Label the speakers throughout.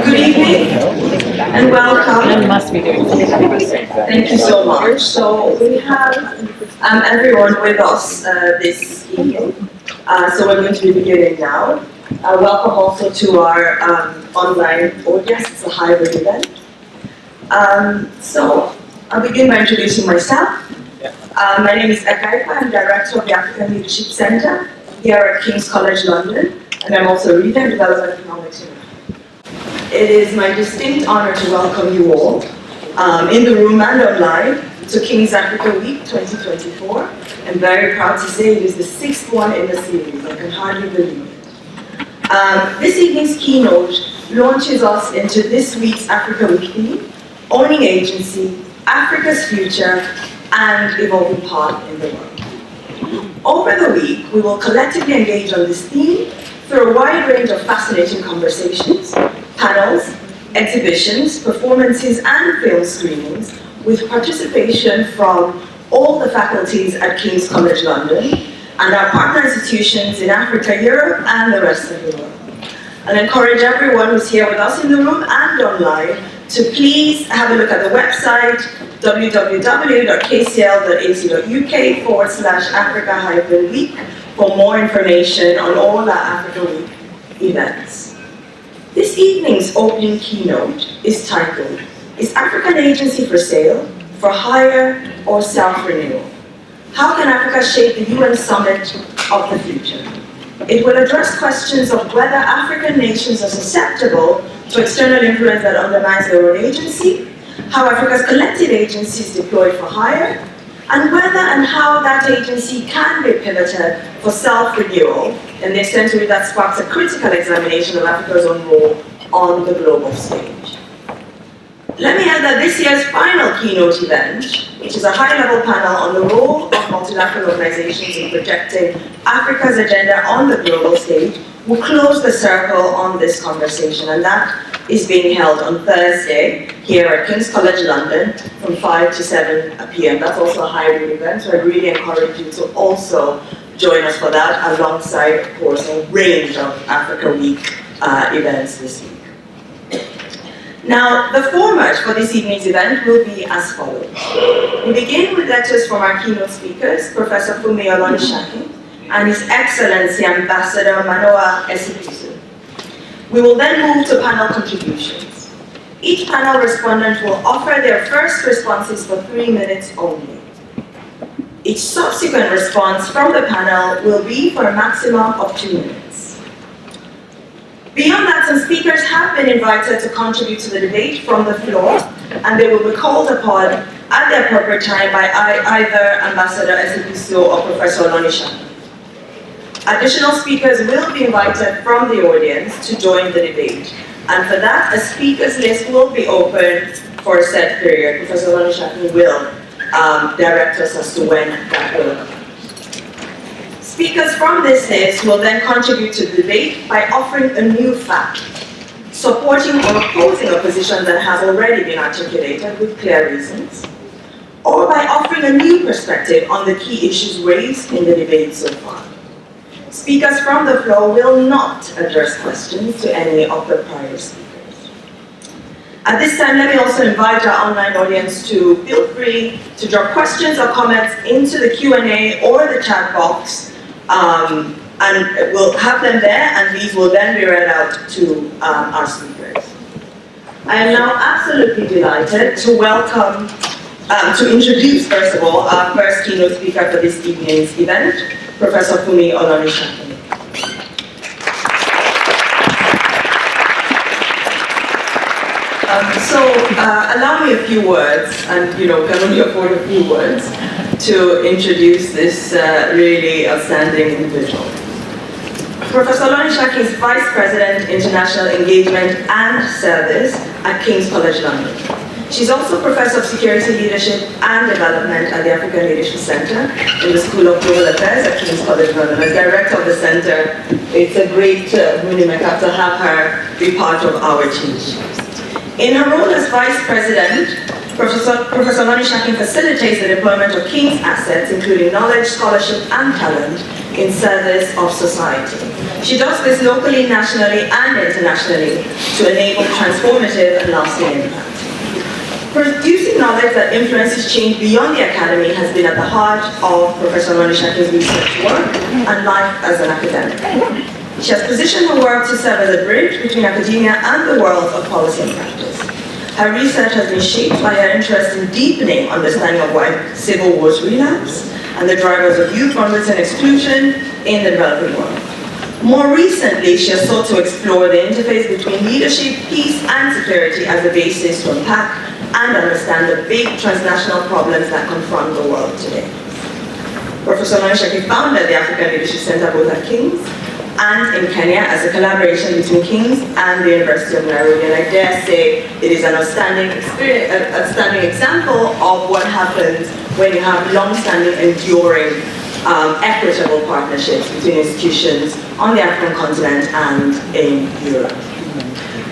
Speaker 1: Good evening and welcome.
Speaker 2: Must be doing something.
Speaker 1: Thank you so much. So we have everyone with us this evening. So we're going to be beginning now. Welcome also to our online audience. It's a hybrid event. So I'll begin by introducing myself. My name is Ikpe. I'm Director of the African Leadership Center here at King's College London, and I'm also a Reader and Development Economics University. It is my distinct honor to welcome you all in the room and online to King's Africa Week 2024. I'm very proud to say it is the 6th one in the series. I can hardly believe it. This evening's keynote launches us into this week's Africa Week theme, Owning Agency, Africa's Future, and Evolving Path in the World. Over the week, we will collectively engage on this theme through a wide range of fascinating conversations, panels, exhibitions, performances, and film screenings with participation from all the faculties at King's College London and our partner institutions in Africa, Europe, and the rest of the world. I'll encourage everyone who's here with us in the room and online to please have a look at the website www.kcl.ac.uk/Africa-Week for more information on all our Africa Week events. This evening's opening keynote is titled, Is African Agency for Sale, for Hire, or Self-Renewal? How can Africa shape the UN Summit of the future? It will address questions of whether African nations are susceptible to external influence that undermines their own agency, how Africa's collective agency is deployed for hire, and whether and how that agency can be pivoted for self-renewal in the extent to which that sparks a critical examination of Africa's own role on the global stage. Let me add that this year's final keynote event, which is a high-level panel on the role of multilateral organizations in projecting Africa's agenda on the global stage, will close the circle on this conversation, and that is being held on Thursday here at King's College London from 5 to 7 p.m. That's also a hybrid event, so I really encourage you to also join us for that, alongside, of course, a range of Africa Week events this week. Now, the format for this evening's event will be as follows. We begin with lectures from our keynote speakers, Professor Funmi Olonisakin and His Excellency Ambassador Manoa Esipisu. We will then move to panel contributions. Each panel respondent will offer their first responses for 3 minutes only. Each subsequent response from the panel will be for a maximum of 2 minutes. Beyond that, some speakers have been invited to contribute to the debate from the floor, and they will be called upon at the appropriate time by either Ambassador Esipisu or Professor Olonisakin. Additional speakers will be invited from the audience to join the debate, and for that, a speakers list will be open for a set period. Professor Olonisakin will direct us as to when that will occur. Speakers from this list will then contribute to the debate by offering a new fact, supporting or opposing a position that has already been articulated with clear reasons, or by offering a new perspective on the key issues raised in the debate so far. Speakers from the floor will not address questions to any of the prior speakers. At this time, let me also invite our online audience to feel free to drop questions or comments into the Q&A or the chat box, and we'll have them there, and these will then be read out to our speakers. I am now absolutely delighted to welcome, to introduce, first of all, our first keynote speaker for this evening's event, Professor Funmi Olonisakin. Allow me a few words, and can only afford a few words, to introduce this really outstanding individual. Professor Olonisakin is Vice President, International Engagement and Service at King's College London. She's also Professor of Security Leadership and Development at the African Leadership Center in the School of Global Affairs at King's College London. As Director of the Center, it's a great honor to have her be part of our team. In her role as Vice President, Professor Olonisakin facilitates the deployment of King's assets, including knowledge, scholarship, and talent, in service of society. She does this locally, nationally, and internationally to enable transformative and lasting impact. Producing knowledge that influences change beyond the academy has been at the heart of Professor Olonisakin's research work and life as an academic. She has positioned her work to serve as a bridge between academia and the world of policy and practice. Her research has been shaped by her interest in deepening understanding of why civil wars relapse and the drivers of youth violence and exclusion in the developing world. More recently, she has sought to explore the interface between leadership, peace, and security as a basis to unpack and understand the big transnational problems that confront the world today. Professor Olonisakin founded the African Leadership Center both at King's and in Kenya as a collaboration between King's and the University of Nairobi. And I dare say it is an outstanding example of what happens when you have long-standing, enduring, equitable partnerships between institutions on the African continent and in Europe.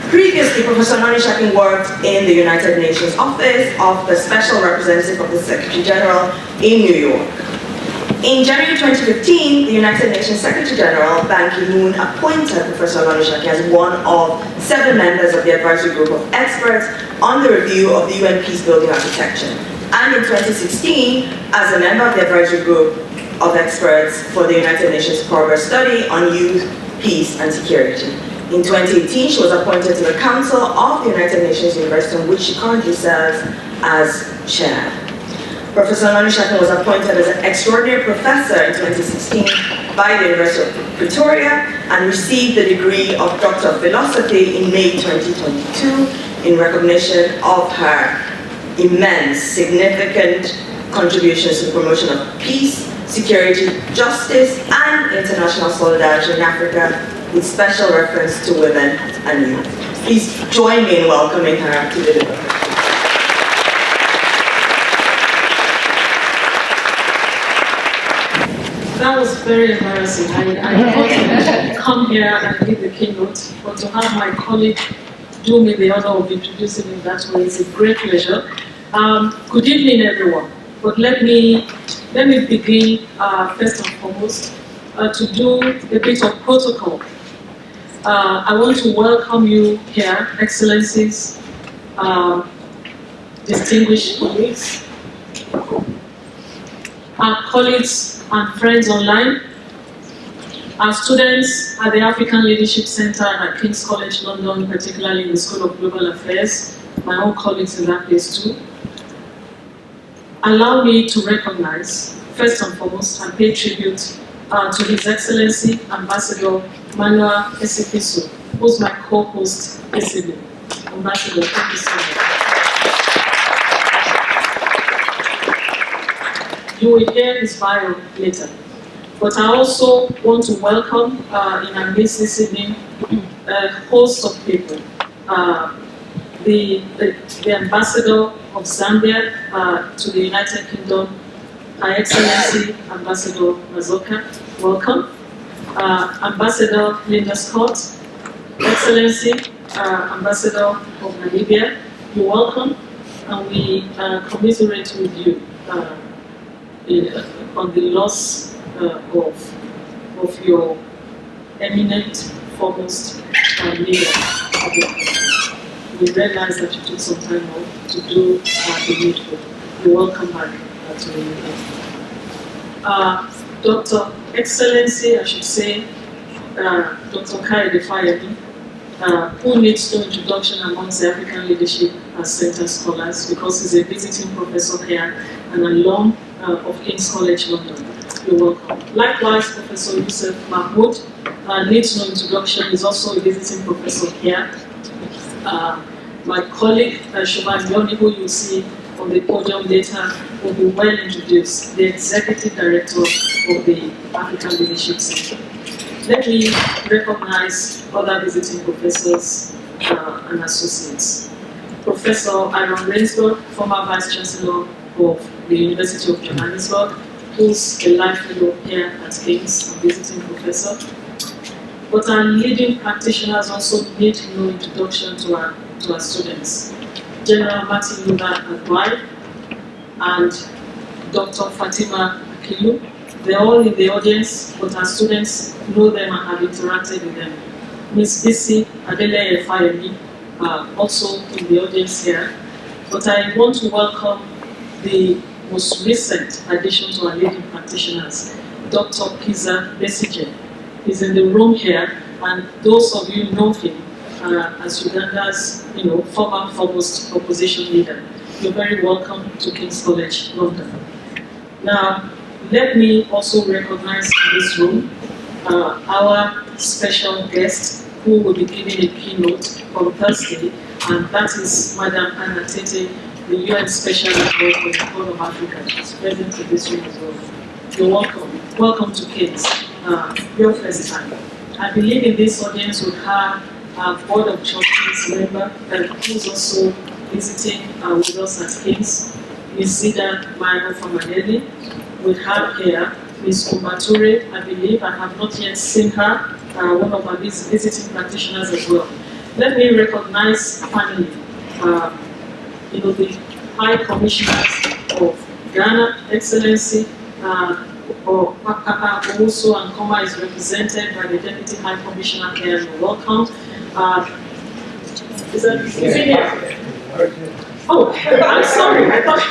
Speaker 1: Previously, Professor Olonisakin worked in the United Nations Office of the Special Representative of the Secretary General in New York. In January 2015, the United Nations Secretary General, Ban Ki-moon, appointed Professor Olonisakin as one of 7 members of the advisory group of experts on the review of the UN peace-building architecture, and in 2016, as a member of the advisory group of experts for the United Nations Progress Study on Youth, Peace, and Security. In 2018, she was appointed to the Council of the United Nations University, on which she currently serves as chair. Professor Olonisakin was appointed as an extraordinary professor in 2016 by the University of Pretoria and received the degree of Doctor of Philosophy in May 2022 in recognition of her immense, significant contributions to the promotion of peace, security, justice, and international solidarity in Africa, with special reference to women and youth. Please join me in welcoming her to the debate.
Speaker 2: That was very embarrassing. I thought I should come here and give the keynote, but to have my colleague do me the honor of introducing me that way is a great pleasure. Good evening, everyone. But let me begin first and foremost to do a bit of protocol. I want to welcome you here, Excellencies, distinguished colleagues, our colleagues and friends online, our students at the African Leadership Center and at King's College London, particularly in the School of Global Affairs, my own colleagues in that place too. Allow me to recognize, first and foremost, and pay tribute to His Excellency Ambassador Manoa Esipisu, who's my co-host this evening. Ambassador, thank you so much. You will hear his bio later. But I also want to welcome in our midst this evening a host of people. The Ambassador of Zambia to the United Kingdom, Her Excellency Ambassador Mazoka, welcome. Ambassador Linda Scott, Excellency Ambassador of Namibia, you're welcome, and we commiserate with you on the loss of your eminent, foremost leader. We realize that you took some time off to do the needful. You're welcome back to the meeting. Dr. Excellency, I should say, Dr. Kaede Fayemi, who needs no introduction amongst the African Leadership Center scholars because he's a visiting professor here and alum of King's College London. You're welcome. Likewise, Professor Yusuf Mahmoud needs no introduction. He's also a visiting professor here. My colleague, Shoban Yoni, who you'll see on the podium later, will be well introduced, the Executive Director of the African Leadership Center. Let me recognize other visiting professors and associates. Professor Aaron Rainsberg, former Vice Chancellor of the University of Johannesburg, who's a life fellow here at King's, a visiting professor. But our leading practitioners also need no introduction to our students. General Martin Luther Agwai, and Dr. Fatima Akilu. They're all in the audience, but our students know them and have interacted with them. Ms. Bisi Adele Fayemi, also in the audience here. But I want to welcome the most recent addition to our leading practitioners, Dr. Pisa Besije. He's in the room here, and those of you know him as Uganda's former foremost opposition leader. You're very welcome to King's College, London. Now, let me also recognize in this room our special guest who will be giving a keynote on Thursday, and that is Madam Anna Tete, the UN Special Envoy for the Horn of Africa. She's present in this room as well. You're welcome. Welcome to King's, your first time. I believe in this audience we have our Board of Trustees member who's also visiting with us at King's, Ms. Zida Mayo from Maneli. We have here Ms. Kumature, I believe. I have not yet seen her, one of our visiting practitioners as well. Let me recognize finally, the High Commissioners of Ghana, Excellency, Owusu and Koma is represented by the Deputy High Commissioner here. You're welcome. Is it here? Oh, I'm sorry. I thought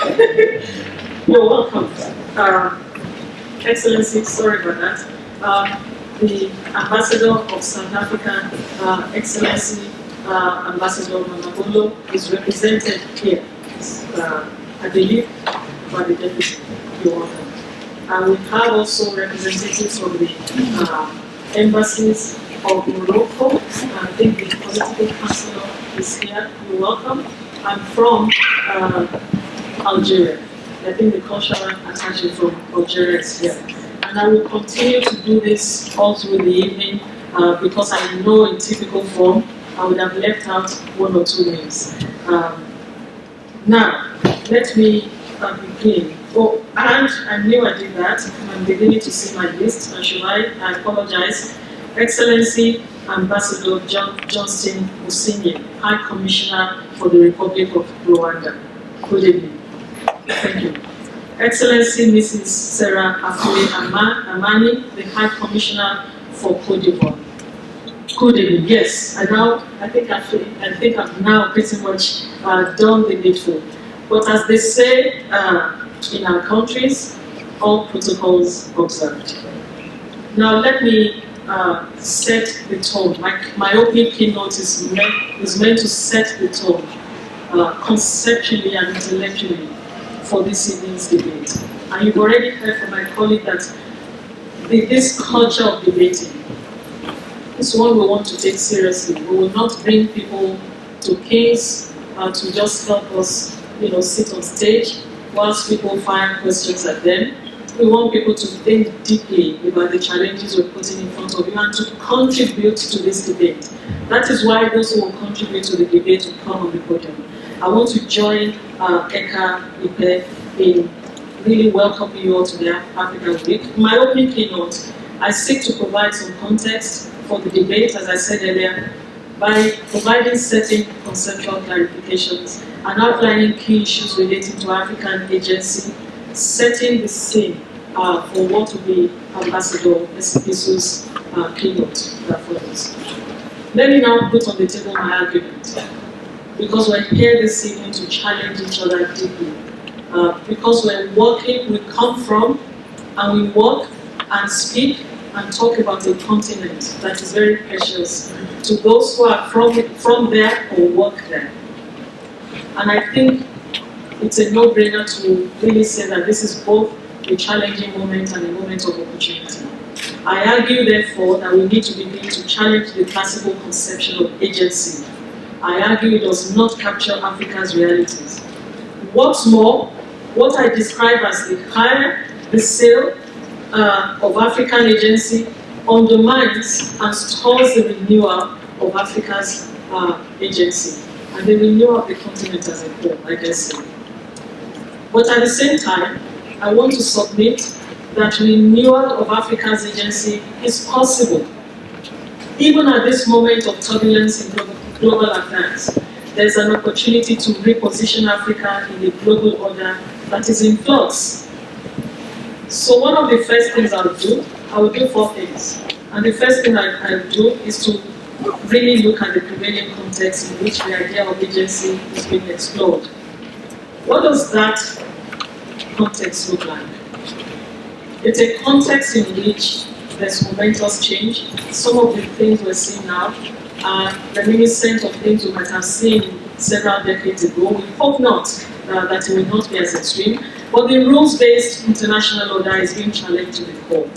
Speaker 2: you're welcome. Excellency, sorry about that. The Ambassador of South Africa, Excellency Ambassador Manoa, is represented here. I believe by the Deputy. You're welcome. We have also representatives from the embassies of Morocco. I think the political councillor is here. You're welcome. I'm from Algeria. I think the cultural attaché from Algeria is here. And I will continue to do this all through the evening because I know in typical form I would have left out one or two names. Now, let me begin. Oh, and I knew I did that. I'm beginning to see my list. And should I apologize. Excellency Ambassador Johnston Musinye, High Commissioner for the Republic of Rwanda. Good evening. Thank you. Excellency Mrs. Sarah Afule Amani, the High Commissioner for Cote d'Ivoire. Good evening. Yes, I think I've now pretty much done the needful. But as they say in our countries, all protocols observed. Now let me set the tone. My opening keynote is meant to set the tone conceptually and intellectually for this evening's debate. And you've already heard from my colleague that this culture of debating is one we want to take seriously. We will not bring people to King's to just help us, sit on stage whilst people fire questions at them. We want people to think deeply about the challenges we're putting in front of you and to contribute to this debate. That is why those who will contribute to the debate will come on the podium. I want to join Eka Ikpe in really welcoming you all to the African Week. My opening keynote, I seek to provide some context for the debate, as I said earlier, by providing certain conceptual clarifications and outlining key issues relating to African agency, setting the scene for what will be Ambassador Esipisu's keynote that follows. Let me now put on the table my argument, because we're here this evening to challenge each other deeply. Because we're working, we come from, and we work and speak and talk about a continent that is very precious to those who are from there or work there. And I think it's a no-brainer to really say that this is both a challenging moment and a moment of opportunity. I argue, therefore, that we need to begin to challenge the classical conception of agency. I argue it does not capture Africa's realities. What's more, what I describe as the sale of African agency undermines and stalls the renewal of Africa's agency and the renewal of the continent as a whole, I guess. But at the same time, I want to submit that renewal of Africa's agency is possible, even at this moment of turbulence in global affairs. there's an opportunity to reposition Africa in a global order that is in flux. So one of the first things I will do 4 things. And the first thing I'll do is to really look at the prevailing context in which the idea of agency is being explored. What does that context look like? It's a context in which there's momentous change. Some of the things we're seeing now are reminiscent of things we might have seen several decades ago. We hope not that it will not be as extreme, but the rules-based international order is being challenged to the core.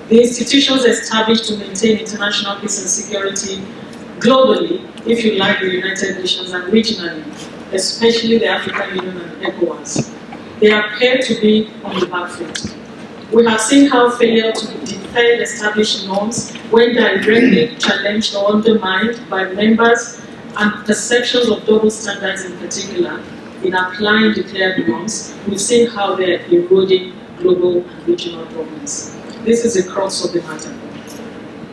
Speaker 2: The institutions established to maintain international peace and security globally, if you like, the United Nations, and regionally, especially the African Union and ECOWAS, they appear to be on the back foot. We have seen how failure to defend established norms, when directly challenged or undermined by members, and perceptions of double standards in particular, in applying declared norms, we've seen how they're eroding global and regional governance. This is the crux of the matter.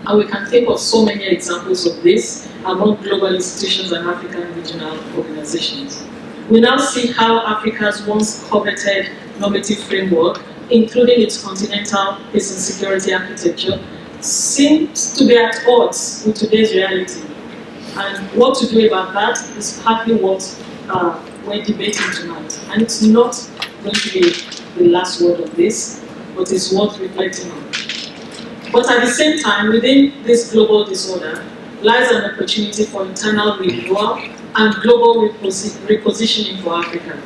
Speaker 2: And we can think of so many examples of this among global institutions and African regional organizations. We now see how Africa's once coveted normative framework, including its continental peace and security architecture, seems to be at odds with today's reality. And what to do about that is partly what we're debating tonight. And it's not going to be the last word of this, but it's worth reflecting on. But at the same time, within this global disorder lies an opportunity for internal renewal and global repositioning for Africa.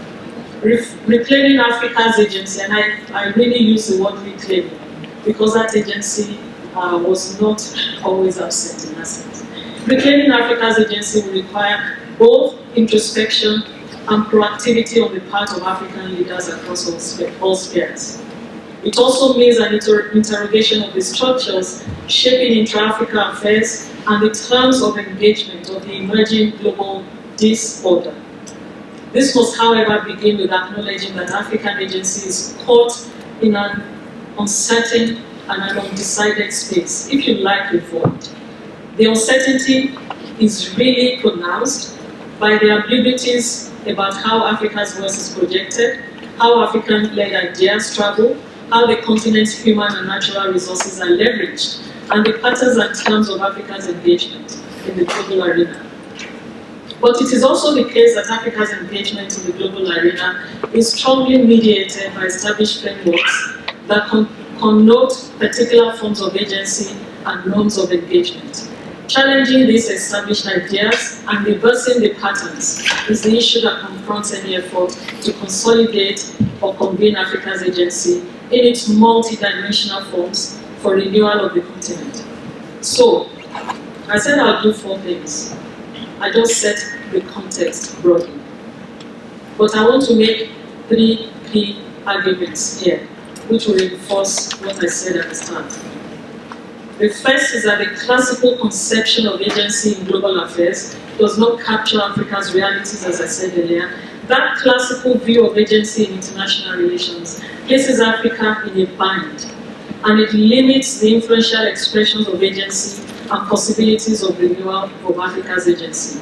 Speaker 2: Reclaiming Africa's agency, and I really use the word reclaiming, because that agency was not always absent in that sense. Reclaiming Africa's agency will require both introspection and proactivity on the part of African leaders across all spheres. It also means an interrogation of the structures shaping intra-African affairs and the terms of engagement of the emerging global disorder. This must, however, begin with acknowledging that African agency is caught in an uncertain and an undecided space, if you like, involved. The uncertainty is really pronounced by the ambiguities about how Africa's voice is projected, how African-led ideas travel, how the continent's human and natural resources are leveraged, and the patterns and terms of Africa's engagement in the global arena. But it is also the case that Africa's engagement in the global arena is strongly mediated by established frameworks that connote particular forms of agency and norms of engagement. Challenging these established ideas and reversing the patterns is the issue that confronts any effort to consolidate or convene Africa's agency in its multi-dimensional forms for renewal of the continent. So, I said I'll do 4 things. I just set the context broadly. But I want to make 3 key arguments here, which will reinforce what I said at the start. The first is that the classical conception of agency in global affairs does not capture Africa's realities, as I said earlier. That classical view of agency in international relations places Africa in a bind, and it limits the influential expressions of agency and possibilities of renewal of Africa's agency.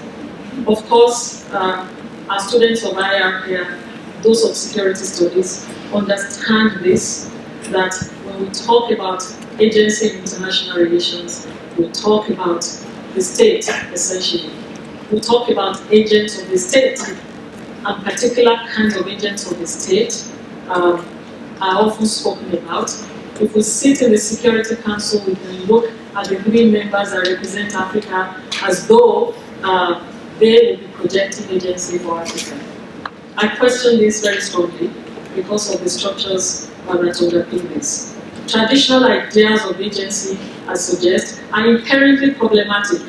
Speaker 2: Of course, as students of IR here, those of security studies, understand this, that when we talk about agency in international relations, we talk about the state, essentially. We talk about agents of the state, and particular kinds of agents of the state are often spoken about. If we sit in the Security Council, we can look at the 3 members that represent Africa as though they will be projecting agency for Africa. I question this very strongly because of the structures that underpin this. Traditional ideas of agency, I suggest, are inherently problematic,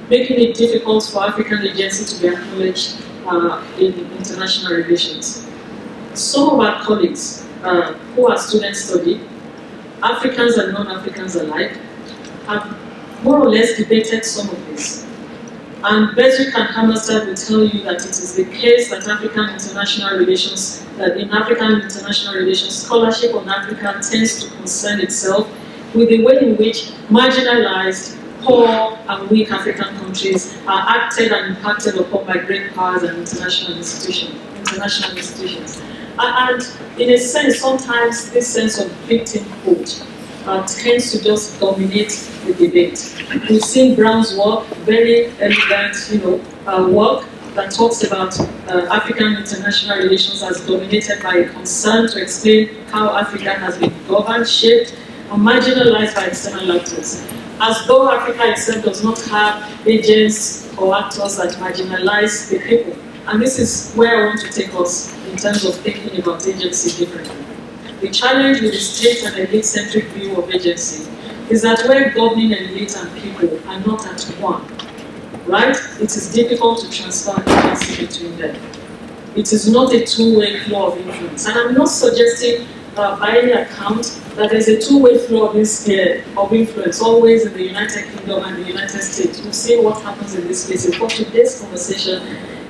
Speaker 2: making it difficult for African agency to be acknowledged in international relations. Some of our colleagues who are student study, Africans and non-Africans alike, have more or less debated some of this. And Beswick and Hammerstead will tell you that it is the case that African international relations, that in African international relations, scholarship on Africa tends to concern itself with the way in which marginalized poor and weak African countries are acted and impacted upon by great powers and international institutions. And in a sense, sometimes this sense of victimhood tends to just dominate the debate. We've seen Brown's work, very elegant, work that talks about African international relations as dominated by a concern to explain how Africa has been governed, shaped, and marginalized by external actors, as though Africa itself does not have agents or actors that marginalize the people. And this is where I want to take us in terms of thinking about agency differently. The challenge with the state and elite-centric view of agency is that where governing elite and people are not at one, right, it is difficult to transfer agency between them. It is not a two-way flow of influence. And I'm not suggesting by any account that there's a two-way flow of influence always in the United Kingdom and the United States. We'll see what happens in this space. But today's conversation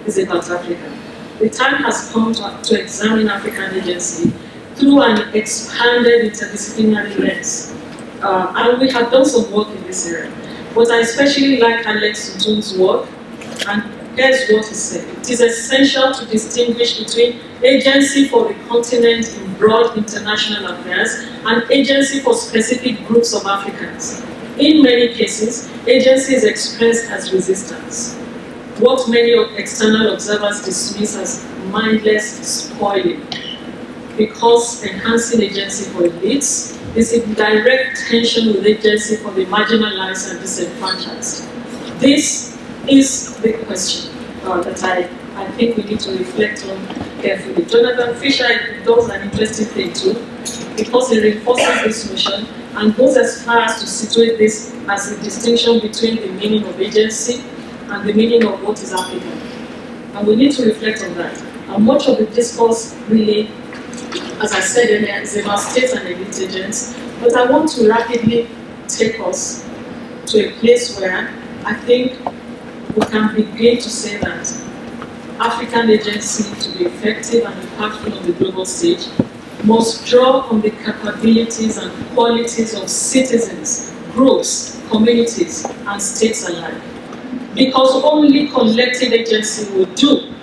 Speaker 2: is about Africa. The time has come to examine African agency through an expanded interdisciplinary lens. And we have done some work in this area. But I especially like Alex Ntun's work, and here's what he said. It is essential to distinguish between agency for the continent in broad international affairs and agency for specific groups of Africans. In many cases, agency is expressed as resistance, what many external observers dismiss as mindless spoiling, because enhancing agency for elites is in direct tension with agency for the marginalized and disenfranchised. This is the question that I think we need to reflect on carefully. Jonathan Fisher does an interesting thing too, because he reinforces this notion and goes as far as to situate this as a distinction between the meaning of agency and the meaning of what is African. And we need to reflect on that. And much of the discourse really, as I said earlier, is about state and elite agents, but I want to rapidly take us to a place where I think we can begin to say that African agency, to be effective and impactful on the global stage, must draw on the capabilities and qualities of citizens, groups, communities, and states alike. Because only collective agency will do.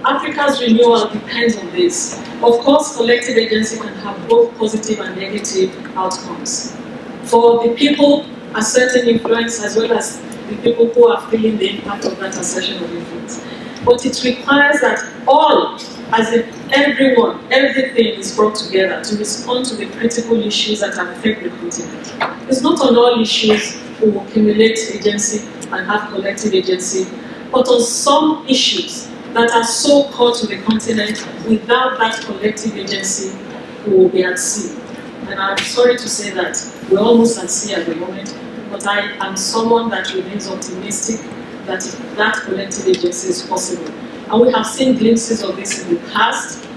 Speaker 2: Africa's renewal depends on this. Of course, collective agency can have both positive and negative outcomes. For the people asserting influence as well as the people who are feeling the impact of that assertion of influence. But it requires that all, as in everyone, everything is brought together to respond to the critical issues that affect the continent. It's not on all issues we will accumulate agency and have collective agency, but on some issues that are so core to the continent, without that collective agency, we will be at sea. And I'm sorry to say that we're almost at sea at the moment, but I am someone that remains optimistic that that collective agency is possible. And we have seen glimpses of this in the past.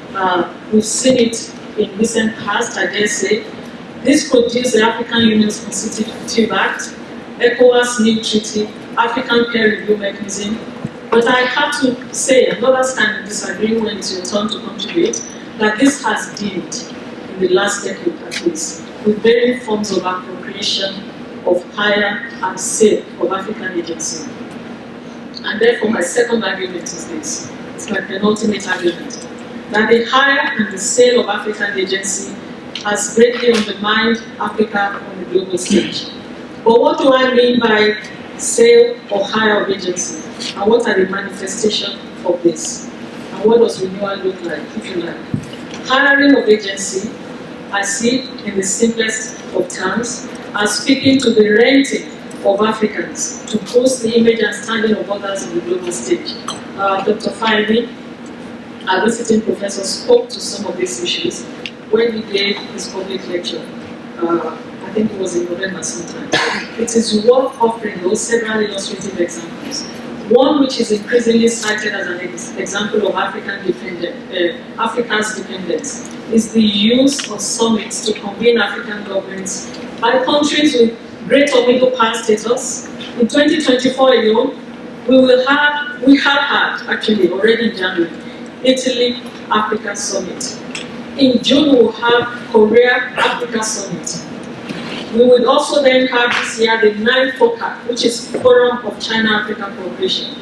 Speaker 2: We've seen it in recent past, I dare say. This produced the African Union's Constitutive Act, ECOWAS new treaty, African peer review mechanism. But I have to say, and others can disagree when it's your turn to contribute, that this has dimmed in the last decade at least, with varying forms of appropriation, of hire and sale of African agency. And therefore my second argument is this, it's my penultimate argument, that the hire and the sale of African agency has greatly undermined Africa on the global stage. But what do I mean by sale or hire of agency? And what are the manifestations of this? And what does renewal look like, if you like? Hiring of agency, I see it in the simplest of terms, as speaking to the renting of Africans to boost the image and standing of others on the global stage. Dr. Funmi, a visiting professor, spoke to some of these issues when he gave his public lecture. I think it was in November sometime. It is worth offering those several illustrative examples. One which is increasingly cited as an example of Africa's dependence is the use of summits to convene African governments by countries with great or middle power status. In 2024 alone, we have had, actually already in January, Italy Africa Summit. In June, we will have Korea Africa Summit. We would also then have this year the 9th FOCAC, which is Forum of China-Africa Cooperation.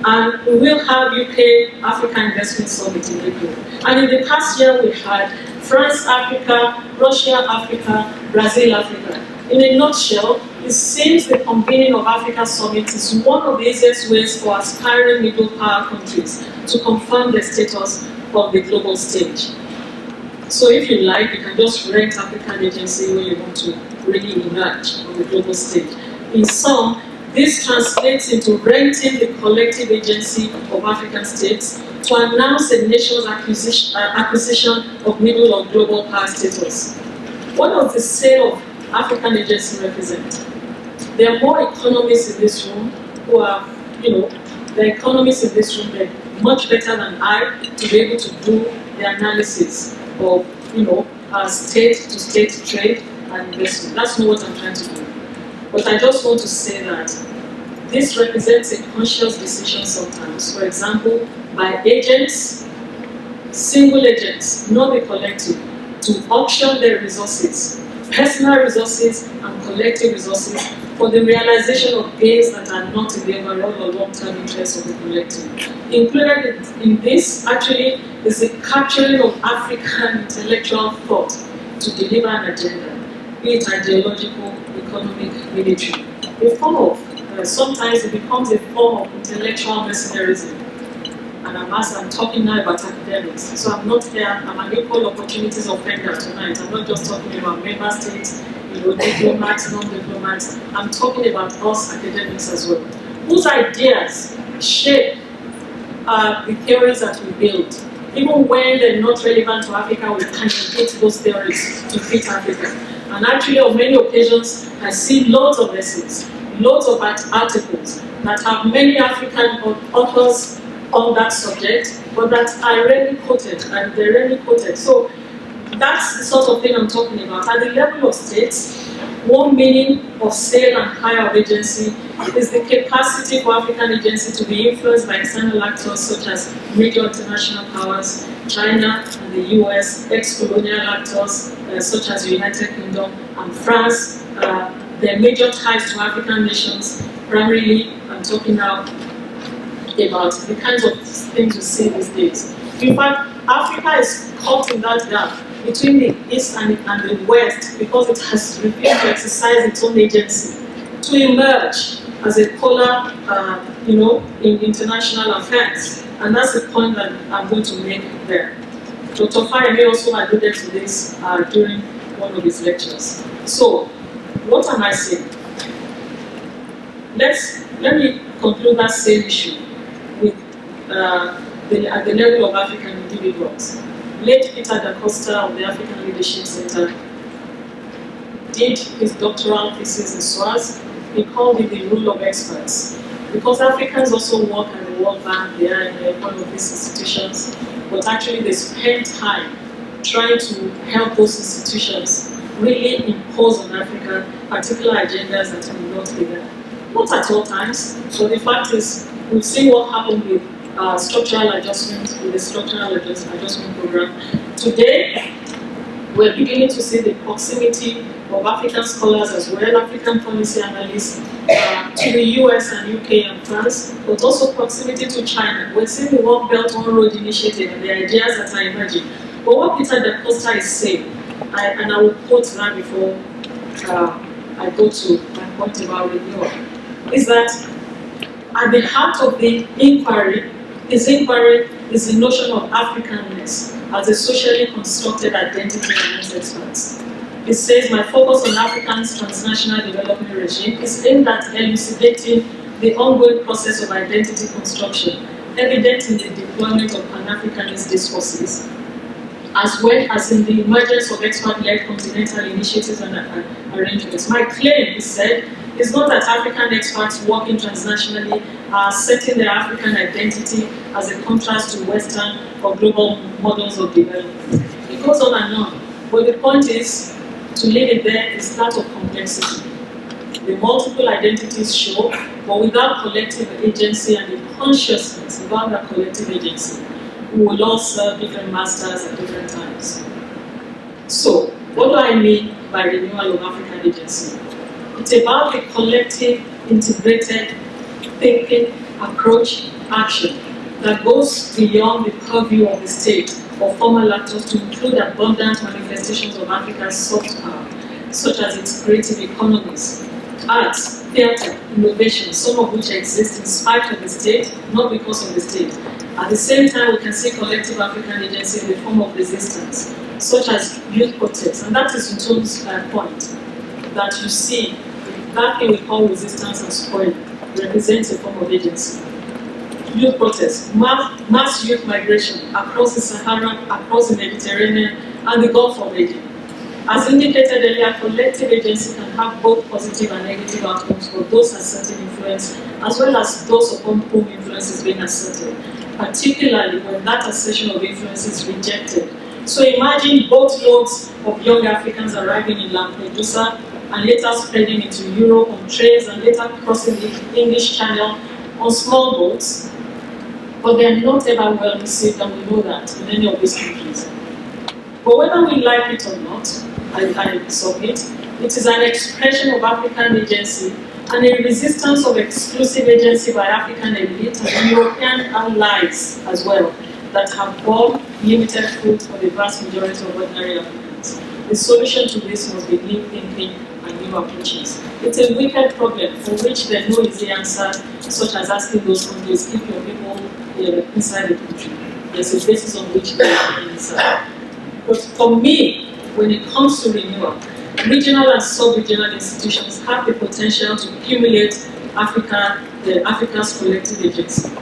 Speaker 2: And we will have UK Africa Investment Summit in April. And in the past year, we had France Africa, Russia Africa, Brazil Africa. In a nutshell, it seems the convening of Africa Summit is one of the easiest ways for aspiring middle power countries to confirm their status on the global stage. So if you like, you can just rent African agency when you want to really emerge on the global stage. In sum, this translates into renting the collective agency of African states to announce a nation's acquisition of middle or global power status. What does the sale of African agency represent? There are more economists in this room who are, the economists in this room, they're much better than I to be able to do the analysis of, state-to-state trade and investment. That's not what I'm trying to do. But I just want to say that this represents a conscious decision sometimes. For example, by agents, single agents, not the collective, to auction their resources, personal resources and collective resources for the realization of gains that are not in the overall or long-term interest of the collective. Included in this, actually, is the capturing of African intellectual thought to deliver an agenda, be it ideological, economic, military. A form of, sometimes it becomes a form of intellectual mercenarism. And I'm talking now about academics. So I'm not here, I'm an equal opportunities offender tonight. I'm not just talking about member states, diplomats, non-diplomats. I'm talking about us academics as well, whose ideas shape the theories that we build. Even when they're not relevant to Africa, we can fit those theories to fit Africa. And actually, on many occasions, I see loads of essays, loads of articles that have many African authors on that subject, but that are rarely quoted, and they're rarely quoted. So that's the sort of thing I'm talking about. At the level of states, one meaning of sale and hire of agency is the capacity for African agency to be influenced by external actors such as major international powers, China and the US, ex-colonial actors such as the United Kingdom and France, their major ties to African nations. Primarily, I'm talking now about the kinds of things we see these days. In fact, Africa is caught in that gap between the East and the West because it has refused to exercise its own agency to emerge as a polar, in international affairs. And that's the point that I'm going to make there. Dr. Funmi also alluded to this during one of his lectures. So, what am I saying? Let me conclude that same issue with at the level of African individuals. Late Peter da Costa of the African Leadership Center did his doctoral thesis in SWAS. He called it the rule of experts. Because Africans also work at the World Bank, they are in one of these institutions, but actually they spend time trying to help those institutions really impose on Africa particular agendas that will not be there. Not at all times, but the fact is, we've seen what happened with structural adjustment, with the structural adjustment program. Today, we're beginning to see the proximity of African scholars as well, African policy analysts, to the US and UK and France, but also proximity to China. We're seeing the One Belt, One Road initiative and the ideas that are emerging. But what Peter da Costa is saying, and I will quote that before I go to my point about renewal, is that at the heart of the inquiry is the notion of Africanness as a socially constructed identity amongst experts. It says, my focus on Africa's transnational development regime is aimed at elucidating the ongoing process of identity construction, evident in the deployment of Pan-Africanist discourses, as well as in the emergence of expert-led continental initiatives and arrangements. My claim, he said, is not that African experts working transnationally are setting their African identity as a contrast to Western or global models of development. It goes on and on. But the point is, to leave it there is that of complexity. The multiple identities show, but without collective agency and the consciousness about that collective agency, we will all serve different masters at different times. So, what do I mean by Renewal of African Agency. It's about a collective, integrated thinking, approach, action that goes beyond the purview of the state or formal actors to include abundant manifestations of Africa's soft power, such as its creative economies, arts, theatre, innovation, some of which exist in spite of the state, not because of the state. At the same time, we can see collective African agency in the form of resistance, such as youth protests, and that is Nto's point, that you see that thing we call resistance and spoiling represents a form of agency. Youth protests, mass youth migration across the Sahara, across the Mediterranean, and the Gulf of Aden. As indicated earlier, collective agency can have both positive and negative outcomes for those asserting influence, as well as those upon whom influence is being asserted, particularly when that assertion of influence is rejected. So imagine both loads of young Africans arriving in Lampedusa and later spreading into Europe on trains and later crossing the English Channel on small boats, but they are not ever well received, and we know that in any of these countries. But whether we like it or not, I submit, it is an expression of African agency and a resistance of exclusive agency by African elite and European allies as well that have borne limited fruit for the vast majority of ordinary Africans. The solution to this must be new thinking and new approaches. It's a wicked problem for which there is no easy answer, such as asking those countries, keep your people inside the country. There's a basis on which they are inside. But for me, when it comes to renewal, regional and sub-regional institutions have the potential to accumulate Africa's collective agency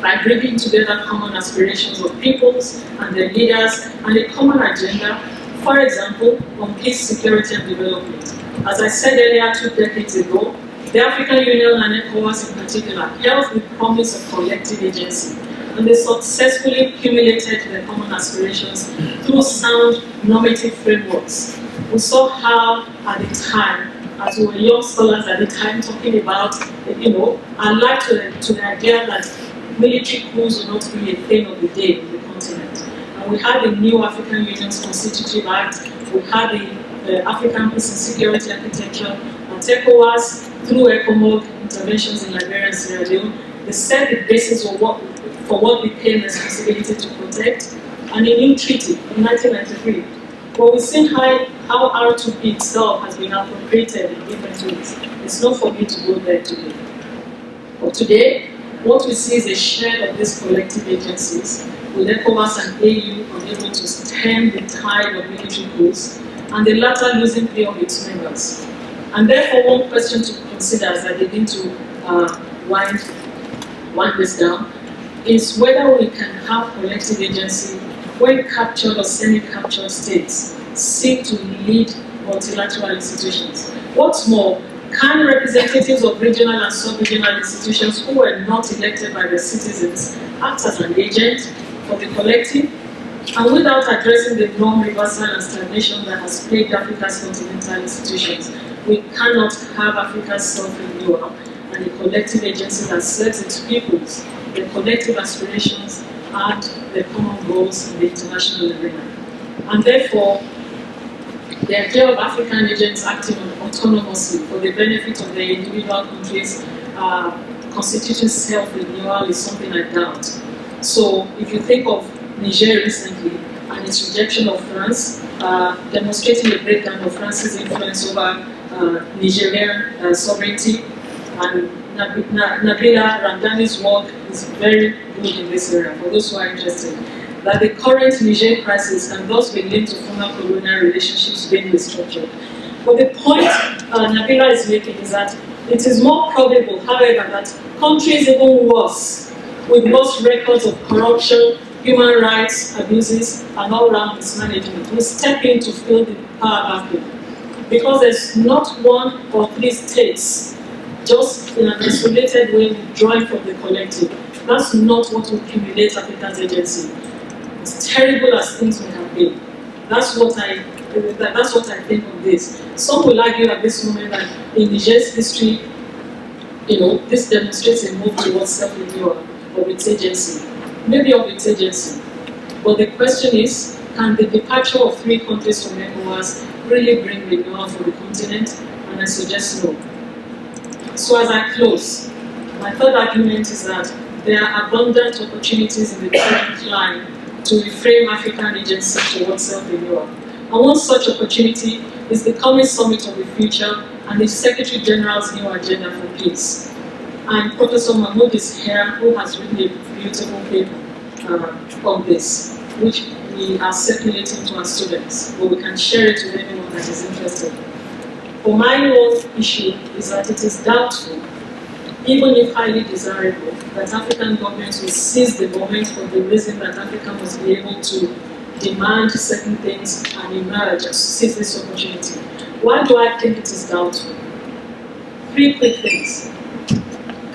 Speaker 2: by bringing together common aspirations of peoples and their leaders and a common agenda, for example, on peace, security, and development. As I said earlier 2 decades ago, the African Union and ECOWAS in particular held the promise of collective agency, and they successfully accumulated their common aspirations through sound normative frameworks. We saw how, at the time, as we were young scholars at the time talking about, alive to the idea that military coups would not be a thing of the day in the continent. And we had the new African Union's Constitutive Act, we had the African Peace and Security Architecture, and ECOWAS, through ECOMOG interventions in Liberia and Sierra Leone, they set the basis for what became a responsibility to protect, and a new treaty in 1993. But we've seen how R2P itself has been appropriated in different ways. It's not for me to go there today. But today, what we see is a share of these collective agencies, with ECOWAS and AU unable to stem the tide of military coups, and the latter losing play of its members. And therefore, one question to consider as I begin to wind this down is whether we can have collective agency when captured or semi-captured states seek to lead multilateral institutions. What's more, can representatives of regional and sub-regional institutions who were not elected by the citizens act as an agent for the collective? And without addressing the norm reversal and stagnation that has plagued Africa's continental institutions, we cannot have Africa's self-renewal and a collective agency that serves its peoples, their collective aspirations, and their common goals in the international arena. And therefore, the idea of African agents acting autonomously for the benefit of their individual countries constituting self-renewal is something I doubt. So if you think of Niger recently and its rejection of France, demonstrating a breakdown of France's influence over Nigerian sovereignty, and Nabila Ramdani's work is very good in this area for those who are interested. That the current Niger crisis can thus be linked to former colonial relationships being restructured. But the point Nabila is making is that it is more probable, however, that countries even worse, with worse records of corruption, human rights abuses, and all-round mismanagement, will step in to fill the power vacuum. Because there's not 1 or 3 states just in an isolated way withdrawing from the collective. That's not what will accumulate Africa's agency. As terrible as things may have been. That's what I think of this. Some will argue at this moment that in Niger's history, this demonstrates a move towards self-renewal of its agency. Maybe of its agency. But the question is, can the departure of 3 countries from ECOWAS really bring renewal for the continent? And I suggest no. So as I close, my third argument is that there are abundant opportunities in the current climate to reframe African agency towards self-renewal. And one such opportunity is the coming Summit of the Future and the Secretary General's new agenda for peace. And Professor Mahmoud is here, who has written a beautiful paper on this, which we are circulating to our students, but we can share it with anyone that is interested. For my own issue is that it is doubtful, even if highly desirable, that African governments will seize the moment for the reason that Africa must be able to demand certain things and emerge and seize this opportunity. Why do I think it is doubtful? 3 quick things.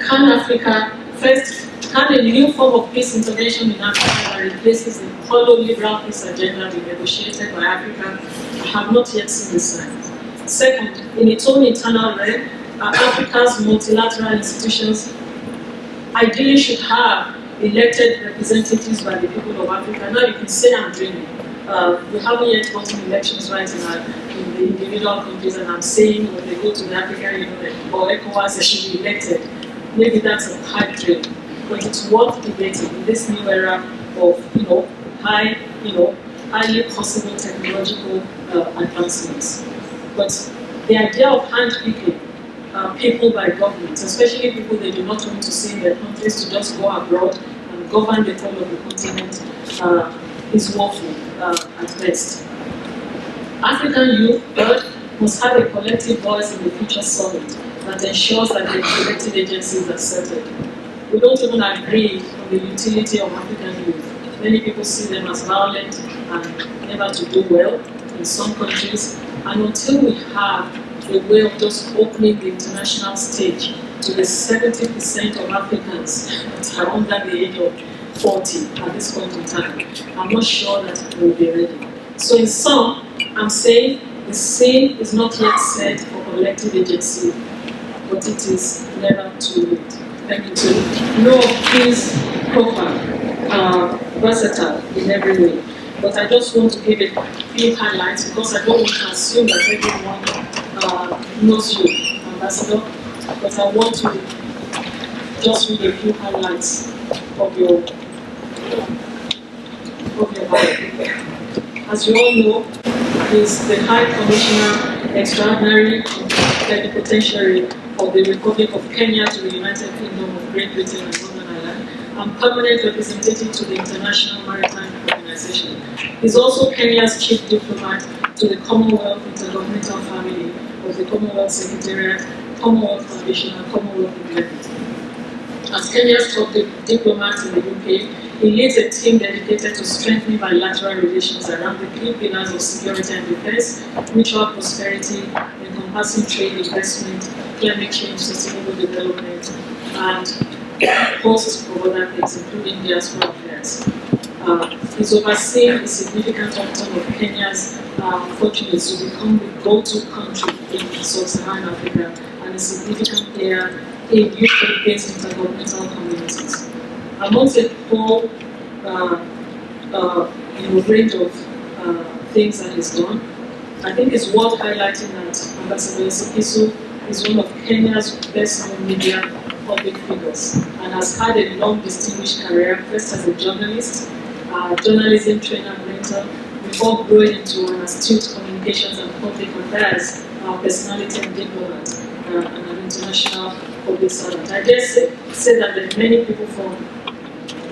Speaker 2: Can Africa, first, can a new form of peace intervention in Africa that replaces the hollow liberal peace agenda be negotiated by Africa? I have not yet seen the signs. Second, in its own internal realm, Africa's multilateral institutions ideally should have elected representatives by the people of Africa. Now you can say I'm dreaming. We haven't yet gotten elections right in the individual countries, and I'm saying when they go to the African Union or ECOWAS, they should be elected. Maybe that's a pipe dream, but it's worth debating in this new era of highly possible technological advancements. But the idea of handpicking people by governments, especially people they do not want to see in their countries, to just go abroad and govern the whole of the continent is woeful at best. African youth, third, must have a collective voice in the future summit that ensures that the collective agencies are settled. We don't even agree on the utility of African youth. Many people see them as violent and never to do well in some countries. And until we have a way of just opening the international stage to the 70% of Africans that are under the age of 40 at this point in time, I'm not sure that we'll be ready. So in sum, I'm saying the scene is not yet set for collective agency, but it is never too late. Thank you. No, please, profile, versatile in every way. But I just want to give a few highlights because I don't want to assume that everyone knows you, Ambassador. But I want to just read a few highlights of your bio. As you all know, is the High Commissioner Extraordinary and Plenipotentiary of the Republic of Kenya to the United Kingdom of Great Britain and Northern Ireland, and permanent representative to the International Maritime Organization. He's also Kenya's chief diplomat to the Commonwealth Intergovernmental Family of the Commonwealth Secretariat, Commonwealth Foundation, and Commonwealth Executive. As Kenya's top diplomat in the UK, he leads a team dedicated to strengthening bilateral relations around the 3 pillars of security and defense, mutual prosperity, encompassing trade, investment, climate change, sustainable development, and a host of other things, including diaspora affairs. He's overseeing a significant upturn of Kenya's fortunes to become the go-to country in sub-Saharan Africa and a significant player in UK-based intergovernmental communities. Amongst a whole range of things that he's done, I think it's worth highlighting that Ambassador Esipisu is one of Kenya's best-known media public figures and has had a long, distinguished career, first as a journalist, journalism trainer and mentor, before growing into an astute communications and public affairs personality and diplomat and an international public servant. I dare say that there are many people from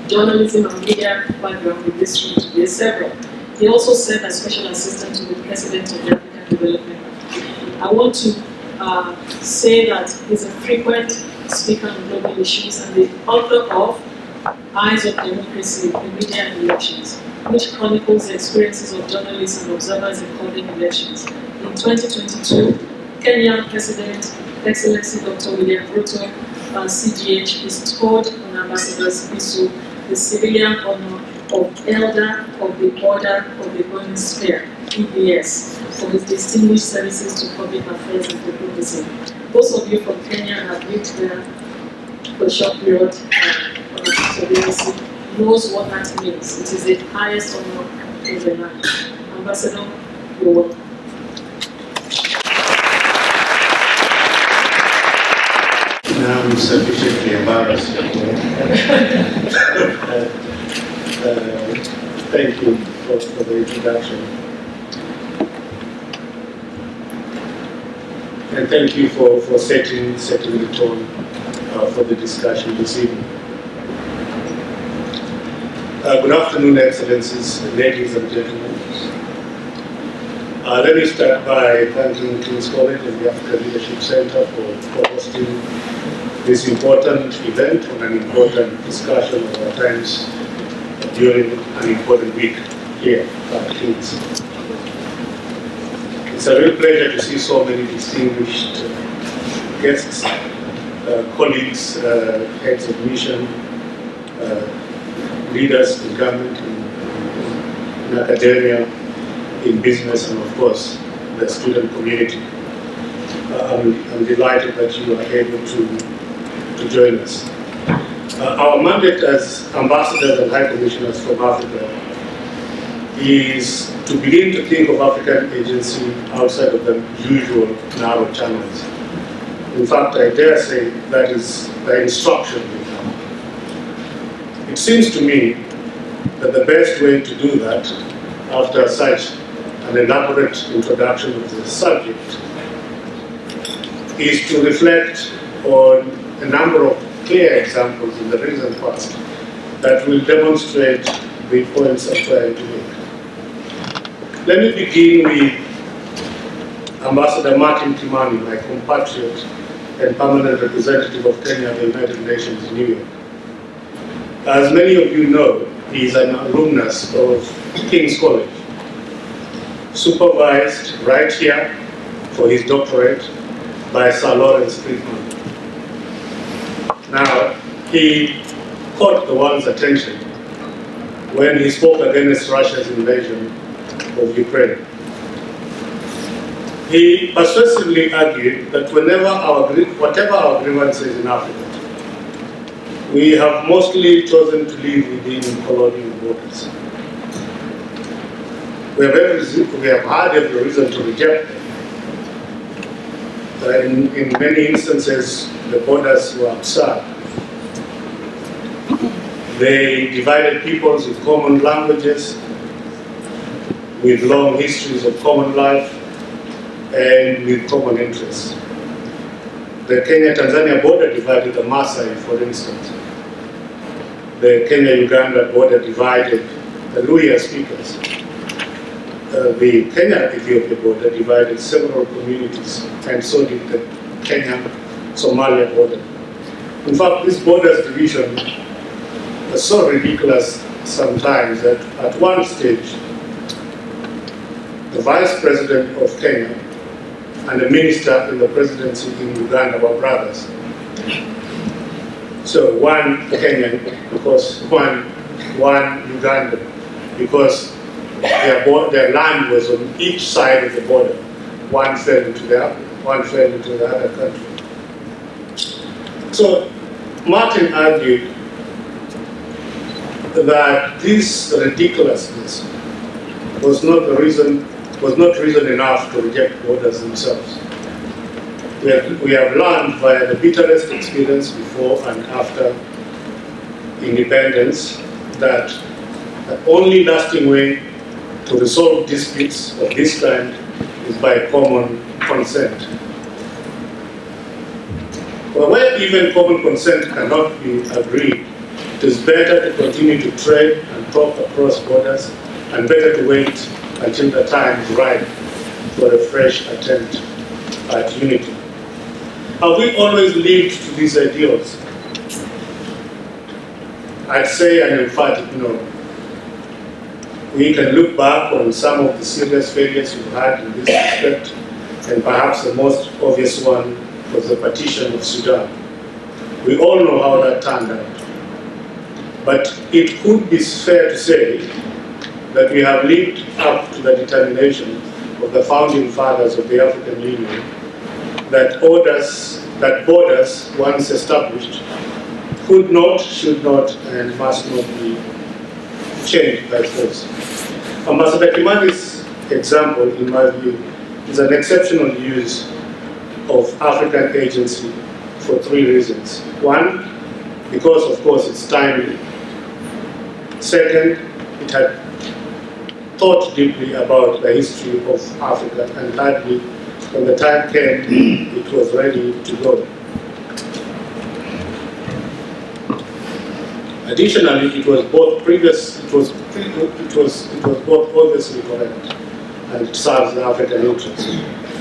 Speaker 2: journalism and media background in this room today, several. He also served as special assistant to the president of the African Development Bank. I want to say that he's a frequent speaker on global issues and the author of Eyes of Democracy, the Media and Elections, which chronicles the experiences of journalists and observers in calling elections. In 2022, Kenyan President, Excellency Dr. William Ruto, CGH, bestowed on Ambassador Esipisu the civilian honor of Elder of the Order of the Burning Spear, EBS, for his distinguished services to public affairs and diplomacy. Those of you from Kenya have lived there for a short period knows what that means. It is the highest honor in the land. Ambassador, you're welcome.
Speaker 3: I'm sufficiently embarrassed. Thank you for the introduction. And thank you for setting the tone for the discussion this evening. Good afternoon, Excellencies, ladies and gentlemen. Let me start by thanking King's College and the African Leadership Center for hosting this important event and an important discussion of our times during an important week here at King's. It's a real pleasure to see so many distinguished guests, colleagues, heads of mission, leaders in government, in academia, in business, and of course, the student community. I'm delighted that you are able to join us. Our mandate as ambassadors and high commissioners from Africa is to begin to think of African agency outside of the usual narrow channels. In fact, I dare say that is the instruction we have. It seems to me that the best way to do that, after such an elaborate introduction of the subject, is to reflect on a number of clear examples in the recent past that will demonstrate the points I'm trying to make. Let me begin with Ambassador Martin Kimani, my compatriot and permanent representative of Kenya at the United Nations in New York. As many of you know, he is an alumnus of King's College, supervised right here for his doctorate by Sir Lawrence Friedman. Now, he caught the world's attention when he spoke against Russia's invasion of Ukraine. He persuasively argued that whatever our grievances in Africa, we have mostly chosen to live within colonial borders. We have had every reason to reject them. In many instances, the borders were absurd. They divided peoples with common languages, with long histories of common life, and with common interests. The Kenya-Tanzania border divided the Maasai, for instance. The Kenya-Uganda border divided the Luhya speakers. The Kenya-Ethiopia border divided several communities, and so did the Kenya-Somalia border. In fact, this border's division was so ridiculous sometimes that at one stage, the Vice President of Kenya and the minister in the presidency in Uganda were brothers. So one Kenyan, because one Ugandan, because their land was on each side of the border. One fell into the other country. So Martin argued that this ridiculousness was not reason enough to reject borders themselves. We have learned via the bitterest experience before and after independence that the only lasting way to resolve disputes of this kind is by common consent. But where even common consent cannot be agreed, it is better to continue to trade and talk across borders, and better to wait until the time is right for a fresh attempt at unity. Have we always lived to these ideals? I'd say an emphatic no. We can look back on some of the serious failures we've had in this respect, and perhaps the most obvious one was the partition of Sudan. We all know how that turned out. But it could be fair to say that we have lived up to the determination of the founding fathers of the African Union that borders once established could not, should not, and must not be changed by force. Ambassador Kimani's example, in my view, is an exceptional use of African agency for three reasons. One, because of course it's timely. Second, it had thought deeply about the history of Africa. And thirdly, when the time came, it was ready to go. Additionally, it was both obviously correct, and it serves the African interest.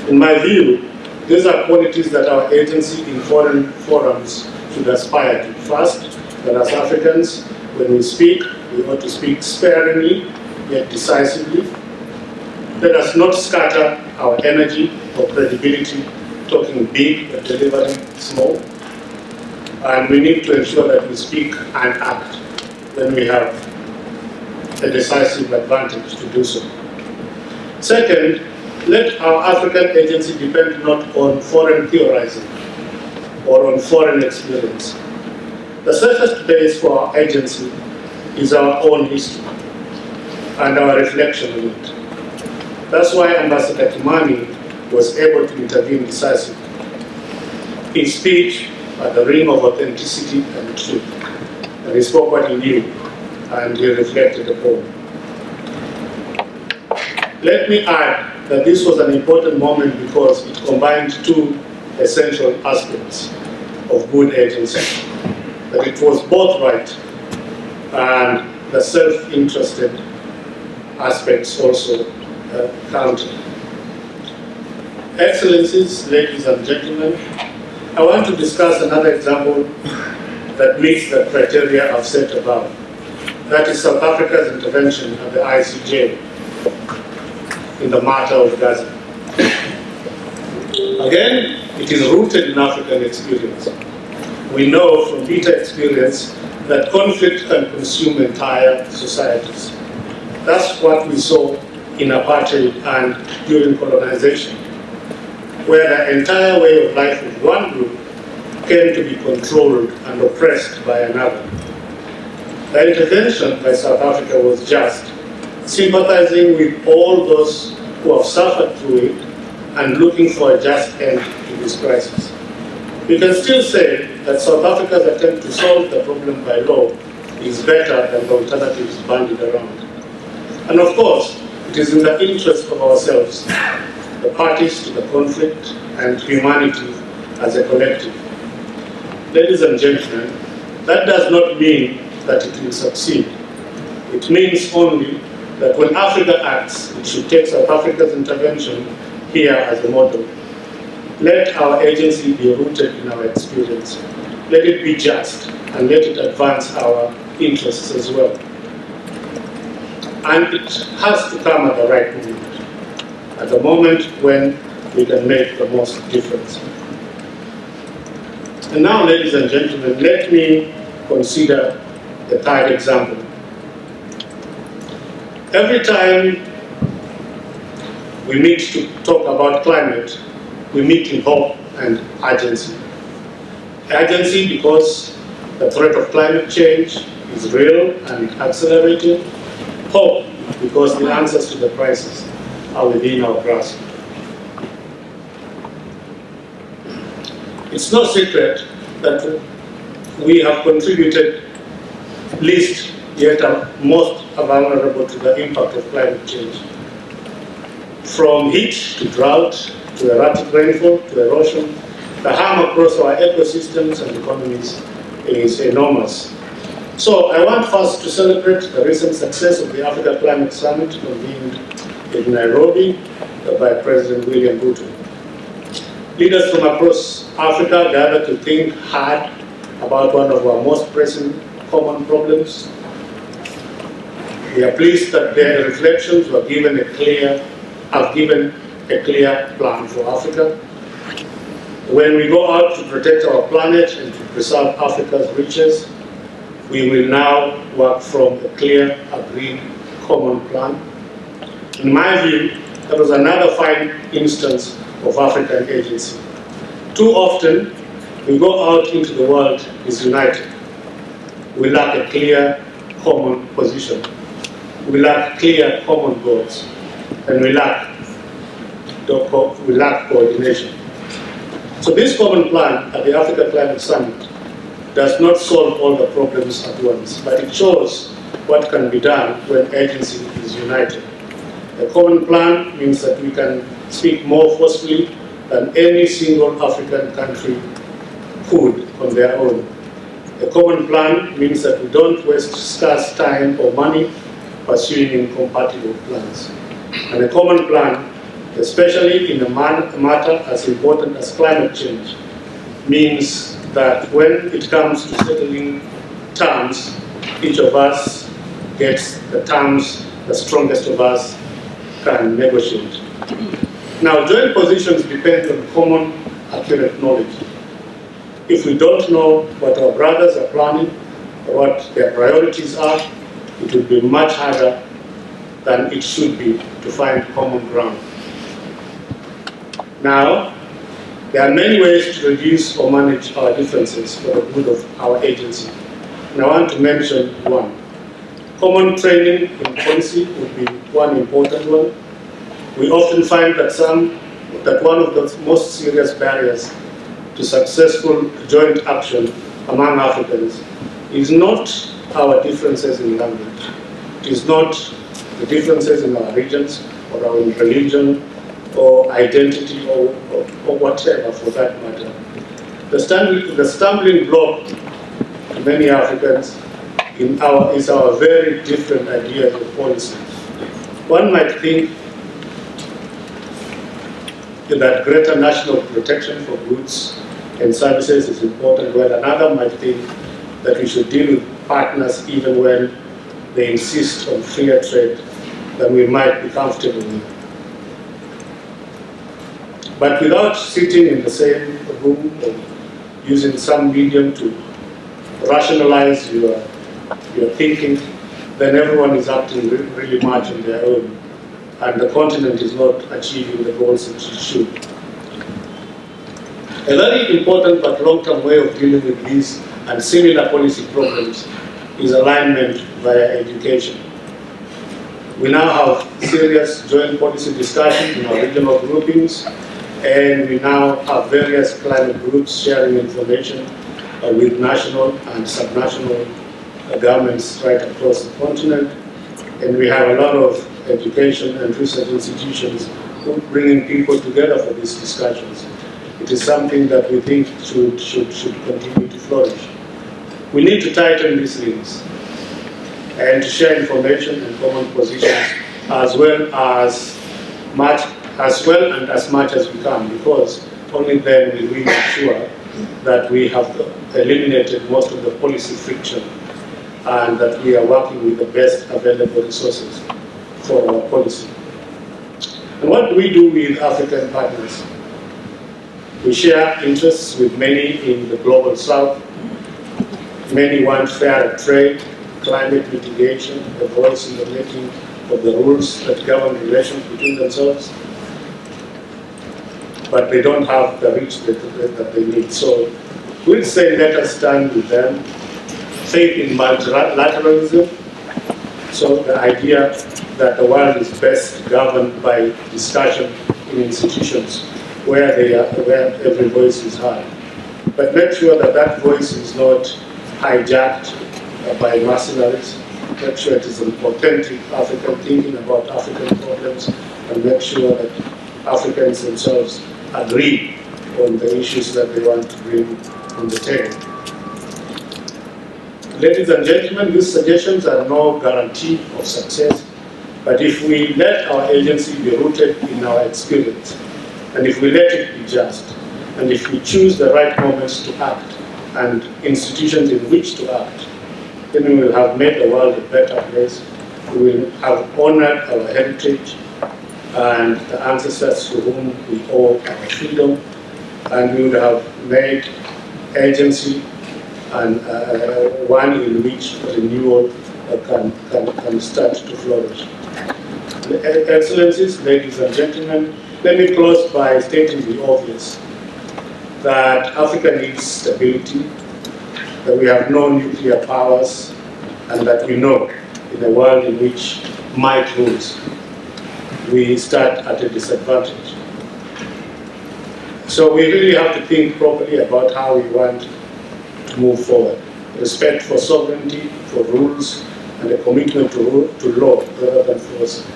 Speaker 3: In my view, these are qualities that our agency in foreign forums should aspire to. First, that as Africans, when we speak, we ought to speak sparingly, yet decisively. Let us not scatter our energy or credibility talking big but delivering small. And we need to ensure that we speak and act when we have a decisive advantage to do so. Second, let our African agency depend not on foreign theorizing or on foreign experience. The safest base for our agency is our own history and our reflection on it. That's why Ambassador Kimani was able to intervene decisively. His speech had the ring of authenticity and truth, and he spoke what he knew, and he reflected upon. Let me add that this was an important moment because it combined two essential aspects of good agency. That it was both right and the self-interested aspects also counted. Excellencies, ladies and gentlemen, I want to discuss another example that meets the criteria I've set above. That is South Africa's intervention at the ICJ in the matter of Gaza. Again, it is rooted in African experience. We know from bitter experience that conflict can consume entire societies. That's what we saw in apartheid and during colonization, where the entire way of life of one group came to be controlled and oppressed by another. The intervention by South Africa was just, sympathizing with all those who have suffered through it and looking for a just end to this crisis. We can still say that South Africa's attempt to solve the problem by law is better than the alternatives bandied around. And of course, it is in the interest of ourselves, the parties to the conflict, and humanity as a collective. Ladies and gentlemen, that does not mean that it will succeed. It means only that when Africa acts, it should take South Africa's intervention here as a model. Let our agency be rooted in our experience. Let it be just, and let it advance our interests as well. And it has to come at the right moment, at the moment when we can make the most difference. And now, ladies and gentlemen, let me consider the third example. Every time we meet to talk about climate, we meet in hope and urgency. Urgency because the threat of climate change is real and accelerating. Hope because the answers to the crisis are within our grasp. It's no secret that we have contributed least yet are most vulnerable to the impact of climate change. From heat to drought, to erratic rainfall, to erosion, the harm across our ecosystems and economies is enormous. So I want first to celebrate the recent success of the Africa Climate Summit convened in Nairobi by President William Ruto. Leaders from across Africa gathered to think hard about one of our most pressing common problems. We are pleased that their reflections have given a clear plan for Africa. When we go out to protect our planet and to preserve Africa's riches, we will now work from a clear, agreed, common plan. In my view, that was another fine instance of African agency. Too often, we go out into the world disunited. We lack a clear, common position. We lack clear, common goals. And we lack coordination. So this common plan at the Africa Climate Summit does not solve all the problems at once, but it shows what can be done when agency is united. A common plan means that we can speak more forcefully than any single African country could on their own. A common plan means that we don't waste scarce time or money pursuing incompatible plans. And a common plan, especially in a matter as important as climate change, means that when it comes to settling terms, each of us gets the terms the strongest of us can negotiate. Now, joint positions depend on common, accurate knowledge. If we don't know what our brothers are planning or what their priorities are, it will be much harder than it should be to find common ground. Now, there are many ways to reduce or manage our differences for the good of our agency. And I want to mention one. Common training in policy would be one important one. We often find that one of the most serious barriers to successful joint action among Africans is not our differences in language. It is not the differences in our regions or our religion or identity or whatever for that matter. The stumbling block to many Africans is our very different ideas of policy. One might think that greater national protection for goods and services is important, while another might think that we should deal with partners even when they insist on freer trade than we might be comfortable with. But without sitting in the same room or using some medium to rationalize your thinking, then everyone is acting really much on their own, and the continent is not achieving the goals it should. A very important but long-term way of dealing with these and similar policy problems is alignment via education. We now have serious joint policy discussions in our regional groupings, and we now have various climate groups sharing information with national and subnational governments right across the continent. And we have a lot of education and research institutions bringing people together for these discussions. It is something that we think should continue to flourish. We need to tighten these links and to share information and common positions as much as we can, because only then will we make sure that we have eliminated most of the policy friction and that we are working with the best available resources for our policy. And what do we do with African partners? We share interests with many in the global south. Many want fair trade, climate mitigation, a voice in the making of the rules that govern relations between themselves. But they don't have the reach that they need. So we'll say, let us stand with them. Faith in multilateralism, so the idea that the world is best governed by discussion in institutions where every voice is heard. But make sure that that voice is not hijacked by mercenaries. Make sure it is an authentic African thinking about African problems, and make sure that Africans themselves agree on the issues that they want to bring on the table. Ladies and gentlemen, these suggestions are no guarantee of success, but if we let our agency be rooted in our experience, and if we let it be just, and if we choose the right moments to act, and institutions in which to act, then we will have made the world a better place. We will have honored our heritage and the ancestors to whom we owe our freedom, and we would have made agency and one in which renewal can start to flourish. Excellencies, ladies and gentlemen, let me close by stating the obvious, that Africa needs stability, that we have no nuclear powers, and that we know in a world in which might rules, we start at a disadvantage. So we really have to think properly about how we want to move forward. Respect for sovereignty, for rules, and a commitment to law rather than force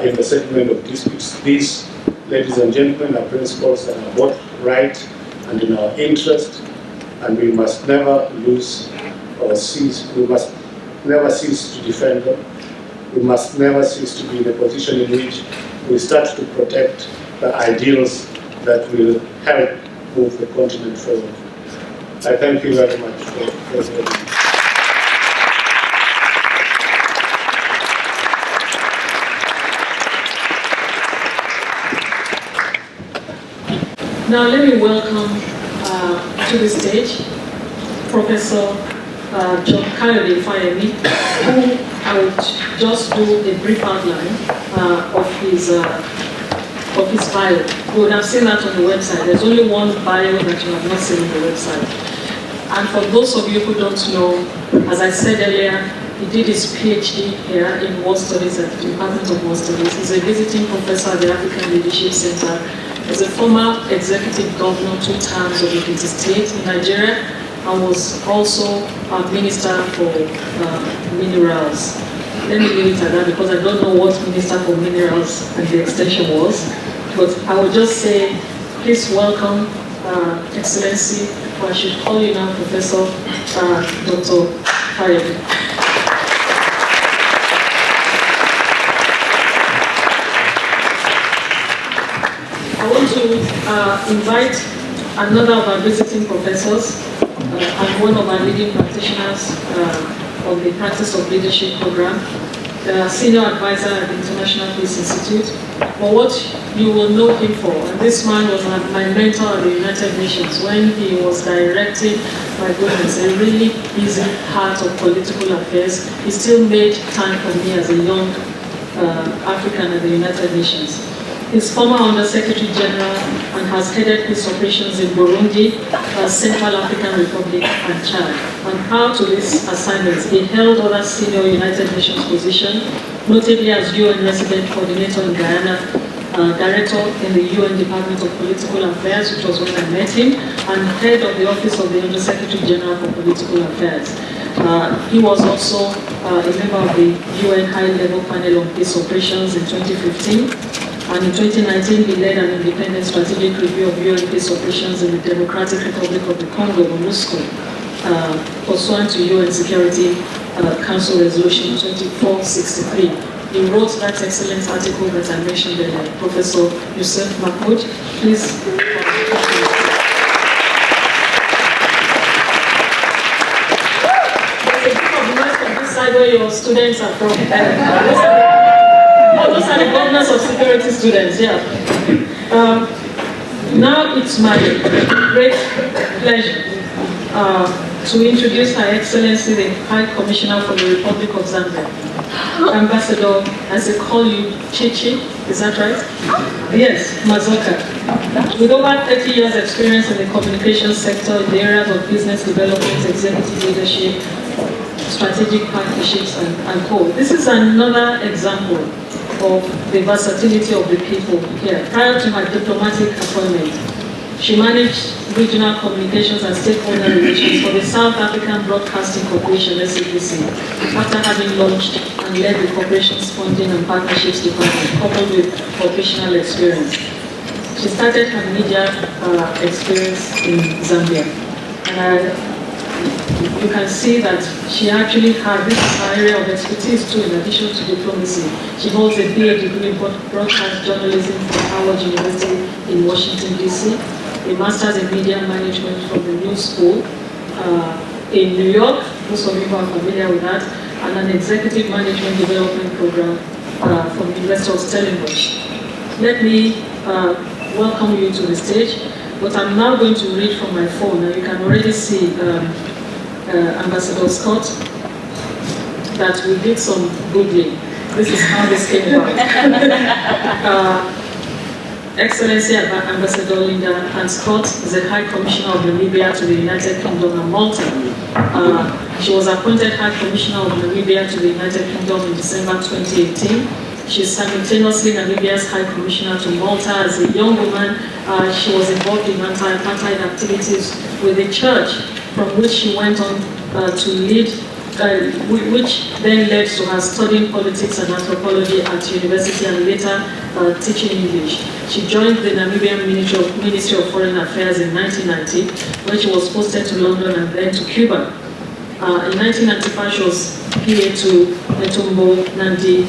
Speaker 3: in the settlement of disputes. These, ladies and gentlemen, are principles that are both right and in our interest, and we must never lose or cease. We must never cease to defend them. We must never cease to be in a position in which we start to protect the ideals that will help move the continent forward. I thank you very much for listening.
Speaker 2: Now let me welcome to the stage Professor John Kayode Fayemi, who I would just do a brief outline of his bio. You would have seen that on the website. There's only one bio that you have not seen on the website. And for those of you who don't know, as I said earlier, he did his PhD here in World Studies at the Department of World Studies. He's a visiting professor at the African Leadership Center. He's a former executive governor 2 terms of Ikpe State in Nigeria, and was also a minister for minerals. Let me leave it at that because I don't know what Minister for Minerals and the extension was. But I would just say, please welcome Excellency, or I should call you now Professor Dr. Fayemi. I want to invite another of our visiting professors and one of our leading practitioners of the Practice of Leadership program, the senior advisor at the International Peace Institute. But what you will know him for, and this man was my mentor at the United Nations when he was directing, my goodness, a really busy heart of political affairs. He still made time for me as a young African at the United Nations. He's former Under-Secretary General and has headed peace operations in Burundi, Central African Republic, and Chad. And prior to these assignments, he held other senior United Nations positions, notably as UN Resident Coordinator in Guyana, Director in the UN Department of Political Affairs, which was when I met him, and Head of the Office of the Under-Secretary General for Political Affairs. He was also a member of the UN High-Level Panel on Peace Operations in 2015. And in 2019, he led an independent strategic review of UN peace operations in the Democratic Republic of the Congo, MONUSCO, pursuant to UN Security Council Resolution 2463. He wrote that excellent article that I mentioned earlier. Professor Yusuf Mahmoud, please. There's a bit of noise from this side where your students are from. Those are the governors of security students, yeah. Now it's my great pleasure to introduce Her Excellency the High Commissioner for the Republic of Zambia, Ambassador, as they call you, Chichi, is that right? Yes, Mazoka. With over 30 years experience in the communications sector in the areas of business development, executive leadership, strategic partnerships, and co. This is another example of the versatility of the people here. Prior to her diplomatic appointment, she managed regional communications and stakeholder relations for the South African Broadcasting Corporation, Esipisu, after having launched and led the corporation's funding and partnerships department, coupled with operational experience. She started her media experience in Zambia. And you can see that she actually had this area of expertise too, in addition to diplomacy. She holds a BA degree in broadcast journalism from Howard University in Washington, D.C., a master's in media management from the New School in New York, most of you are familiar with that, and an executive management development program from the University of Stellenbosch. Let me welcome you to the stage, but I'm now going to read from my phone. Now you can already see Ambassador Scott, that we did some Googling. This is how this came about. Excellency Ambassador Linda Ann Scott is the High Commissioner of Namibia to the United Kingdom and Malta. She was appointed High Commissioner of Namibia to the United Kingdom in December 2018. She's simultaneously Namibia's High Commissioner to Malta. As a young woman, she was involved in anti-apartheid activities with the church, from which she went on to lead, which then led to her studying politics and anthropology at university and later teaching English. She joined the Namibian Ministry of Foreign Affairs in 1990, when she was posted to London and then to Cuba. In 1995, she was PA to Netumbo Nandi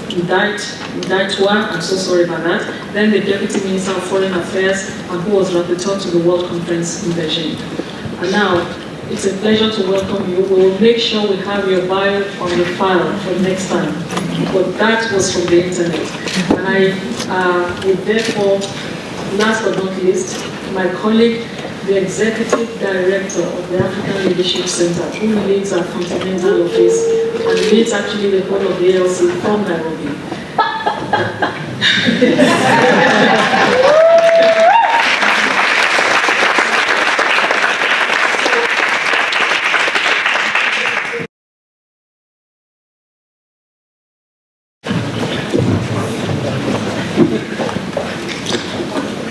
Speaker 2: Ndaitwah, I'm so sorry about that, then the Deputy Minister of Foreign Affairs, and who was rapporteur to the World Conference in Beijing. And now, it's a pleasure to welcome you. We will make sure we have your bio on the file for next time. But that was from the internet. And I would therefore, last but not least, my colleague, the Executive Director of the African Leadership Center, who leads our continental office and leads actually the whole of the ALC from Nairobi.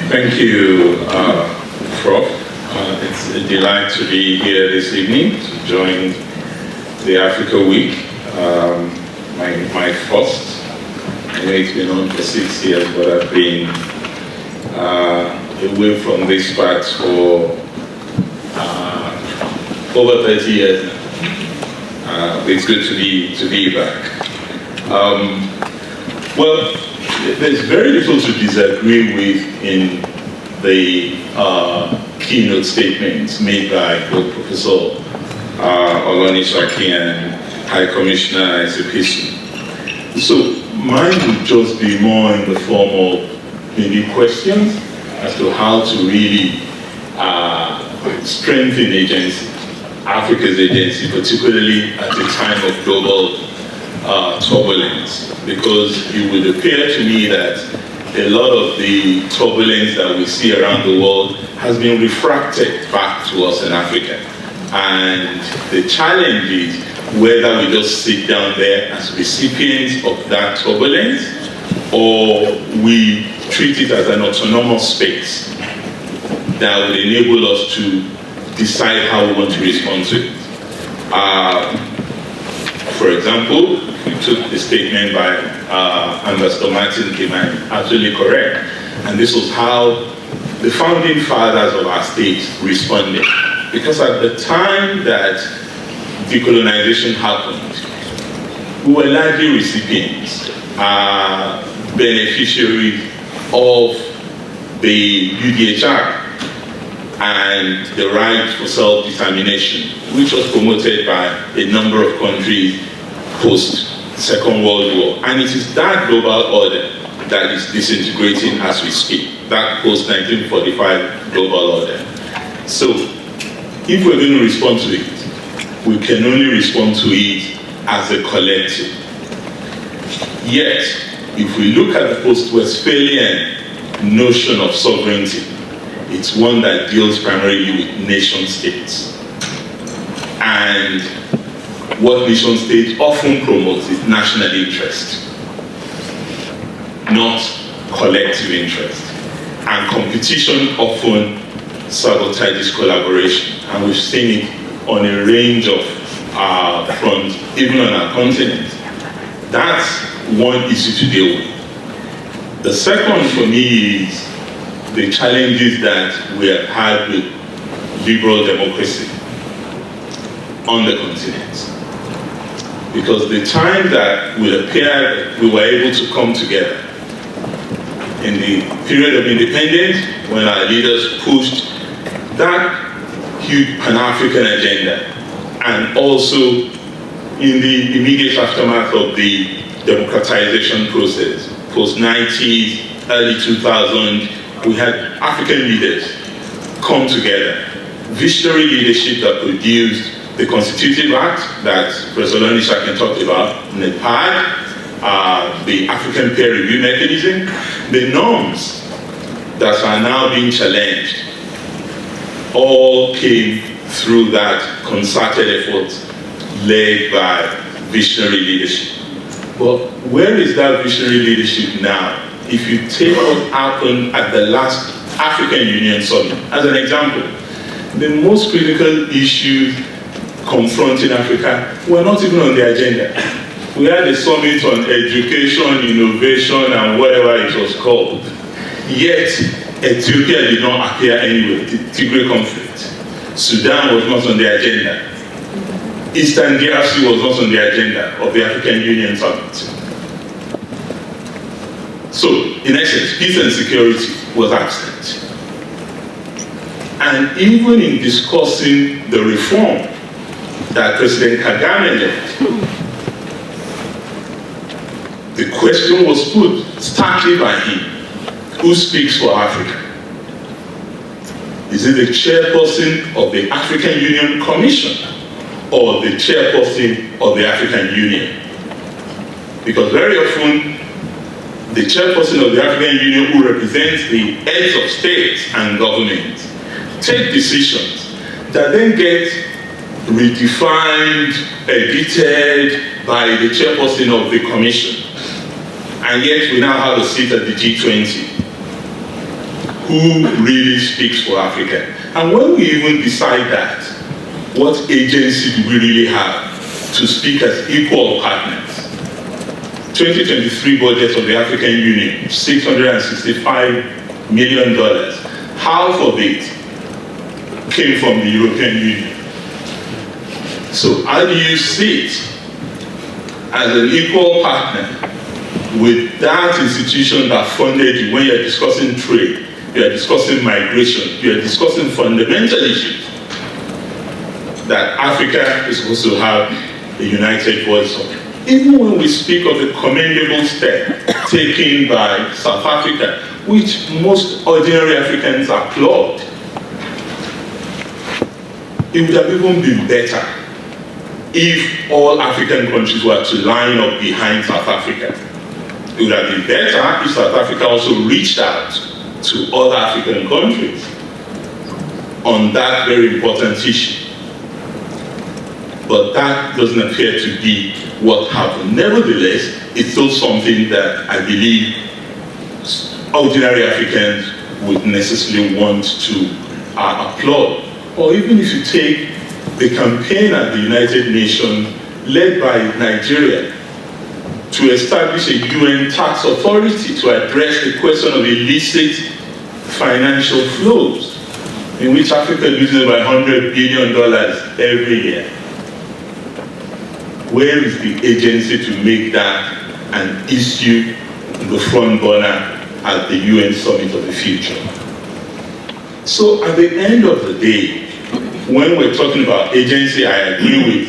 Speaker 4: Thank you, Prof. It's a delight to be here this evening to join the Africa Week, my first. I know it's been on for 6 years, but I've been away from this part for over 30 years now. It's good to be back. Well, there's very little to disagree with in the keynote statements made by both Professor Olonisakin and High Commissioner Esipisu. So mine would just be more in the form of maybe questions as to how to really strengthen agency, Africa's agency, particularly at a time of global turbulence, because it would appear to me that a lot of the turbulence that we see around the world has been refracted back to us in Africa. And the challenge is whether we just sit down there as recipients of that turbulence, or we treat it as an autonomous space that would enable us to decide how we want to respond to it. For example, we took the statement by Ambassador Martin came absolutely correct. And this was how the founding fathers of our state responded. Because at the time that decolonization happened, we were largely recipients, beneficiaries of the UDHR and the right for self-determination, which was promoted by a number of countries post-Second World War. And it is that global order that is disintegrating as we speak, that post-1945 global order. So, if we're going to respond to it, we can only respond to it as a collective. Yet, if we look at the post-Westphalian notion of sovereignty, it's one that deals primarily with nation states. And what nation states often promotes is national interest, not collective interest. And competition often sabotages collaboration. And we've seen it on a range of fronts, even on our continent. That's one issue to deal with. The second for me is the challenges that we have had with liberal democracy on the continent. Because the time that we appeared, we were able to come together in the period of independence, when our leaders pushed that huge Pan-African agenda, and also in the immediate aftermath of the democratization process, post-90s, early 2000s, we had African leaders come together, visionary leadership that produced the Constitutive Act that Professor Olonisakin talked about, NEPAD, the African peer review mechanism, the norms that are now being challenged, all came through that concerted effort led by visionary leadership. But where is that visionary leadership now? If you take what happened at the last African Union Summit, as an example, the most critical issues confronting Africa were not even on the agenda. We had a summit on education, innovation, and whatever it was called. Yet, Ethiopia did not appear anywhere. The Tigray conflict. Sudan was not on the agenda. Eastern DRC was not on the agenda of the African Union Summit. So, in essence, peace and security was absent. And even in discussing the reform that President Kagame led, the question was put starkly by him: who speaks for Africa? Is it the chairperson of the African Union Commission or the chairperson of the African Union? Because very often, the chairperson of the African Union, who represents the heads of states and government, take decisions that then get redefined, edited by the chairperson of the commission. And yet we now have a seat at the G20. Who really speaks for Africa? And when we even decide that, what agency do we really have to speak as equal partners? 2023 budget of the African Union, $665 million. Half of it came from the European Union. So how do you see it as an equal partner with that institution that funded you when you're discussing trade, you're discussing migration, you're discussing fundamental issues that Africa is supposed to have a united voice on? Even when we speak of the commendable step taken by South Africa, which most ordinary Africans applaud, it would have even been better if all African countries were to line up behind South Africa. It would have been better if South Africa also reached out to other African countries on that very important issue. But that doesn't appear to be what happened. Nevertheless, it's still something that I believe ordinary Africans would necessarily want to applaud. Or even if you take the campaign at the United Nations led by Nigeria to establish a UN tax authority to address the question of illicit financial flows, in which Africa loses about $100 billion every year. Where is the agency to make that an issue in the front burner at the UN Summit of the future? So at the end of the day, when we're talking about agency, I agree with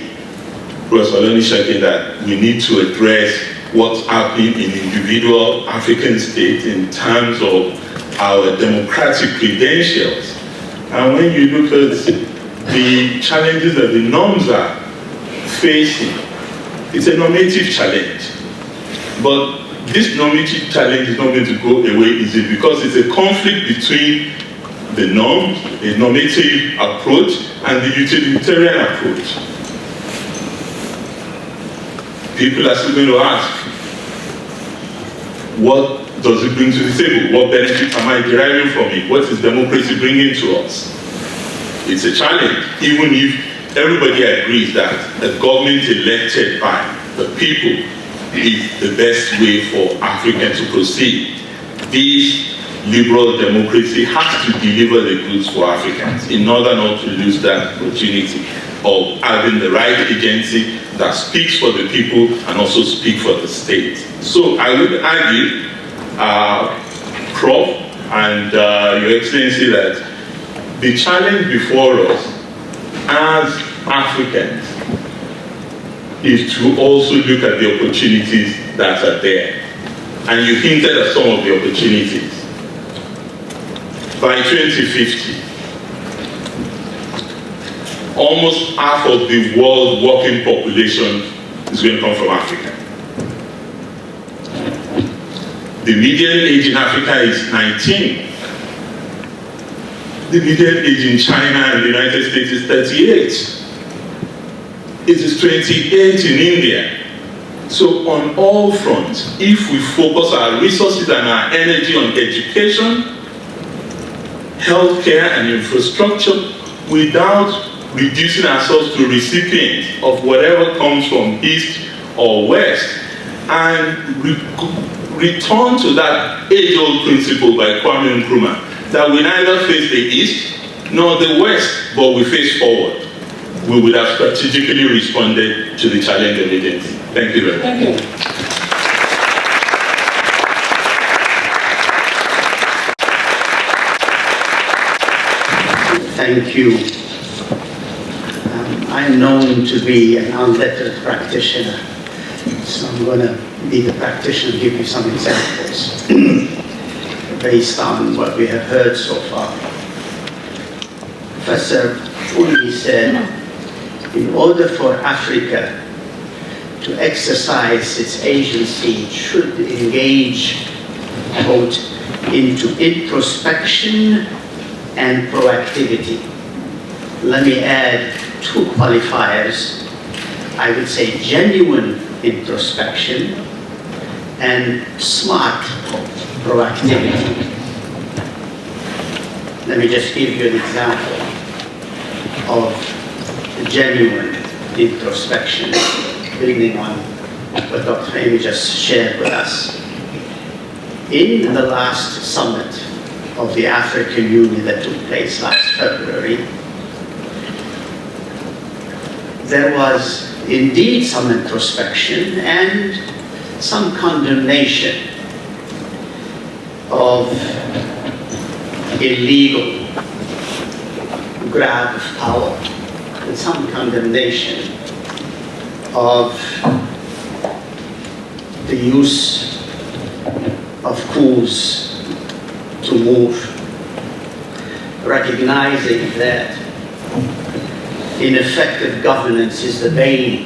Speaker 4: Professor Olonisakin that we need to address what's happening in individual African states in terms of our democratic credentials. And when you look at the challenges that the norms are facing, it's a normative challenge. But this normative challenge is not going to go away easily because it's a conflict between the norms, the normative approach, and the utilitarian approach. People are still going to ask, what does it bring to the table? What benefits am I deriving from it? What is democracy bringing to us? It's a challenge, even if everybody agrees that a government elected by the people is the best way for Africa to proceed. This liberal democracy has to deliver the goods for Africans in order not to lose that opportunity of having the right agency that speaks for the people and also speak for the state. So I would argue, Prof. and Your Excellency, that the challenge before us as Africans is to also look at the opportunities that are there. And you hinted at some of the opportunities. By 2050, almost half of the world working population is going to come from Africa. The median age in Africa is 19. The median age in China and the United States is 38. It is 28 in India. So on all fronts, if we focus our resources and our energy on education, healthcare and infrastructure without reducing ourselves to recipients of whatever comes from East or West, and return to that age-old principle by Kwame Nkrumah, that we neither face the East nor the West, but we face forward, we would have strategically responded to the challenge immediately. Thank you very much.
Speaker 2: Thank you.
Speaker 5: Thank you. I'm known to be an unlettered practitioner, so I'm going to be the practitioner and give you some examples based on what we have heard so far. Professor Funmi said, in order for Africa to exercise its agency, it should engage, quote, into introspection and proactivity. Let me add two qualifiers. I would say genuine introspection and smart proactivity. Let me just give you an example of genuine introspection, building on what Dr. Funmi just shared with us. In the last summit of the African Union that took place last February, there was indeed some introspection and some condemnation of illegal grab of power, and some condemnation of the use of coups to move, recognizing that ineffective governance is the bane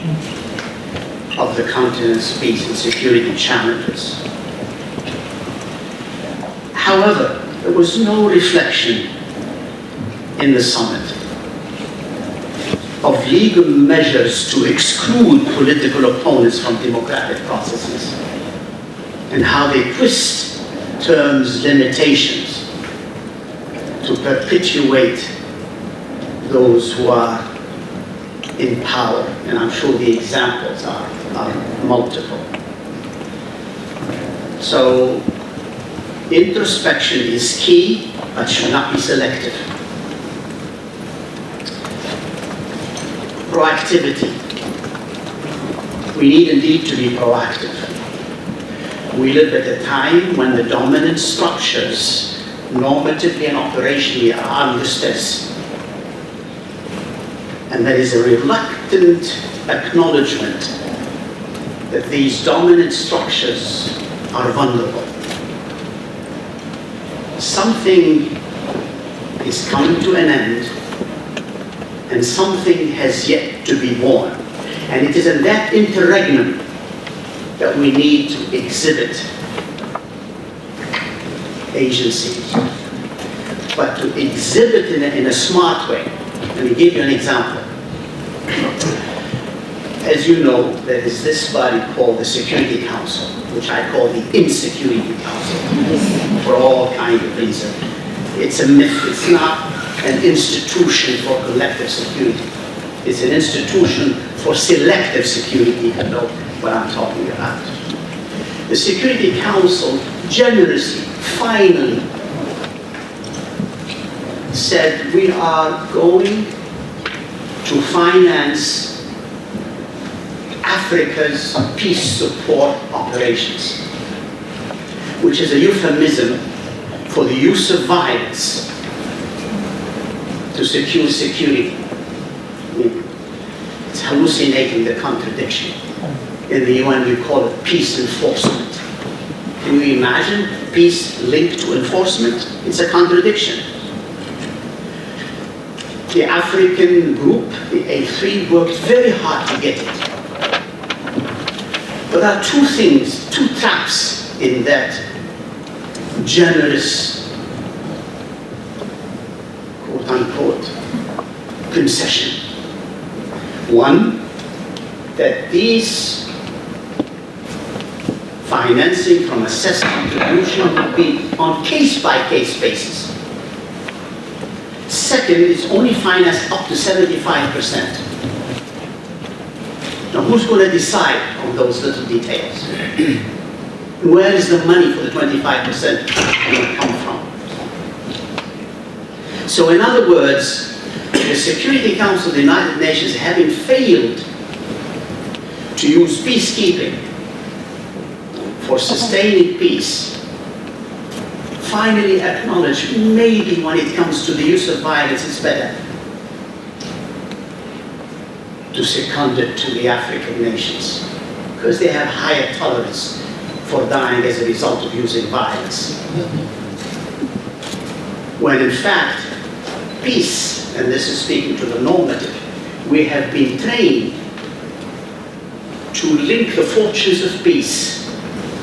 Speaker 5: of the continent's peace and security challenges. However, there was no reflection in the summit of legal measures to exclude political opponents from democratic processes and how they twist terms limitations to perpetuate those who are in power, and I'm sure the examples are multiple. So introspection is key, but should not be selective. Proactivity. We need indeed to be proactive. We live at a time when the dominant structures, normatively and operationally, are under stress. And there is a reluctant acknowledgement that these dominant structures are vulnerable. Something is coming to an end, and something has yet to be born. And it is in that interregnum that we need to exhibit agency, but to exhibit in a smart way. Let me give you an example. As you know, there is this body called the Security Council, which I call the Insecurity Council, for all kinds of reasons. It's a myth. It's not an institution for collective security. It's an institution for selective security, if you know what I'm talking about. The Security Council generously, finally, said we are going to finance Africa's peace support operations, which is a euphemism for the use of violence to secure security. It's hallucinating the contradiction. In the UN, we call it peace enforcement. Can you imagine peace linked to enforcement? It's a contradiction. The African group, the A3, worked very hard to get it. But there are two things, two traps in that generous, quote-unquote, concession. One, that these financing from assessed contribution will be on case-by-case basis. Second, it's only financed up to 75%. Now, who's going to decide on those little details? Where is the money for the 25% going to come from? So in other words, the Security Council of the United Nations, having failed to use peacekeeping for sustaining peace, finally acknowledged maybe when it comes to the use of violence, it's better to second it to the African nations, because they have higher tolerance for dying as a result of using violence. When in fact, peace, and this is speaking to the normative, we have been trained to link the fortunes of peace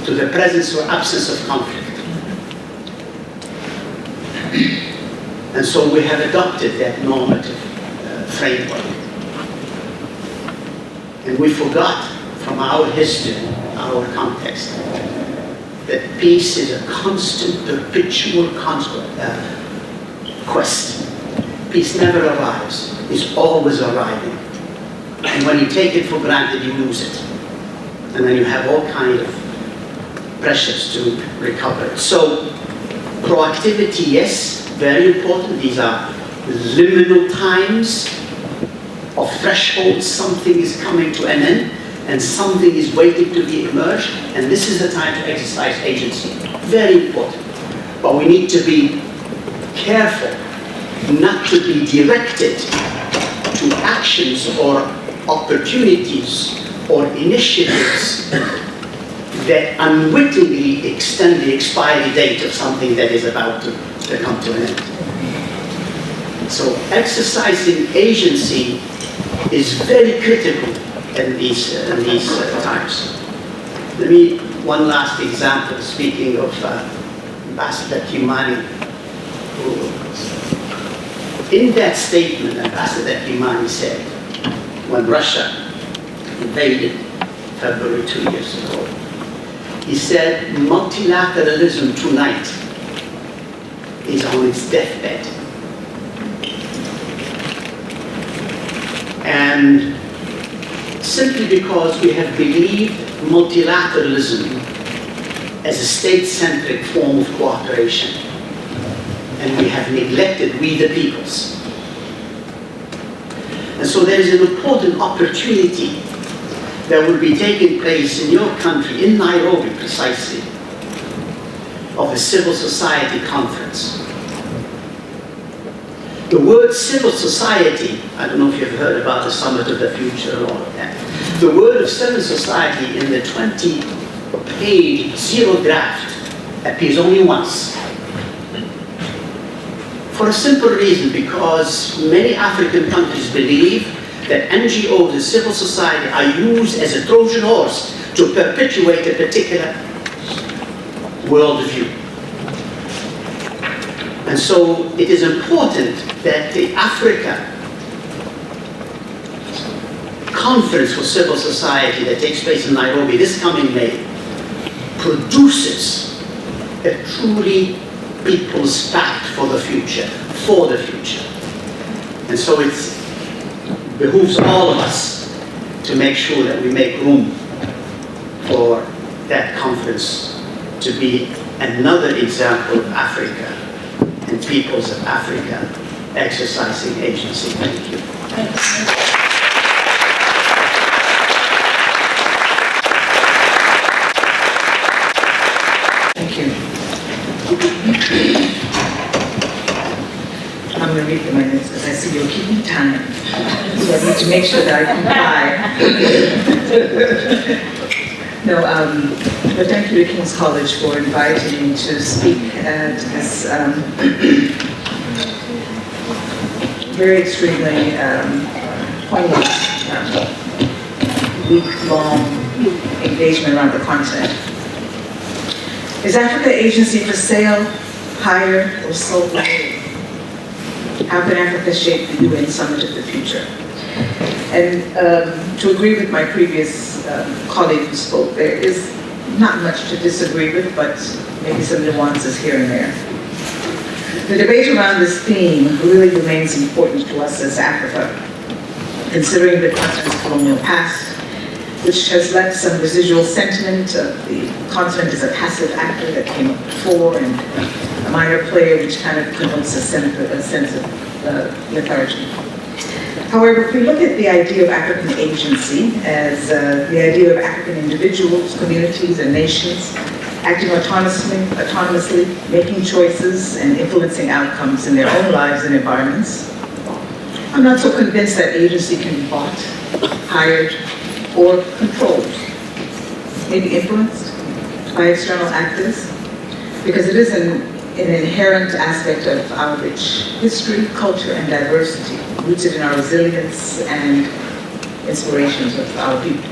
Speaker 5: to the presence or absence of conflict. And so we have adopted that normative framework. And we forgot from our history, our context, that peace is a constant, perpetual quest. Peace never arrives. It's always arriving. And when you take it for granted, you lose it. And then you have all kinds of pressures to recover it. So, proactivity, yes, very important. These are liminal times of thresholds. Something is coming to an end, and something is waiting to be emerged, and this is the time to exercise agency. Very important. But we need to be careful not to be directed to actions or opportunities or initiatives that unwittingly extend the expiry date of something that is about to come to an end. So exercising agency is very critical in these times. Let me, one last example, speaking of Ambassador Kimani, in that statement, Ambassador Kimani said, when Russia invaded February 2 years ago, he said, multilateralism tonight is on its deathbed. And simply because we have believed multilateralism as a state-centric form of cooperation, and we have neglected we the peoples. And so there is an important opportunity that will be taking place in your country, in Nairobi precisely, of a civil society conference. The word civil society, I don't know if you've heard about the Summit of the Future and all of that. The word of civil society in the 20-page zero draft appears only once. For a simple reason, because many African countries believe that NGOs and civil society are used as a Trojan horse to perpetuate a particular worldview. And so it is important that the Africa Conference for Civil Society that takes place in Nairobi this coming May produces a truly people's pact for the future, And so it behooves all of us to make sure that we make room for that conference to be another example of Africa and peoples of Africa exercising agency. Thank you.
Speaker 6: Thank you. I'm going to read the minutes because I see you're keeping time. So I need to make sure that I comply. No, but thank you to King's College for inviting me to speak at this very extremely poignant week-long engagement around the continent. Is Africa agency for sale, hire, or sold? How can Africa shape the UN Summit of the future? And to agree with my previous colleague who spoke, there is not much to disagree with, but maybe some nuances here and there. The debate around this theme really remains important to us as Africa, considering the continent's colonial past, which has left some residual sentiment of the continent as a passive actor that came up before and a minor player, which kind of connotes a sense of lethargy. However, if we look at the idea of African agency as the idea of African individuals, communities, and nations acting autonomously, making choices and influencing outcomes in their own lives and environments, I'm not so convinced that agency can be bought, hired, or controlled, maybe influenced by external actors, because it is an inherent aspect of our rich history, culture, and diversity, rooted in our resilience and inspirations of our people.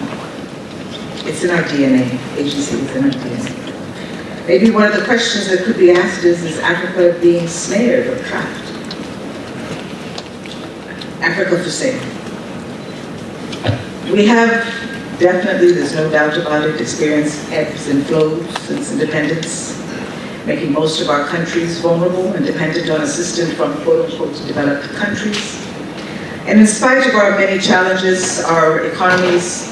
Speaker 6: It's in our DNA. Agency is in our DNA. Maybe one of the questions that could be asked is Africa being snared or trapped? Africa for sale. We have definitely, there's no doubt about it, experienced ebbs and flows since independence, making most of our countries vulnerable and dependent on assistance from quote-unquote developed countries. And in spite of our many challenges, our economies,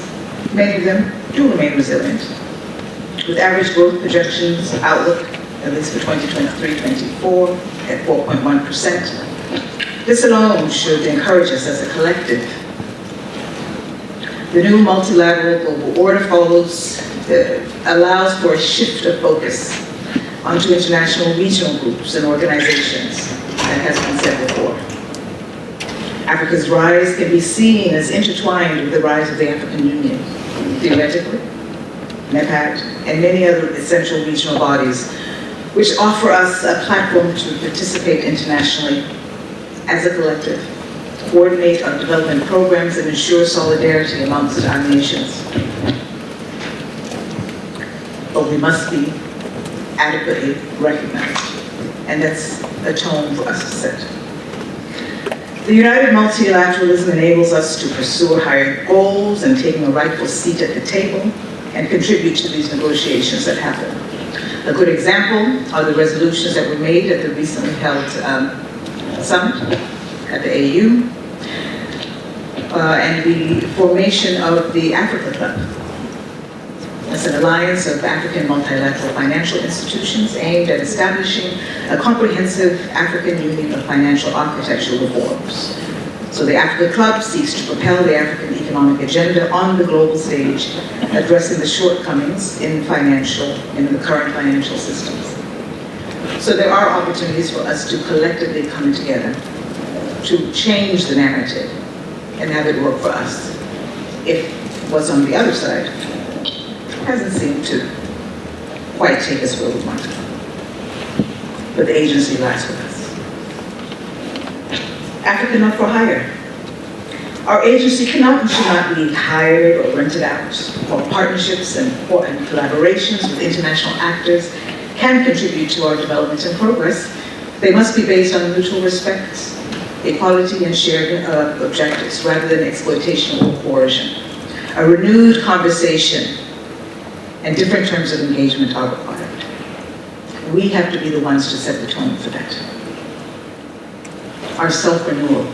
Speaker 6: many of them, do remain resilient, with average growth projections outlook, at least for 2023-24, at 4.1%. This alone should encourage us as a collective. The new multilateral global order allows for a shift of focus onto international regional groups and organizations, that has been said before. Africa's rise can be seen as intertwined with the rise of the African Union, theoretically, NEPAD, and many other essential regional bodies, which offer us a platform to participate internationally as a collective, coordinate our development programs, and ensure solidarity amongst our nations. But we must be adequately recognized, and that's a tone for us to set. The united multilateralism enables us to pursue higher goals and taking a rightful seat at the table and contribute to these negotiations that happen. A good example are the resolutions that were made at the recently held summit at the AU, and the formation of the Africa Club. It's an alliance of African multilateral financial institutions aimed at establishing a comprehensive African Union of financial architecture reforms. So the Africa Club seeks to propel the African economic agenda on the global stage, addressing the shortcomings in the current financial systems. So there are opportunities for us to collectively come together to change the narrative and have it work for us. If what's on the other side hasn't seemed to quite take us where we want to go. But the agency lies with us. Africa not for hire. Our agency cannot and should not be hired or rented out. Or partnerships and collaborations with international actors can contribute to our development and progress. They must be based on mutual respect, equality, and shared objectives, rather than exploitation or coercion. A renewed conversation and different terms of engagement are required. We have to be the ones to set the tone for that. Our self-renewal.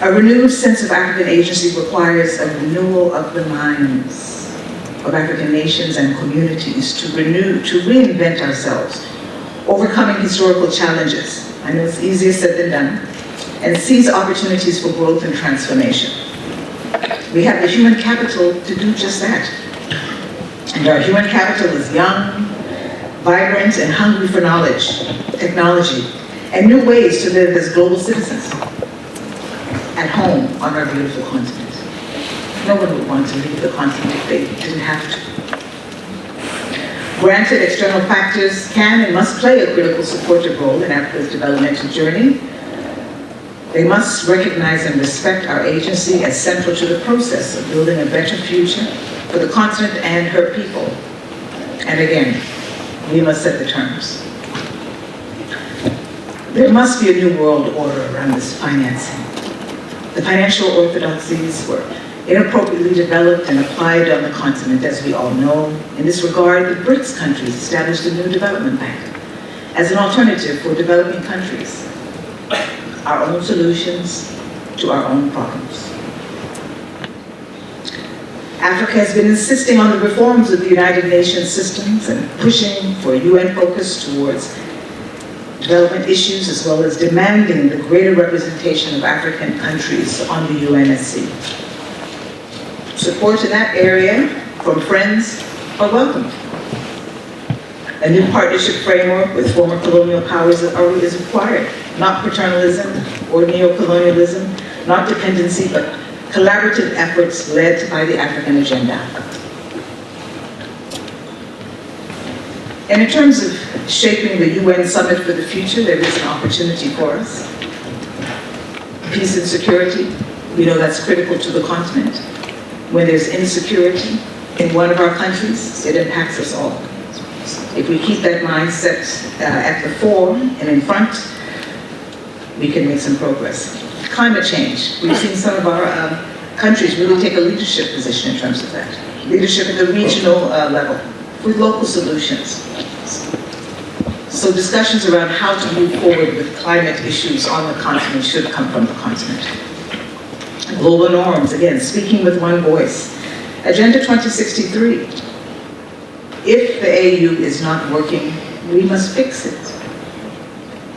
Speaker 6: A renewed sense of African agency requires a renewal of the minds of African nations and communities to reinvent ourselves, overcoming historical challenges. I know it's easier said than done, and seize opportunities for growth and transformation. We have the human capital to do just that. And our human capital is young, vibrant, and hungry for knowledge, technology, and new ways to live as global citizens at home on our beautiful continent. No one would want to leave the continent if they didn't have to. Granted, external factors can and must play a critical supportive role in Africa's developmental journey. They must recognize and respect our agency as central to the process of building a better future for the continent and her people. And again, we must set the terms. There must be a new world order around this financing. The financial orthodoxies were inappropriately developed and applied on the continent, as we all know. In this regard, the BRICS countries established a new development bank as an alternative for developing countries, our own solutions to our own problems. Africa has been insisting on the reforms of the United Nations systems and pushing for a UN focus towards development issues, as well as demanding the greater representation of African countries on the UNSC. Support in that area from friends are welcome. A new partnership framework with former colonial powers is required, not paternalism or neo-colonialism, not dependency, but collaborative efforts led by the African agenda. And in terms of shaping the UN Summit for the future, there is an opportunity for us. Peace and security, we know that's critical to the continent. When there's insecurity in one of our countries, it impacts us all. If we keep that mindset at the fore and in front, we can make some progress. Climate change, we've seen some of our countries really take a leadership position in terms of that. Leadership at the regional level with local solutions. So discussions around how to move forward with climate issues on the continent should come from the continent. Global norms, again, speaking with one voice. Agenda 2063. If the AU is not working, we must fix it.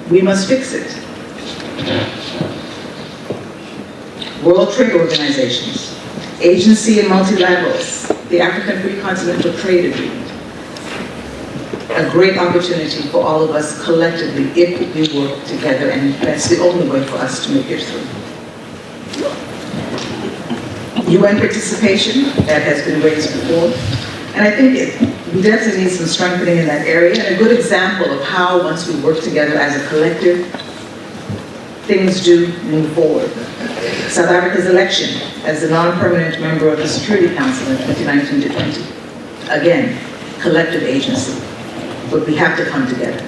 Speaker 6: We must fix it. World Trade Organizations, agency and multilaterals, the African Free Continental Trade Agreement. A great opportunity for all of us collectively if we work together, and that's the only way for us to make it through. UN participation, that has been raised before, and I think we definitely need some strengthening in that area, and a good example of how, once we work together as a collective, things do move forward. South Africa's election as a non-permanent member of the Security Council in 2019 to 20. Again, collective agency, but we have to come together.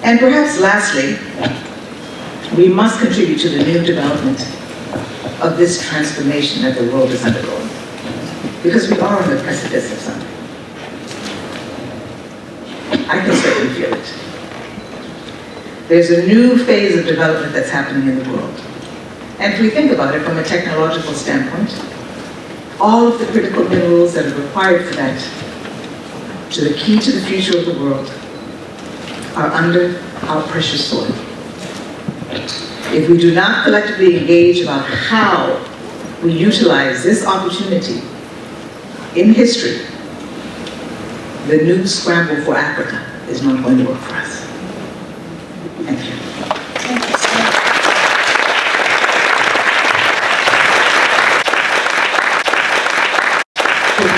Speaker 6: And perhaps lastly, we must contribute to the new development of this transformation that the world is undergoing, because we are on the precipice of something. I can certainly feel it. There's a new phase of development that's happening in the world. And if we think about it from a technological standpoint, all of the critical minerals that are required for that, to the key to the future of the world, are under our precious soil. If we do not collectively engage about how we utilize this opportunity in history, the new scramble for Africa is not going to work for us. Thank you.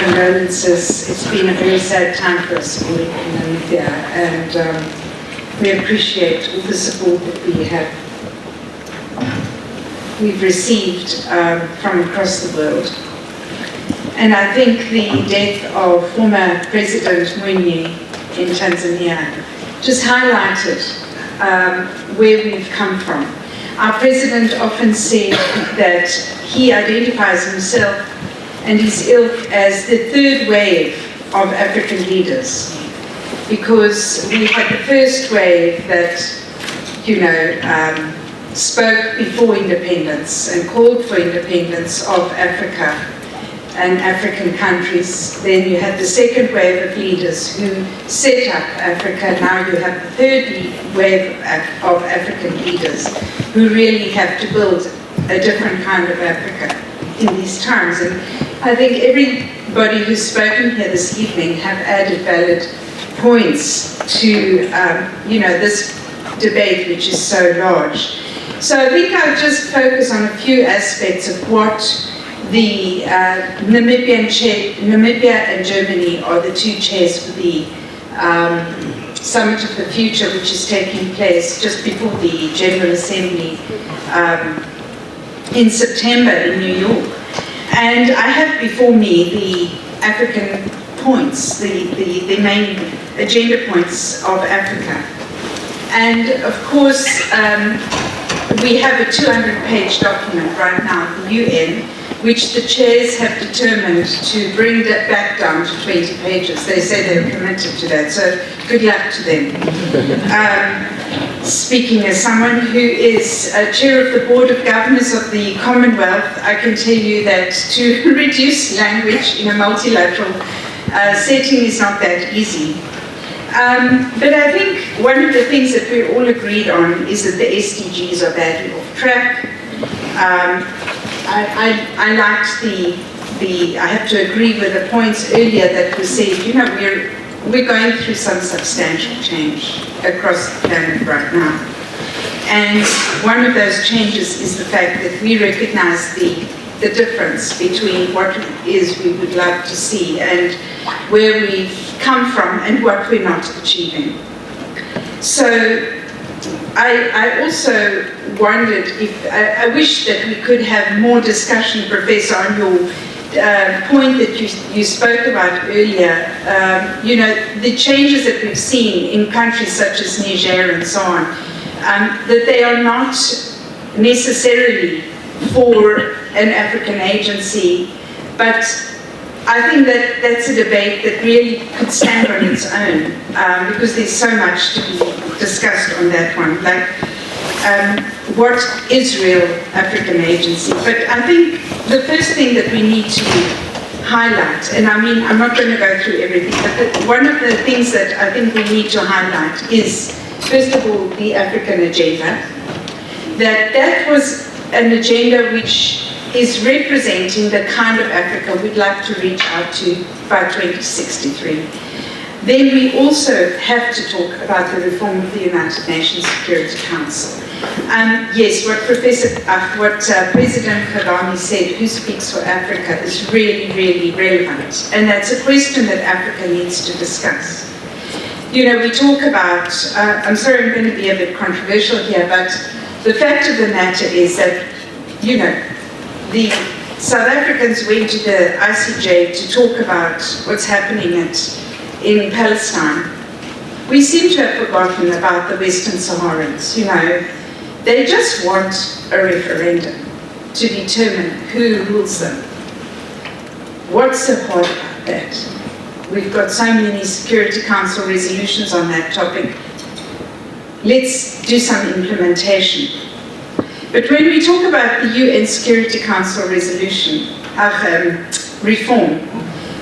Speaker 7: Condolences. It's been a very sad time for us all in Namibia, and we appreciate all the support that we've received from across the world. And I think the death of former President Mwinyi in Tanzania just highlighted where we've come from. Our president often said that he identifies himself and his ilk as the third wave of African leaders, because we had the first wave that, spoke before independence and called for independence of Africa and African countries. Then you had the second wave of leaders who set up Africa. Now you have the third wave of African leaders who really have to build a different kind of Africa in these times. And I think everybody who's spoken here this evening have added valid points to this debate, which is so large. So I think I'll just focus on a few aspects of what the Namibia and Germany are the two chairs for the Summit of the Future, which is taking place just before the General Assembly in September in New York. And I have before me the African points, the main agenda points of Africa. And of course, we have a 200-page document right now at the UN, which the chairs have determined to bring that back down to 20 pages. They say they're committed to that, so good luck to them. Speaking as someone who is chair of the Board of Governors of the Commonwealth, I can tell you that to reduce language in a multilateral setting is not that easy. But I think one of the things that we're all agreed on is that the SDGs are badly off track. I liked I have to agree with the points earlier that were said, you know, we're going through some substantial change across the planet right now. And one of those changes is the fact that we recognize the difference between what it is we would like to see and where we've come from and what we're not achieving. So I also wondered if, I wish that we could have more discussion, Professor, on your point that you spoke about earlier, you know, the changes that we've seen in countries such as Niger and so on, that they are not necessarily for an African agency, but I think that that's a debate that really could stand on its own, because there's so much to be discussed on that one, like what is real African agency. But I think the first thing that we need to highlight, and I mean, I'm not going to go through everything, but one of the things that I think we need to highlight is, first of all, the African agenda. That was an agenda which is representing the kind of Africa we'd like to reach out to by 2063. Then we also have to talk about the reform of the United Nations Security Council. Yes, what President Kagame said, who speaks for Africa, is really, really relevant. And that's a question that Africa needs to discuss. You know, we talk about, I'm sorry I'm going to be a bit controversial here, but the fact of the matter is that, you know, the South Africans went to the ICJ to talk about what's happening in Palestine. We seem to have forgotten about the Western Saharans. You know, they just want a referendum to determine who rules them. What's so hard about that? We've got so many Security Council resolutions on that topic. Let's do some implementation. But when we talk about the UN Security Council resolution, reform,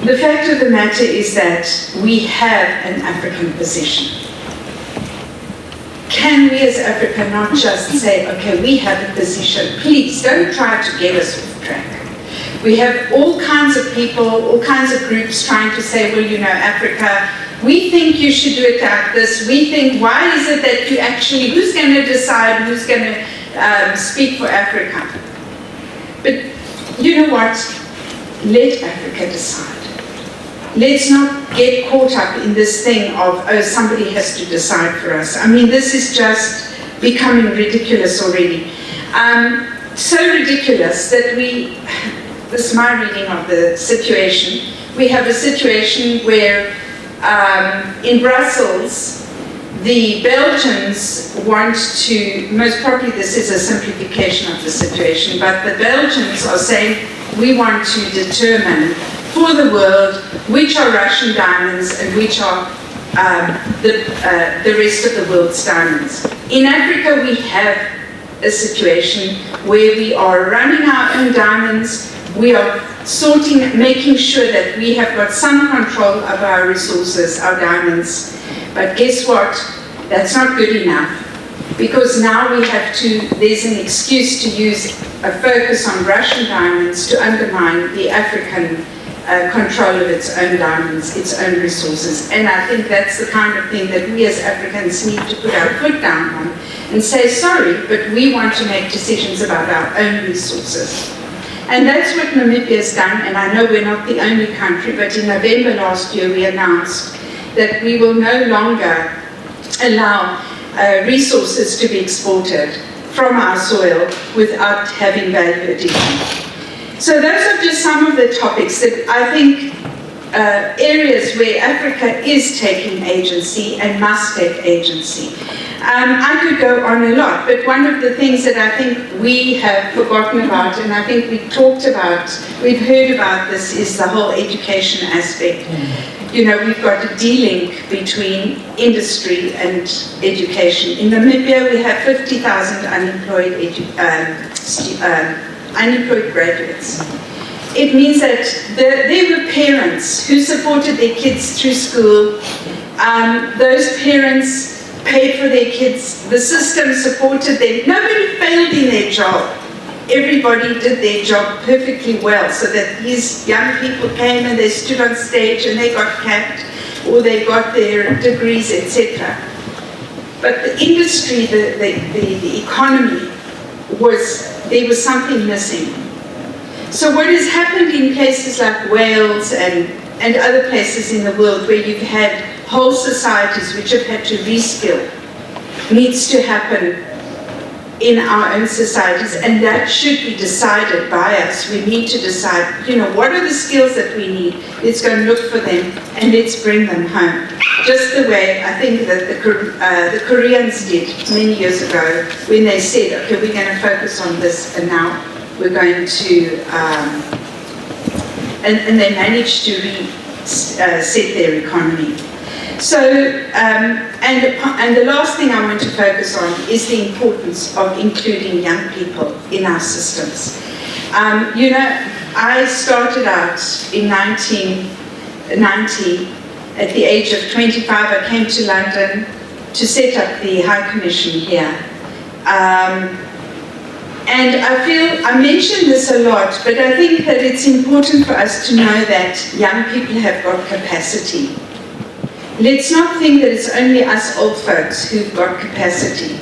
Speaker 7: the fact of the matter is that we have an African position. Can we as Africa not just say, okay, we have a position, please don't try to get us off track. We have all kinds of people, all kinds of groups trying to say, well, you know, Africa, we think you should do it like this. We think, why is it that you actually, who's going to decide who's going to speak for Africa? But you know what? Let Africa decide. Let's not get caught up in this thing of, oh, somebody has to decide for us. I mean, this is just becoming ridiculous already. So ridiculous that this is my reading of the situation. We have a situation where in Brussels, the Belgians want to, most probably this is a simplification of the situation, but the Belgians are saying, we want to determine for the world which are Russian diamonds and which are the rest of the world's diamonds. In Africa, we have a situation where we are running our own diamonds, we are making sure that we have got some control of our resources, our diamonds. But guess what? That's not good enough, because now there's an excuse to use a focus on Russian diamonds to undermine the African control of its own diamonds, its own resources. And I think that's the kind of thing that we as Africans need to put our foot down on and say, sorry, but we want to make decisions about our own resources. And that's what Namibia has done, and I know we're not the only country, but in November last year we announced that we will no longer allow resources to be exported from our soil without having value addition. So those are just some of the topics that I think areas where Africa is taking agency and must take agency. I could go on a lot, but one of the things that I think we have forgotten about, and I think we've heard about this, is the whole education aspect. You know, we've got a de-link between industry and education. In Namibia, we have 50,000 unemployed graduates. It means that there were parents who supported their kids through school. Those parents paid for their kids. The system supported them. Nobody failed in their job. Everybody did their job perfectly well, so that these young people came and they stood on stage and they got capped, or they got their degrees, etc. But the industry, the economy, there was something missing. So what has happened in places like Wales and other places in the world where you've had whole societies which have had to reskill, needs to happen in our own societies, and that should be decided by us. We need to decide, you know, what are the skills that we need? Let's go and look for them and let's bring them home. Just the way I think that the Koreans did many years ago when they said, okay, we're going to focus on this, and now we're going to, and they managed to reset their economy. So, and the last thing I want to focus on is the importance of including young people in our systems. You know, I started out in 1990. At the age of 25, I came to London to set up the High Commission here. And I mention this a lot, but I think that it's important for us to know that young people have got capacity. Let's not think that it's only us old folks who've got capacity.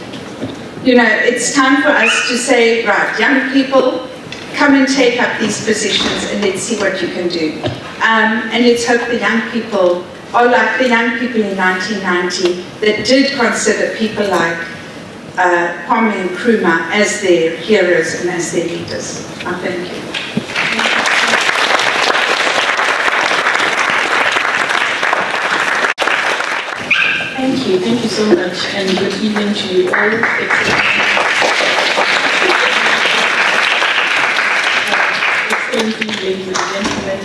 Speaker 7: You know, it's time for us to say, right, young people, come and take up these positions and let's see what you can do. And let's hope the young people are like the young people in 1990 that did consider people like Kwame and Nkrumah as their heroes and as their leaders. Thank you.
Speaker 2: Thank you so much, and good evening to you all. Excellencies, ladies and gentlemen,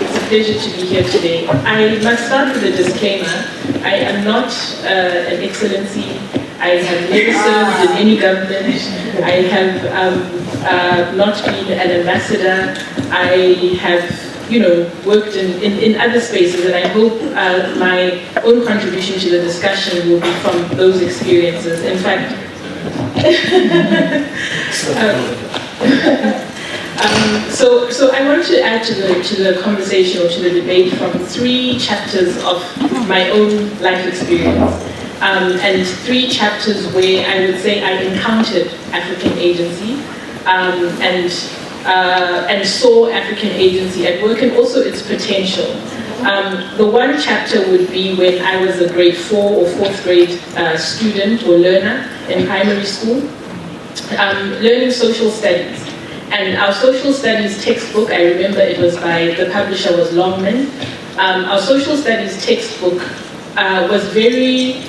Speaker 2: it's a pleasure to be here today. I must start with a disclaimer. I am not an excellency. I have never served in any government. I have not been an ambassador. I have, you know, worked in other spaces, and I hope my own contribution to the discussion will be from those experiences. In fact, so I want to add to the conversation or to the debate from 3 chapters of my own life experience. And 3 chapters where I would say I encountered African agency and saw African agency at work, and also its potential. The one chapter would be when I was a grade 4 or 4th grade student or learner in primary school, learning social studies. And our social studies textbook, I remember it was by, the publisher was Longman. Our social studies textbook was very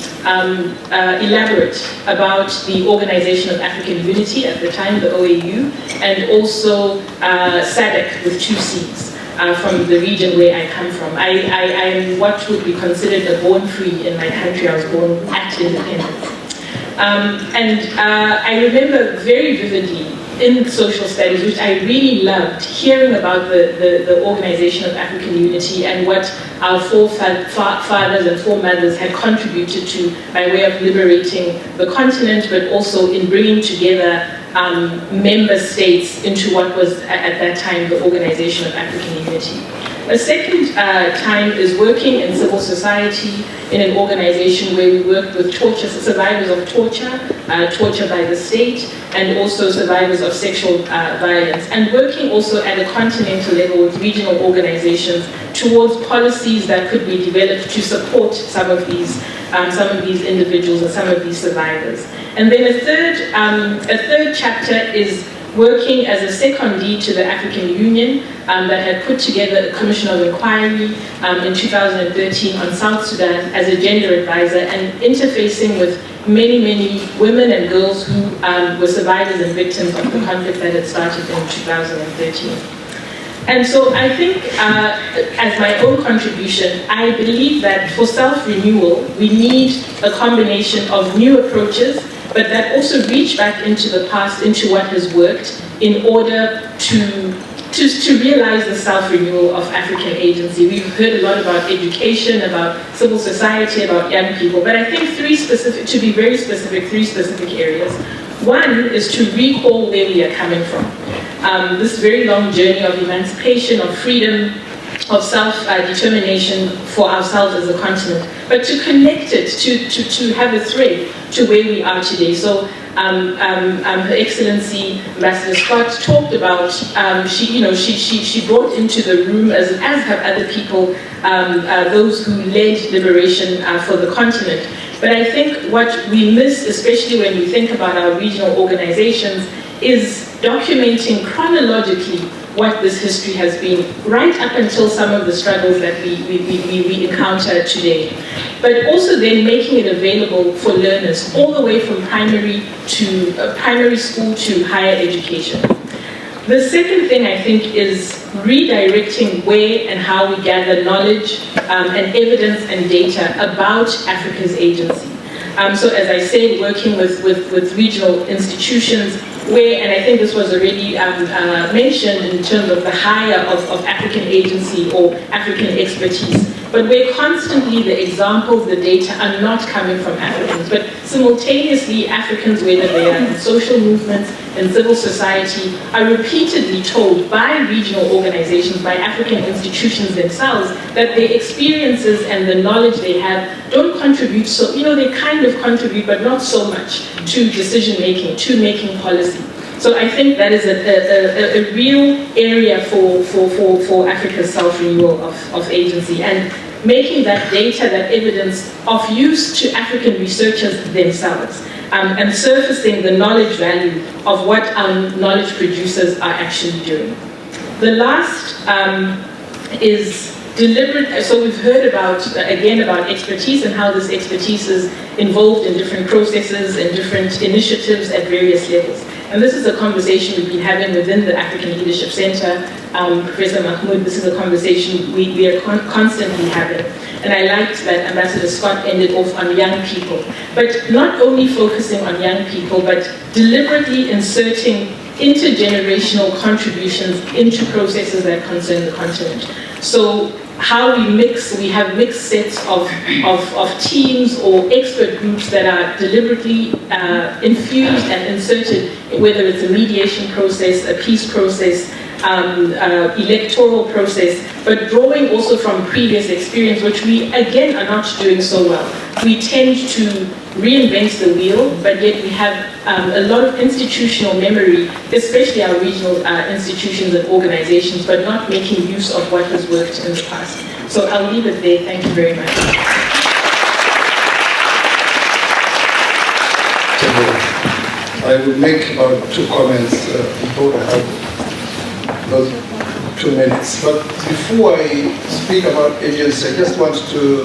Speaker 2: elaborate about the Organization of African Unity at the time, the OAU, and also SADC with 2 C's from the region where I come from. I am what would be considered a born free in my country. I was born at independence. And I remember very vividly in social studies, which I really loved, hearing about the Organization of African Unity and what our forefathers and foremothers had contributed to by way of liberating the continent, but also in bringing together member states into what was at that time the Organization of African Unity. A second time is working in civil society in an organization where we worked with survivors of torture, torture by the state, and also survivors of sexual violence, and working also at a continental level with regional organizations towards policies that could be developed to support some of these individuals and some of these survivors. And then a third chapter is working as a secondee to the African Union that had put together a commission of inquiry in 2013 on South Sudan as a gender advisor, and interfacing with many women and girls who were survivors and victims of the conflict that had started in 2013. And so I think, as my own contribution, I believe that for self-renewal, we need a combination of new approaches, but that also reach back into the past, into what has worked, in order to realize the self-renewal of African agency. We've heard a lot about education, about civil society, about young people, but I think three specific areas. One is to recall where we are coming from. This very long journey of emancipation, of freedom, of self-determination for ourselves as a continent, but to connect it, to have a thread to where we are today. So Her Excellency Ambassador Scott talked about, she brought into the room, as have other people, those who led liberation for the continent. But I think what we miss, especially when we think about our regional organizations, is documenting chronologically what this history has been, right up until some of the struggles that we encounter today. But also then making it available for learners, all the way from primary school to higher education. The second thing, I think, is redirecting where and how we gather knowledge and evidence and data about Africa's agency. So as I said, working with regional institutions, where, and I think this was already mentioned in terms of the hire of African agency or African expertise, but where constantly the examples, the data are not coming from Africans, but simultaneously Africans, whether they are in social movements, in civil society, are repeatedly told by regional organizations, by African institutions themselves, that their experiences and the knowledge they have don't contribute, so, they kind of contribute, but not so much to decision making, to making policy. So I think that is a real area for Africa's self-renewal of agency, and making that data, that evidence of use to African researchers themselves, and surfacing the knowledge value of what our knowledge producers are actually doing. The last is deliberate. So we've heard about expertise and how this expertise is involved in different processes and different initiatives at various levels. And this is a conversation we've been having within the African Leadership Center. Professor Mahmoud, this is a conversation we are constantly having. And I liked that Ambassador Scott ended off on young people. But not only focusing on young people, but deliberately inserting intergenerational contributions into processes that concern the continent. So how we have mixed sets of teams or expert groups that are deliberately infused and inserted, whether it's a mediation process, a peace process, electoral process, but drawing also from previous experience, which we again are not doing so well. We tend to reinvent the wheel, but yet we have a lot of institutional memory, especially our regional institutions and organizations, but not making use of what has worked in the past. So I'll leave it there. Thank you very much.
Speaker 8: I will make about 2 comments before I have about 2 minutes. But before I speak about agency, I just want to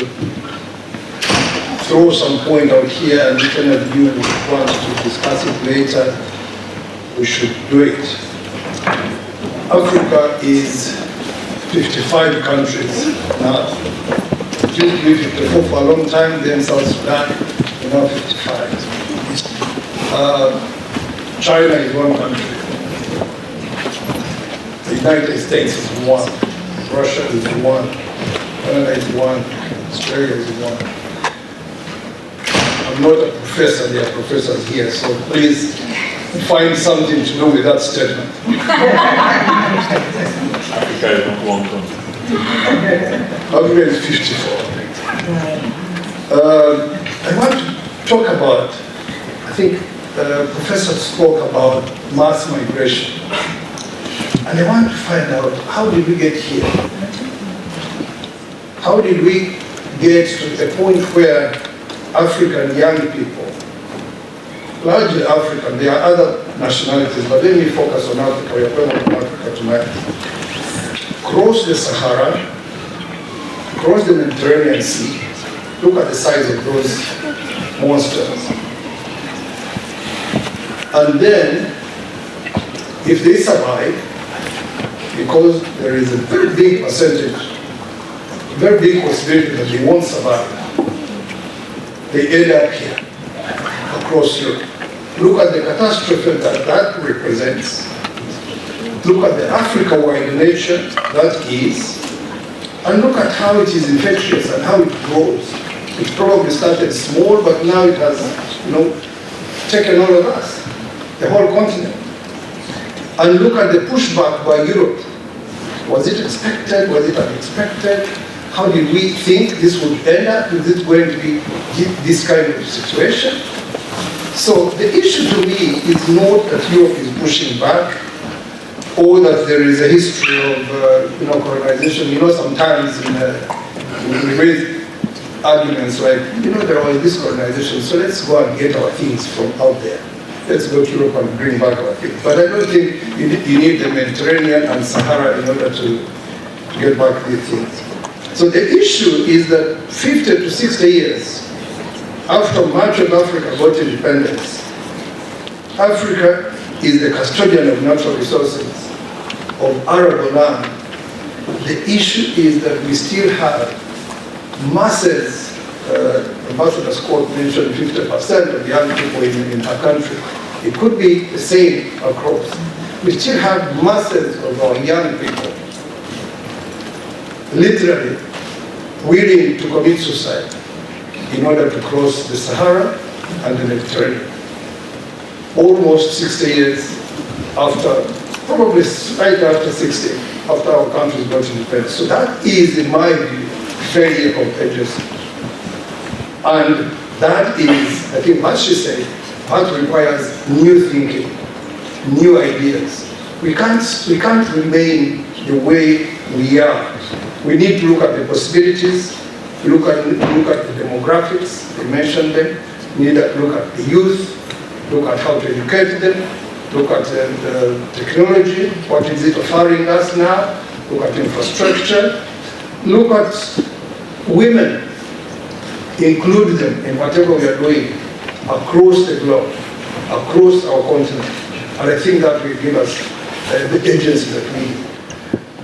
Speaker 8: throw some point out here, and if any of you want to discuss it later, we should do it. Africa is 55 countries now. It used to be 54 for a long time, then South Sudan, and now 55. China is one country. The United States is one. Russia is one. Canada is one. Australia is one. I'm not a professor, there are professors here, so please find something to do with that statement.
Speaker 4: Africa is not one country.
Speaker 8: Africa is 54. I want to talk about, I think Professor spoke about mass migration. And I want to find out, how did we get here? How did we get to a point where African young people, largely African, there are other nationalities, but let me focus on Africa. We are going on Africa tonight. Cross the Sahara, cross the Mediterranean Sea. Look at the size of those monsters. And then, if they survive, because there is a very big percentage, very big possibility that they won't survive, they end up here, across Europe. Look at the catastrophe that that represents. Look at the Africa-wide nature that is, and look at how it is infectious and how it grows. It probably started small, but now it has, taken all of us, the whole continent. And look at the pushback by Europe. Was it expected? Was it unexpected? How did we think this would end up? Is it going to be this kind of situation? So the issue to me is not that Europe is pushing back, or that there is a history of colonization. Sometimes we raise arguments like, there was this colonization, so let's go and get our things from out there. Let's go to Europe and bring back our things. But I don't think you need the Mediterranean and Sahara in order to get back these things. So the issue is that 50 to 60 years after much of Africa got independence, Africa is the custodian of natural resources, of arable land. The issue is that we still have masses, Ambassador Scott mentioned 50% of young people in our country. It could be the same across. We still have masses of our young people literally willing to commit suicide in order to cross the Sahara and the Mediterranean. Almost 60 years after, probably right after 60, after our country's got independence. So that is, in my view, failure of agency. And that is, I think what she said, that requires new thinking, new ideas. We can't remain the way we are. We need to look at the possibilities, look at the demographics, they mentioned them. We need to look at the youth, look at how to educate them, look at the technology, what is it offering us now, look at infrastructure, look at women, include them in whatever we are doing across the globe, across our continent. And I think that will give us the agency that we need.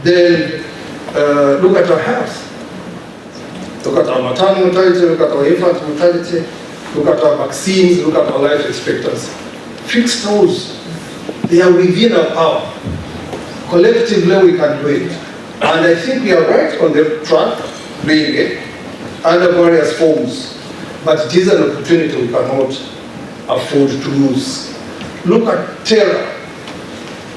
Speaker 8: Then look at our health. Look at our maternal mortality, look at our infant mortality, look at our vaccines, look at our life expectancy. Fix those. They are within our power. Collectively we can do it. And I think we are right on the track doing it under various forms. But it is an opportunity we cannot afford to lose. Look at terror.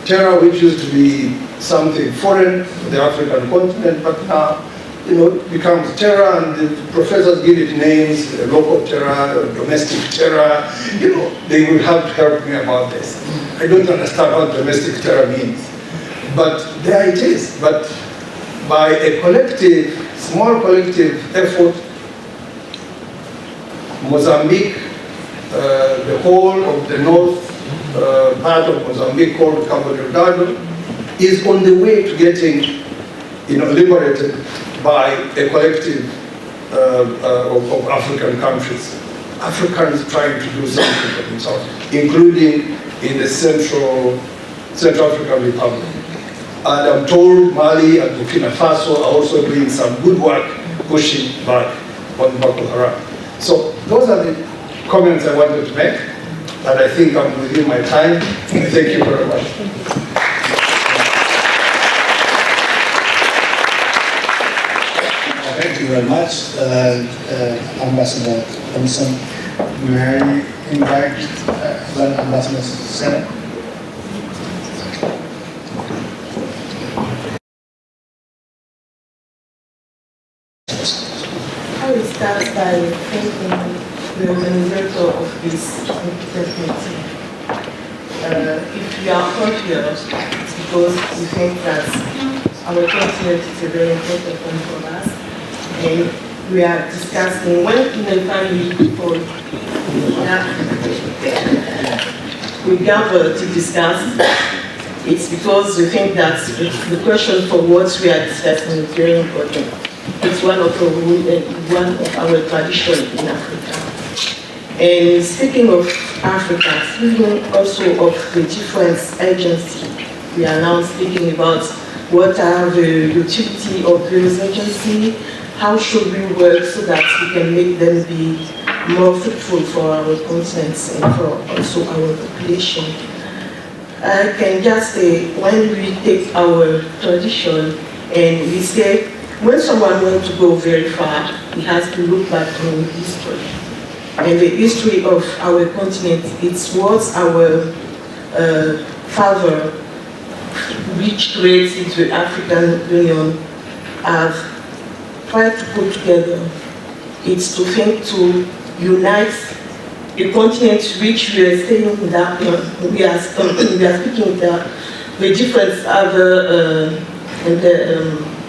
Speaker 8: Terror, which used to be something foreign to the African continent, but now, it becomes terror, and the professors give it names, local terror, domestic terror. They will have to help me about this. I don't understand what domestic terror means. But there it is. But by a collective, small collective effort, Mozambique, the whole of the north part of Mozambique called Cabo Delgado, is on the way to getting liberated by a collective of African countries. Africans trying to do something for themselves, including in the Central African Republic. And I'm told Mali and Burkina Faso are also doing some good work pushing back on Boko Haram. So those are the comments I wanted to make, and I think I'm within my time. Thank you very much.
Speaker 9: Thank you very much, Ambassador Thompson. May I invite Ambassador Senate?
Speaker 1: I will start by thanking the organizer of this meeting. If we are all here, it's because we think that our continent is a very important one for us, and we are discussing when in a family before. we gather to discuss, it's because we think that the question for what we are discussing is very important. It's one of our traditions in Africa. And speaking of Africa, speaking also of the different agencies, we are now speaking about what are the utility of those agencies, how should we work so that we can make them be more fruitful for our continents and for also our population. I can just say, when we take our tradition and we say, when someone wants to go very far, he has to look back on history. And the history of our continent, it's what our father, which created the African Union, have tried to put together. It's to think to unite a continent which we are saying that we are speaking that the different other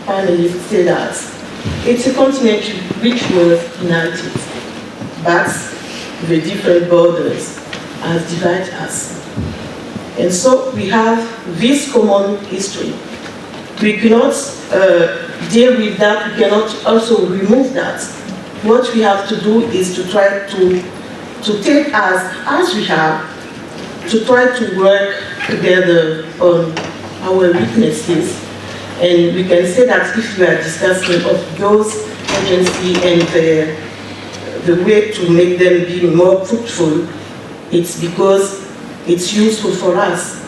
Speaker 1: panelists say that it's a continent which was united, but the different borders have divided us. And so we have this common history. We cannot deal with that, we cannot also remove that. What we have to do is to try to take us as we have, to try to work together on our weaknesses. And we can say that if we are discussing of those agencies and the way to make them be more fruitful, it's because it's useful for us.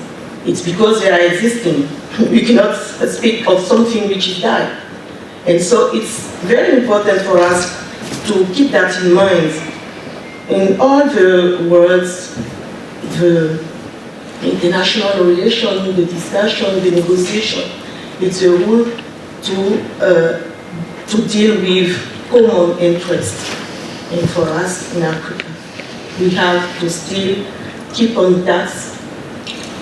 Speaker 1: It's because they are existing. We cannot speak of something which is died. And so it's very important for us to keep that in mind. In all the words, the international relation, the discussion, the negotiation, it's a rule to deal with common interests. And for us in Africa, we have to still keep on that.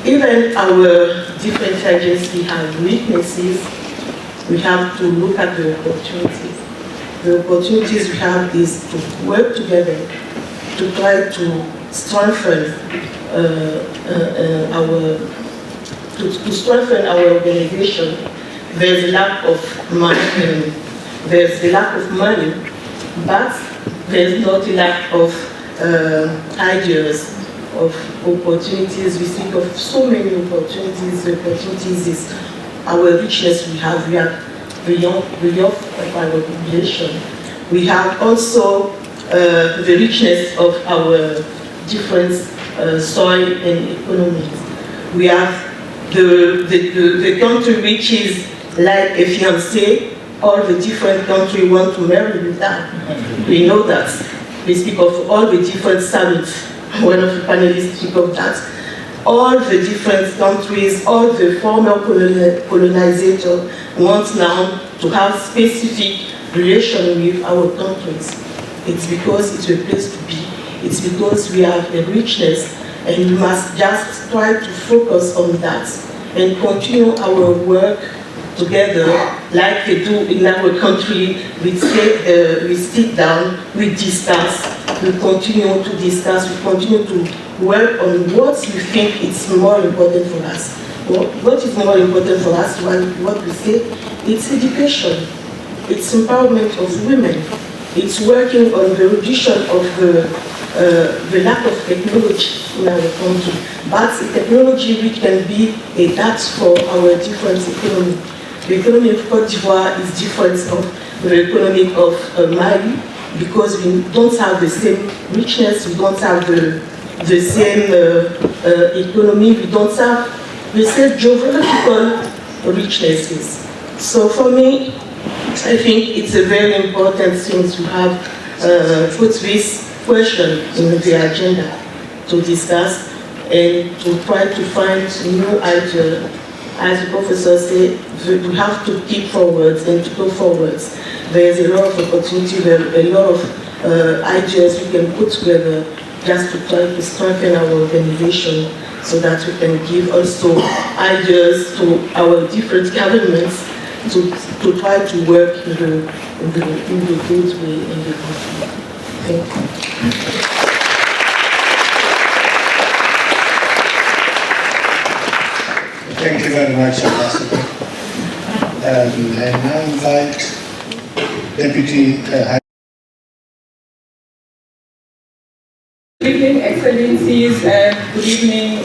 Speaker 1: Even our different agencies have weaknesses, we have to look at the opportunities. The opportunities we have is to work together to try to strengthen our organization. There's a lack of money, but there's not a lack of ideas, of opportunities. We speak of so many opportunities. The opportunities is our richness we have. We have the young of our population. We have also the richness of our different soil and economies. We have the country which is like a fiancé. All the different countries want to marry with that. We know that. We speak of all the different summits. One of the panelists speak of that. All the different countries, all the former colonizers want now to have specific relation with our countries. It's because it's a place to be. It's because we have a richness, and we must just try to focus on that and continue our work together, like they do in our country. We sit down, we discuss, we continue to discuss, we continue to work on what we think is more important for us. What is more important for us, what we say, it's education, it's empowerment of women, it's working on the reduction of the lack of technology in our country, but a technology which can be a tax for our different economy. The economy of Côte d'Ivoire is different from the economy of Mali, because we don't have the same richness, we don't have the same economy, we don't have the same geographical richnesses. So for me, I think it's a very important thing to have put this question in the agenda to discuss and to try to find new ideas. As the professor said, we have to keep forward and to go forward. There's a lot of opportunity, there are a lot of ideas we can put together just to try to strengthen our organization so that we can give also ideas to our different governments to try to work in the good way in the country. Thank you.
Speaker 9: Thank you very much, Ambassador. I now invite Deputy High.
Speaker 10: Good evening, Excellencies, and good evening,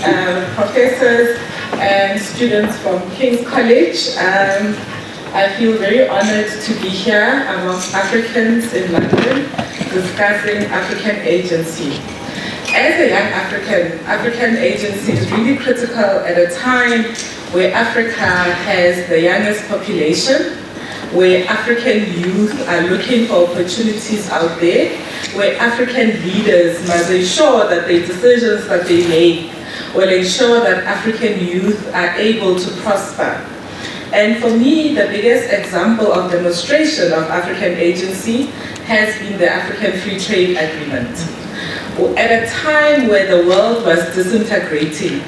Speaker 10: professors and students from King's College. I feel very honored to be here amongst Africans in London discussing African agency. As a young African agency is really critical at a time where Africa has the youngest population, where African youth are looking for opportunities out there, where African leaders must ensure that the decisions that they make will ensure that African youth are able to prosper. And for me, the biggest example of demonstration of African agency has been the African Free Trade Agreement. At a time where the world was disintegrating,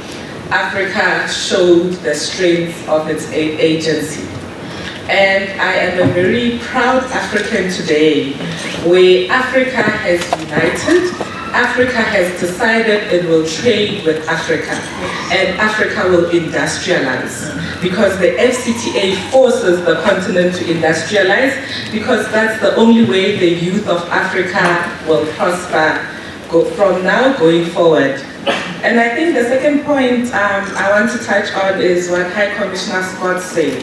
Speaker 10: Africa showed the strength of its agency. And I am a very proud African today, where Africa has united, Africa has decided it will trade with Africa, and Africa will industrialize, because the FCTA forces the continent to industrialize, because that's the only way the youth of Africa will prosper from now going forward. And I think the second point I want to touch on is what High Commissioner Scott said,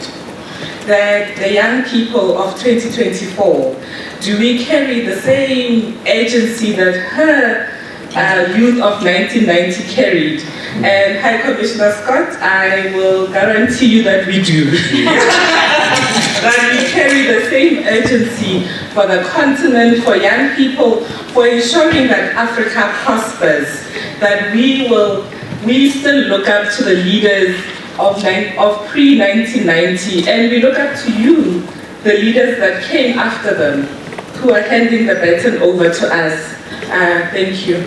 Speaker 10: that the young people of 2024, do we carry the same agency that her youth of 1990 carried? And High Commissioner Scott, I will guarantee you that we do. That we carry the same urgency for the continent, for young people, for ensuring that Africa prospers, that we still look up to the leaders of pre-1990, and we look up to you, the leaders that came after them, who are handing the baton over to us. Thank you.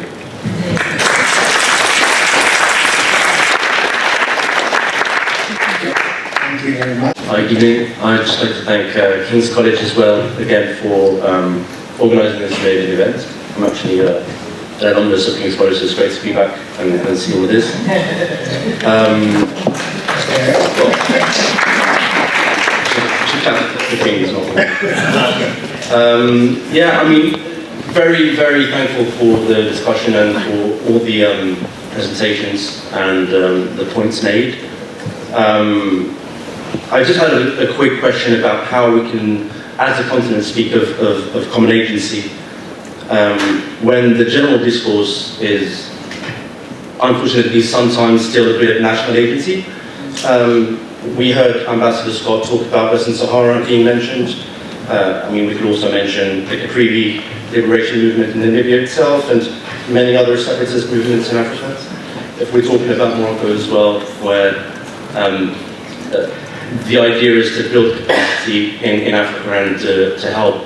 Speaker 9: Thank you very much.
Speaker 11: Hi, good evening. I'd just like to thank King's College as well, again, for organising this amazing event. I'm actually an alumnus of King's College, so it's great to be back and see all of this. Yeah, I mean, very, very thankful for the discussion and for all the presentations and the points made. I just had a quick question about how we can, as a continent, speak of common agency when the general discourse is, unfortunately, sometimes still a bit of national agency. We heard Ambassador Scott talk about Western Sahara being mentioned. I mean, we could also mention the Ikpe liberation movement in Namibia itself and many other separatist movements in Africa. If we're talking about Morocco as well, where the idea is to build capacity in Africa and to help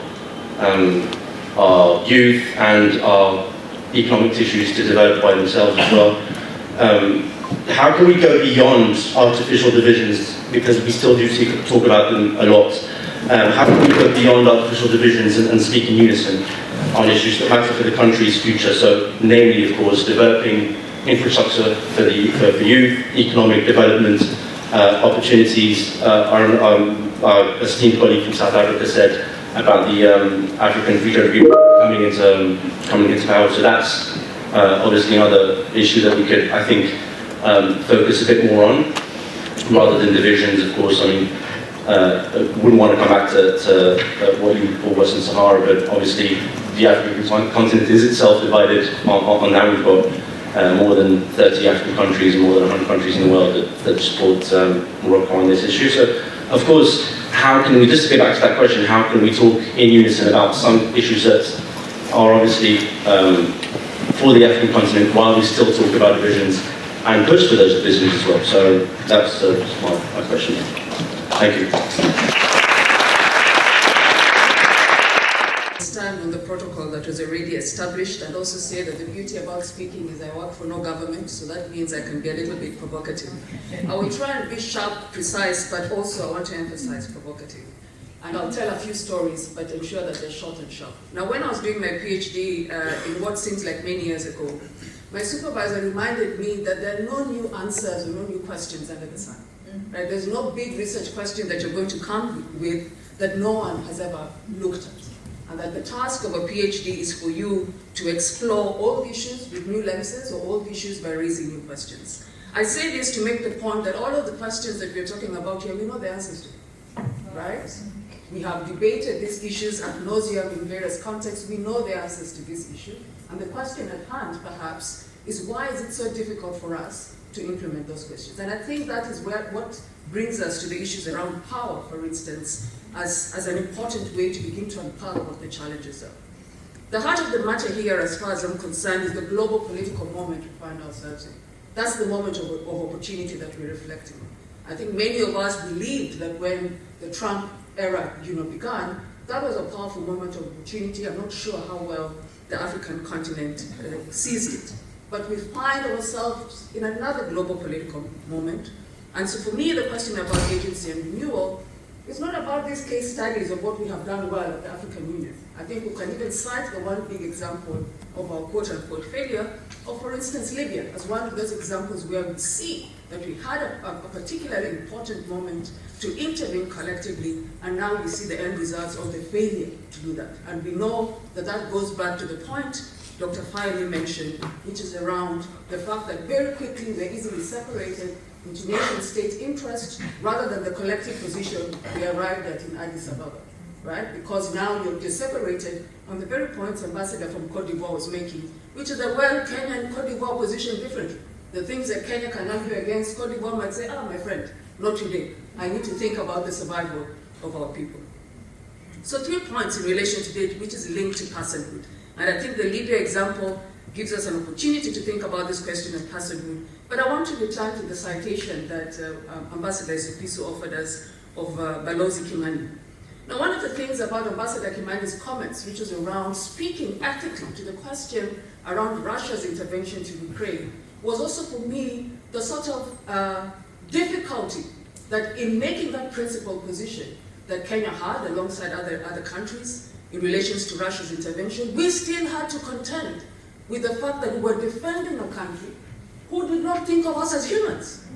Speaker 11: our youth and our economic tissues to develop by themselves as well. How can we go beyond artificial divisions, because we still do talk about them a lot? How can we go beyond artificial divisions and speak in unison on issues that matter for the country's future? So, namely, of course, developing infrastructure for youth, economic development, opportunities. Our esteemed colleague from South Africa said about the African Free Trade Agreement coming into power. So that's obviously another issue that we could, I think, focus a bit more on, rather than divisions. Of course, I mean, wouldn't want to come back to what you call Western Sahara, but obviously the African continent is itself divided on that. We've got more than 30 African countries and more than 100 countries in the world that support Morocco on this issue. So, of course, how can we, just to get back to that question, how can we talk in unison about some issues that are obviously for the African continent while we still talk about divisions and push for those divisions as well? So that's my question. Thank you.
Speaker 12: Stand on the protocol that was already established, and also say that the beauty about speaking is I work for no government, so that means I can be a little bit provocative. I will try and be sharp, precise, but also I want to emphasize provocative. And I'll tell a few stories, but ensure that they're short and sharp. Now, when I was doing my PhD in what seems like many years ago, my supervisor reminded me that there are no new answers or no new questions under the sun. Right? There's no big research question that you're going to come with that no one has ever looked at. And that the task of a PhD is for you to explore all issues with new lenses or all issues by raising new questions. I say this to make the point that all of the questions that we're talking about here, we know the answers to, right? We have debated these issues ad nauseum in various contexts. We know the answers to this issue. And the question at hand, perhaps, is why is it so difficult for us to implement those questions? And I think that is what brings us to the issues around power, for instance, as an important way to begin to unpack what the challenges are. The heart of the matter here, as far as I'm concerned, is the global political moment we find ourselves in. That's the moment of opportunity that we're reflecting on. I think many of us believed that when the Trump era began, that was a powerful moment of opportunity. I'm not sure how well the African continent seized it. But we find ourselves in another global political moment. And so for me, the question about agency and renewal is not about these case studies of what we have done well at the African Union. I think we can even cite the one big example of our quote-unquote failure, or for instance, Libya, as one of those examples where we see that we had a particularly important moment to intervene collectively, and now we see the end results of the failure to do that. And we know that that goes back to the point Dr. Funmi mentioned, which is around the fact that very quickly we're easily separated into nation-state interest rather than the collective position we arrived at in Addis Ababa, right? Because now you're separated on the very points Ambassador from Cote d'Ivoire was making, which is that, well, Kenya and Cote d'Ivoire position differently. The things that Kenya can argue against, Cote d'Ivoire might say, my friend, not today. I need to think about the survival of our people. So 3 points in relation to that, which is linked to personhood. And I think the Libya example gives us an opportunity to think about this question of personhood. But I want to return to the citation that Ambassador Esipisu offered us of Balozi Kimani. Now, one of the things about Ambassador Kimani's comments, which was around speaking ethically to the question around Russia's intervention to Ukraine, was also for me the sort of difficulty that in making that principled position that Kenya had alongside other countries in relation to Russia's intervention, we still had to contend with the fact that we were defending a country who did not think of us as humans,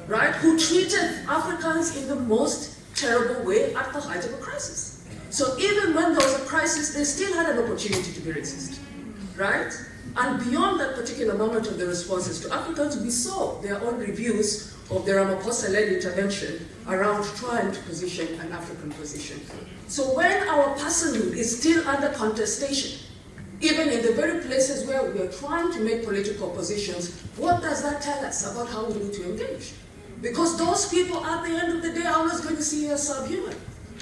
Speaker 12: right? Who treated Africans in the most terrible way at the height of a crisis. So even when there was a crisis, they still had an opportunity to be racist, right? And beyond that particular moment of the responses to Africans, we saw their own reviews of the Ramaphosa-led intervention around trying to position an African position. So when our personhood is still under contestation, even in the very places where we are trying to make political positions, what does that tell us about how we need to engage? Because those people at the end of the day are always going to see you as subhuman.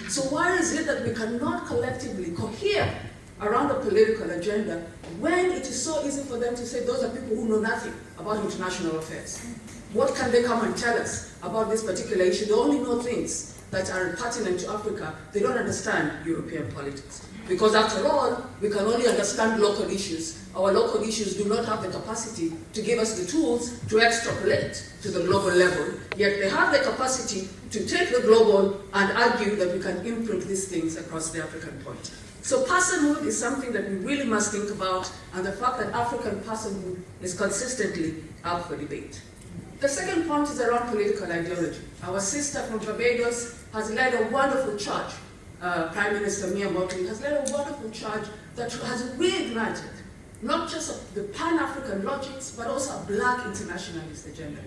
Speaker 12: So why is it that we cannot collectively cohere around a political agenda when it is so easy for them to say those are people who know nothing about international affairs? What can they come and tell us about this particular issue? They only know things that are pertinent to Africa. They don't understand European politics. Because after all, we can only understand local issues. Our local issues do not have the capacity to give us the tools to extrapolate to the global level, yet they have the capacity to take the global and argue that we can imprint these things across the African point. So personhood is something that we really must think about, and the fact that African personhood is consistently up for debate. The second point is around political ideology. Our sister from Barbados has led a wonderful charge. Prime Minister Mia Mottley has led a wonderful charge that has reignited not just the Pan-African logics, but also a Black internationalist agenda.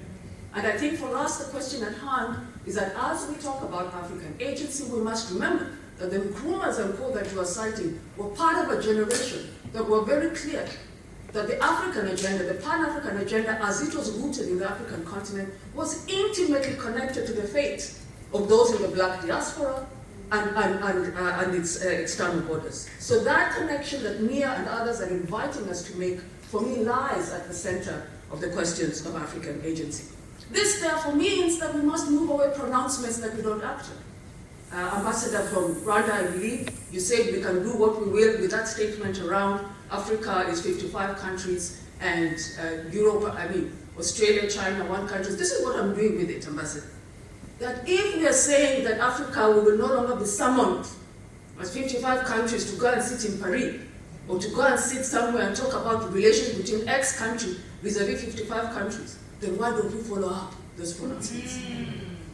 Speaker 12: And I think for us, the question at hand is that as we talk about African agency, we must remember that the Nkrumahs and co that you are citing were part of a generation that were very clear that the African agenda, the Pan-African agenda, as it was rooted in the African continent, was intimately connected to the fate of those in the Black diaspora and its external borders. So that connection that Mia and others are inviting us to make, for me, lies at the center of the questions of African agency. This, therefore, means that we must move away pronouncements that we don't act on. Ambassador from Rwanda, I believe, you said we can do what we will with that statement around Africa is 55 countries and Europe, Australia, China, 1 country. This is what I'm doing with it, Ambassador. That if we are saying that Africa will no longer be summoned as 55 countries to go and sit in Paris or to go and sit somewhere and talk about the relations between X country vis-a-vis 55 countries, then why don't we follow up those pronouncements?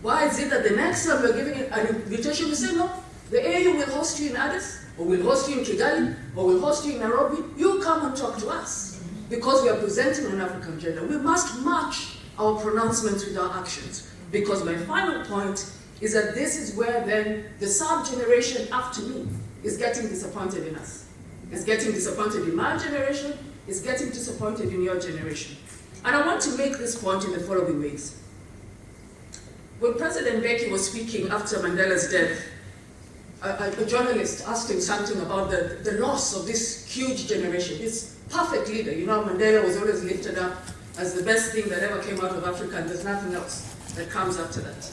Speaker 12: Why is it that the next time we're giving an invitation, we say, no, the AU will host you in Addis, or will host you in Kigali, or will host you in Nairobi, you come and talk to us. Because we are presenting an African agenda, we must match our pronouncements with our actions. Because my final point is that this is where then the sub-generation after me is getting disappointed in us. It's getting disappointed in my generation, it's getting disappointed in your generation. And I want to make this point in the following ways. When President Mbeki was speaking after Mandela's death, a journalist asked him something about the loss of this huge generation, this perfect leader. You know, Mandela was always lifted up as the best thing that ever came out of Africa, and there's nothing else that comes after that.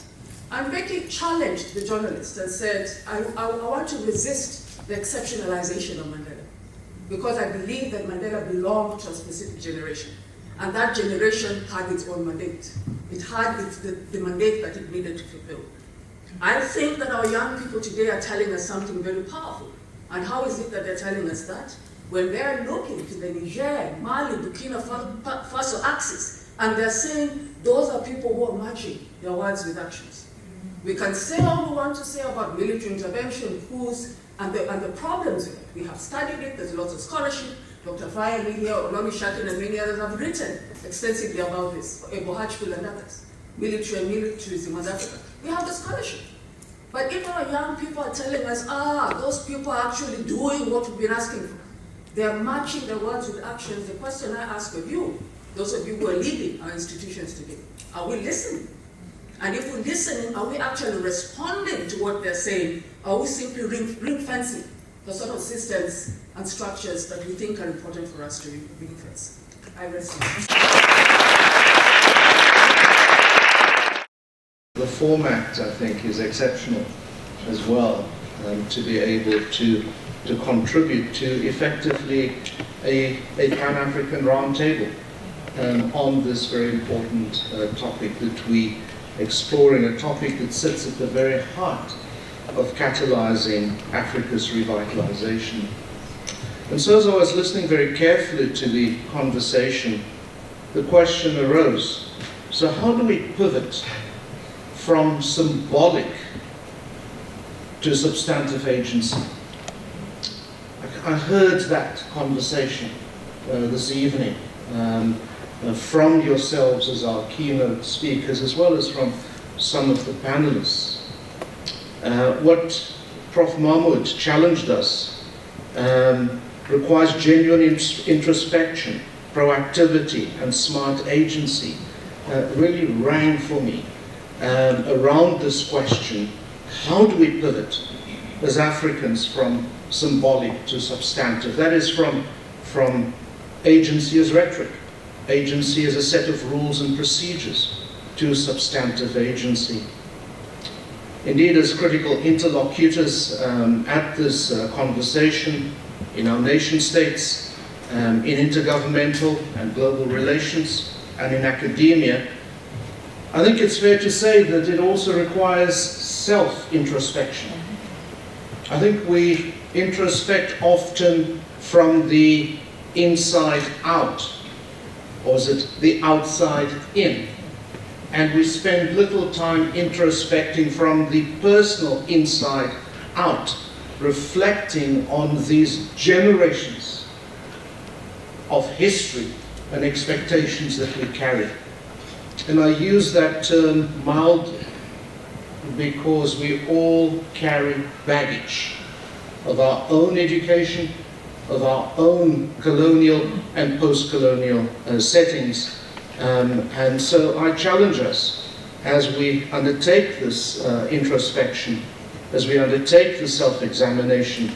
Speaker 12: And Mbeki challenged the journalist and said, I want to resist the exceptionalization of Mandela, because I believe that Mandela belonged to a specific generation. And that generation had its own mandate. It had the mandate that it needed to fulfill. I think that our young people today are telling us something very powerful. And how is it that they're telling us that? When they're looking to the Niger, Mali, Burkina Faso axis, and they're saying those are people who are matching their words with actions. We can say all we want to say about military intervention, coups, and the problems with it. We have studied it, there's lots of scholarship. Dr. Faya, Media, Olonisakin, and many others have written extensively about this, Ebo Hatchfield and others. Military and militarism and Africa. We have the scholarship. But if our young people are telling us, those people are actually doing what we've been asking for, they are matching their words with actions, the question I ask of you, those of you who are leading our institutions today, are we listening? And if we're listening, are we actually responding to what they're saying? Or are we simply ring-fencing the sort of systems and structures that we think are important for us to ring-fence? I rest my
Speaker 8: The format, I think, is exceptional as well, to be able to contribute to effectively a Pan-African roundtable on this very important topic that we exploring, a topic that sits at the very heart of catalyzing Africa's revitalization. And so as I was listening very carefully to the conversation, the question arose, so how do we pivot from symbolic to substantive agency? I heard that conversation this evening from yourselves as our keynote speakers, as well as from some of the panelists. What Prof. Mahmoud challenged us requires genuine introspection, proactivity, and smart agency. Really rang for me around this question: how do we pivot as Africans from symbolic to substantive? That is, from agency as rhetoric, agency as a set of rules and procedures, to substantive agency. Indeed, as critical interlocutors at this conversation in our nation states, in intergovernmental and global relations, and in academia, I think it's fair to say that it also requires self-introspection. I think we introspect often from the inside out, or is it the outside in? And we spend little time introspecting from the personal inside out, reflecting on these generations of history and expectations that we carry. And I use that term mildly because we all carry baggage of our own education, of our own colonial and post-colonial settings. And so I challenge us, as we undertake this introspection, as we undertake the self-examination,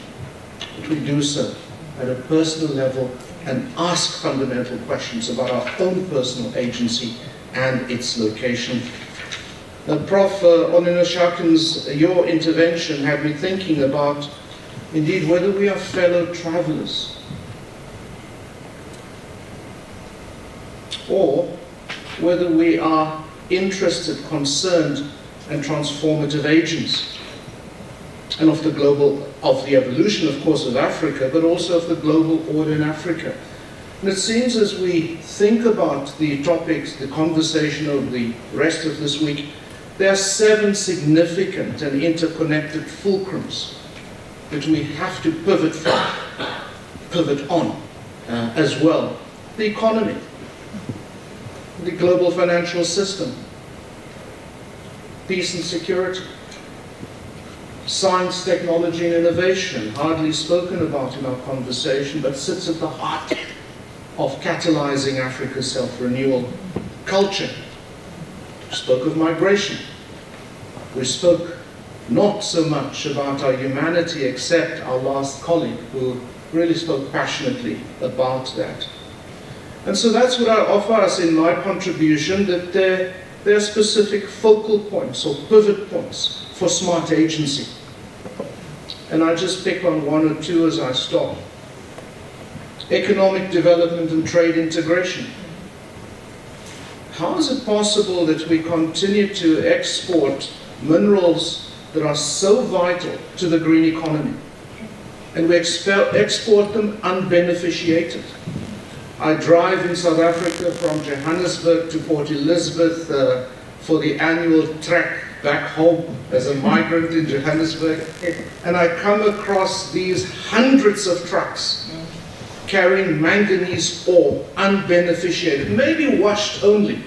Speaker 8: that we do so at a personal level and ask fundamental questions about our own personal agency and its location. Prof. Olonisakin's, your intervention had me thinking about, indeed, whether we are fellow travelers or whether we are interested, concerned, and transformative agents. and of the evolution, of course, of Africa, but also of the global order in Africa. And it seems as we think about the topics, the conversation of the rest of this week, there are 7 significant and interconnected fulcrums that we have to pivot on as well. The economy, the global financial system, peace and security, science, technology, and innovation, hardly spoken about in our conversation, but sits at the heart of catalyzing Africa's self-renewal. Culture. We spoke of migration. We spoke not so much about our humanity, except our last colleague, who really spoke passionately about that. And so that's what I offer us in my contribution, that there are specific focal points or pivot points for smart agency. And I just pick on 1 or 2 as I stop. Economic development and trade integration. How is it possible that we continue to export minerals that are so vital to the green economy, and we export them unbeneficiated? I drive in South Africa from Johannesburg to Port Elizabeth for the annual trek back home as a migrant in Johannesburg, and I come across these hundreds of trucks carrying manganese ore, unbeneficiated, maybe washed only,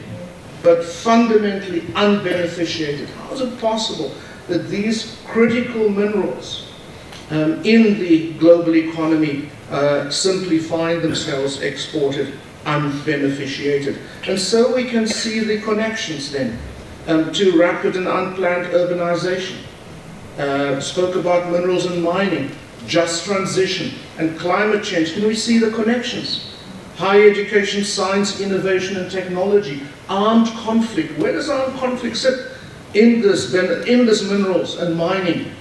Speaker 8: but fundamentally unbeneficiated. How is it possible that these critical minerals in the global economy simply find themselves exported unbeneficiated? And so we can see the connections then to rapid and unplanned urbanization. Spoke about minerals and mining, just transition, and climate change. Can we see the connections? Higher education, science, innovation, and technology. Armed conflict. Where does armed conflict sit in this minerals and mining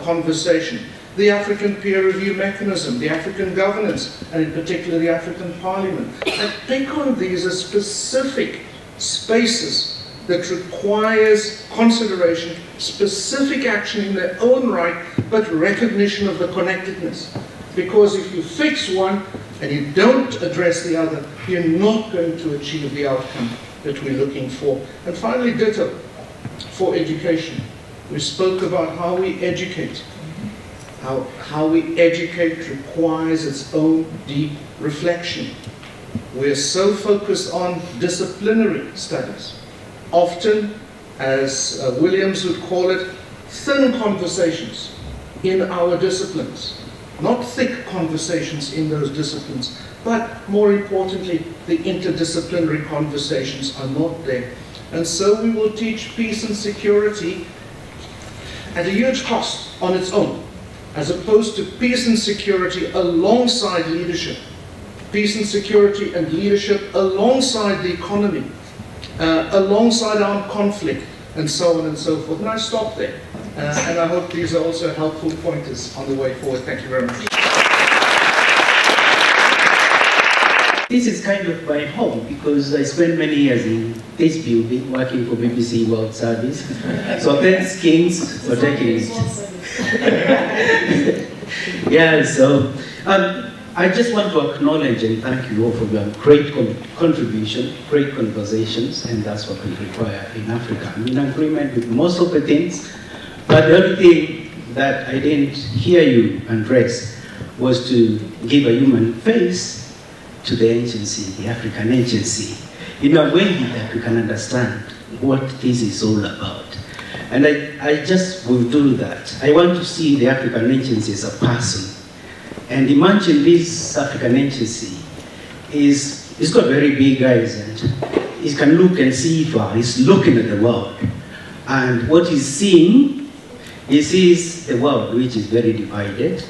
Speaker 8: conversation? The African peer review mechanism, the African governance, and in particular the African Parliament. I pick on these as specific spaces that requires consideration, specific action in their own right, but recognition of the connectedness. Because if you fix one and you don't address the other, you're not going to achieve the outcome that we're looking for. And finally, ditto for education. We spoke about how we educate. How we educate requires its own deep reflection. We're so focused on disciplinary studies. Often, as Williams would call it, thin conversations in our disciplines. Not thick conversations in those disciplines, but more importantly, the interdisciplinary conversations are not there. And so we will teach peace and security at a huge cost on its own, as opposed to peace and security alongside leadership. Peace and security and leadership alongside the economy, alongside armed conflict, and so on and so forth. And I stop there. And I hope these are also helpful pointers on the way forward. Thank you very much.
Speaker 13: This is kind of my home because I spent many years in this building working for BBC World Service. So thanks, Kings, for taking it. Yeah, so I just want to acknowledge and thank you all for your great contribution, great conversations, and that's what we require in Africa. I'm in agreement with most of the things, but the only thing that I didn't hear you address was to give a human face to the agency, the African agency, in a way that we can understand what this is all about. And I just will do that. I want to see the African agency as a person. And imagine this African agency it's got very big eyes and it can look and see far. It's looking at the world. And what he's seeing, he sees the world which is very divided.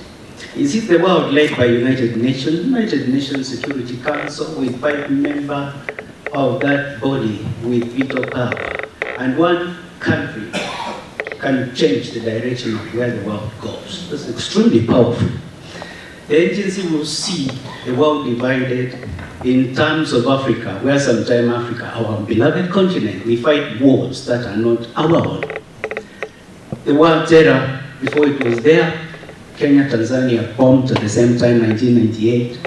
Speaker 13: He sees the world led by United Nations Security Council with 5 members of that body with veto power. And one country can change the direction of where the world goes. That's extremely powerful. The agency will see the world divided in terms of Africa, where sometimes Africa, our beloved continent, we fight wars that are not our own. The war terror before it was there. Kenya, Tanzania bombed at the same time, 1998.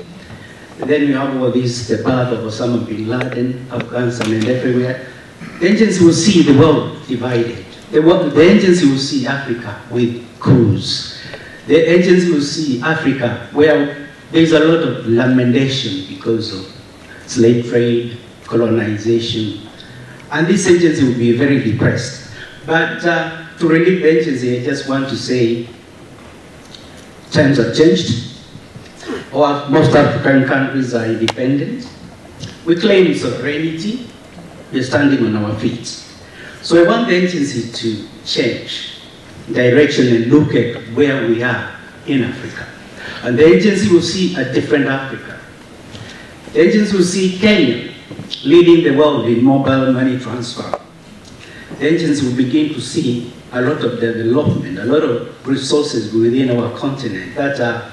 Speaker 13: Then you have all this, the birth of Osama bin Laden, Afghanistan and everywhere. The agency will see the world divided. The agency will see Africa with coups. The agency will see Africa where there's a lot of lamentation because of slave trade, colonization, and this agency will be very depressed. But to relieve the agency, I just want to say, times have changed. Most African countries are independent. We claim sovereignty. We're standing on our feet. So I want the agency to change direction and look at where we are in Africa. And the agency will see a different Africa. The agency will see Kenya leading the world in mobile money transfer. The agency will begin to see a lot of development, a lot of resources within our continent that are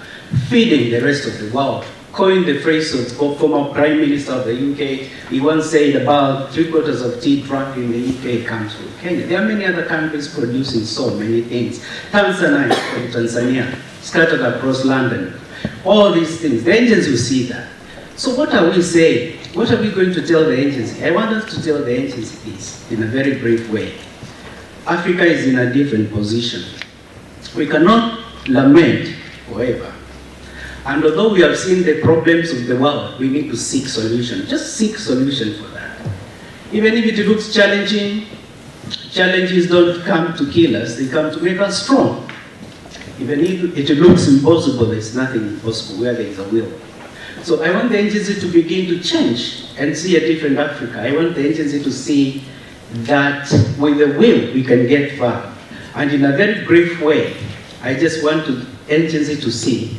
Speaker 13: feeding the rest of the world. Coined the phrase of former Prime Minister of the UK, he once said about 3/4 of tea drunk in the UK comes from Kenya. There are many other countries producing so many things. Tanzania from Tanzania, scattered across London. All these things, the agency will see that. So what are we saying? What are we going to tell the agency? I want us to tell the agency this in a very brief way. Africa is in a different position. We cannot lament forever. And although we have seen the problems of the world, we need to seek solutions. Just seek solutions for that. Even if it looks challenging, challenges don't come to kill us, they come to make us strong. Even if it looks impossible, there's nothing impossible where there is a will. So I want the agency to begin to change and see a different Africa. I want the agency to see that with the will, we can get far. And in a very brief way, I just want the agency to see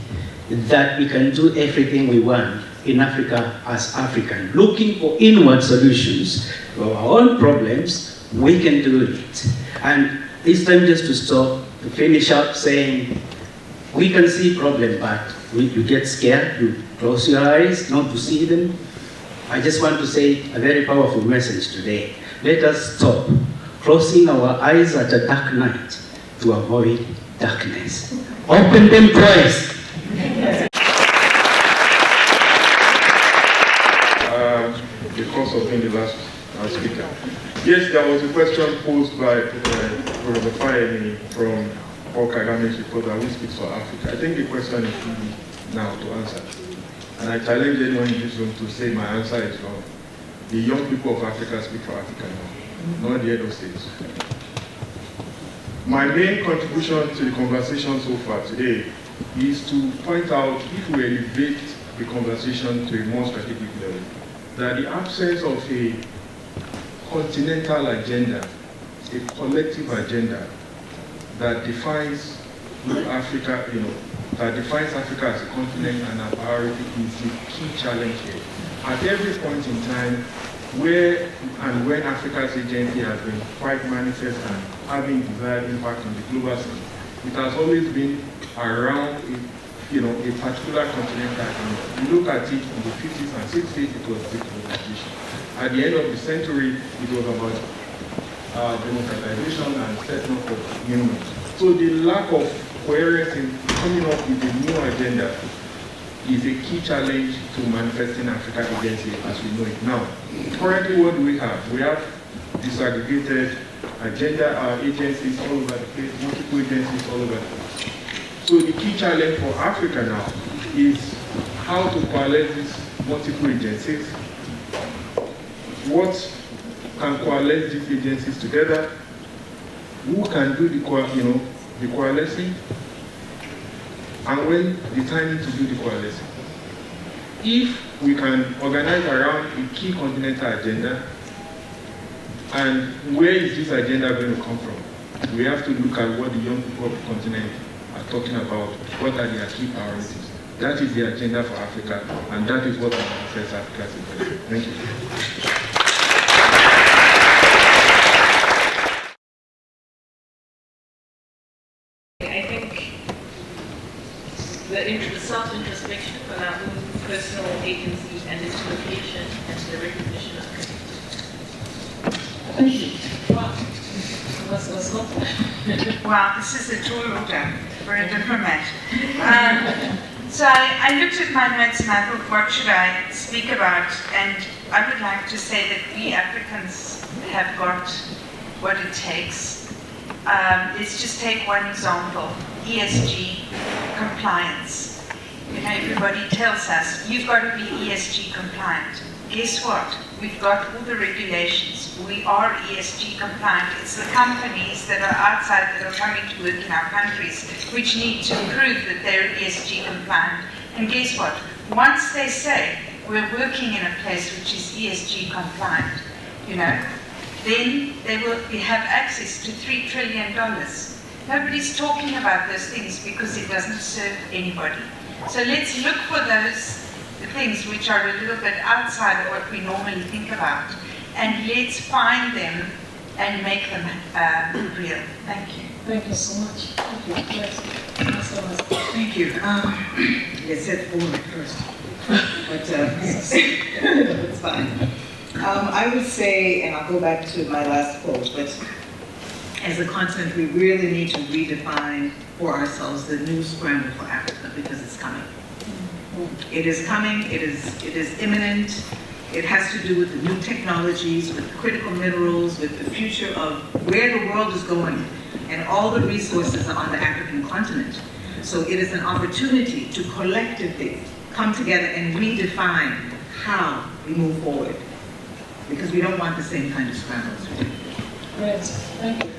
Speaker 13: that we can do everything we want in Africa as African. Looking for inward solutions to our own problems, we can do it. And it's time just to stop, to finish up saying, we can see problems, but you get scared, you close your eyes not to see them. I just want to say a very powerful message today. Let us stop closing our eyes at a dark night to avoid darkness. Open them twice.
Speaker 14: Because of being the last speaker. Yes, there was a question posed by Professor Funmi from Paul Kagame's report that we speak for Africa. I think the question is easy now to answer. And I challenge anyone in this room to say my answer is wrong. The young people of Africa speak for Africa now, not the head of states. My main contribution to the conversation so far today is to point out, if we elevate the conversation to a more strategic level, that the absence of a continental agenda, a collective agenda that defines Africa, that defines Africa as a continent and a priority is the key challenge here. At every point in time, where and when Africa's agency has been quite manifest and having desired impact on the global scene, it has always been around a particular continental agenda. You look at it in the 50s and 60s, it was decolonization. At the end of the century, it was about democratization and setting up of unions. So the lack of coherence in coming up with a new agenda is a key challenge to manifesting Africa agency as we know it now. Currently, what do we have? We have disaggregated agenda agencies all over the place, multiple agencies all over the place. So the key challenge for Africa now is how to coalesce these multiple agencies. What can coalesce these agencies together? Who can do the coalescing? And when the timing to do the coalescing. If we can organize around a key continental agenda, and where is this agenda going to come from? We have to look at what the young people of the continent are talking about. What are their key priorities? That is the agenda for Africa, and that is what manifests Africa's interest. Thank you.
Speaker 15: I think the self-introspection on our own personal agency and its location and the recognition of it. Thank you. Wow. What's
Speaker 7: Wow, this is a tall order for a diplomat. So I looked at my notes and I thought, what should I speak about? And I would like to say that we Africans have got what it takes. Let's just take one example, ESG compliance. You know, everybody tells us, you've got to be ESG compliant. Guess what? We've got all the regulations. We are ESG compliant. It's the companies that are outside that are coming to work in our countries which need to prove that they're ESG compliant. And guess what? Once they say we're working in a place which is ESG compliant, you know, then they will have access to $3 trillion. Nobody's talking about those things because it doesn't serve anybody. So let's look for those things which are a little bit outside of what we normally think about, and let's find them and make them real. Thank you.
Speaker 2: Thank you so much. Thank you. Yes.
Speaker 6: Thank you. You said forward first, but it's fine. I would say, and I'll go back to my last quote, but as a continent, we really need to redefine for ourselves the new scramble for Africa, because it's coming. It is coming, it is imminent. It has to do with the new technologies, with critical minerals, with the future of where the world is going, and all the resources are on the African continent. So it is an opportunity to collectively come together and redefine how we move forward, because we don't want the same kind of scrambles.
Speaker 2: Great, thank you.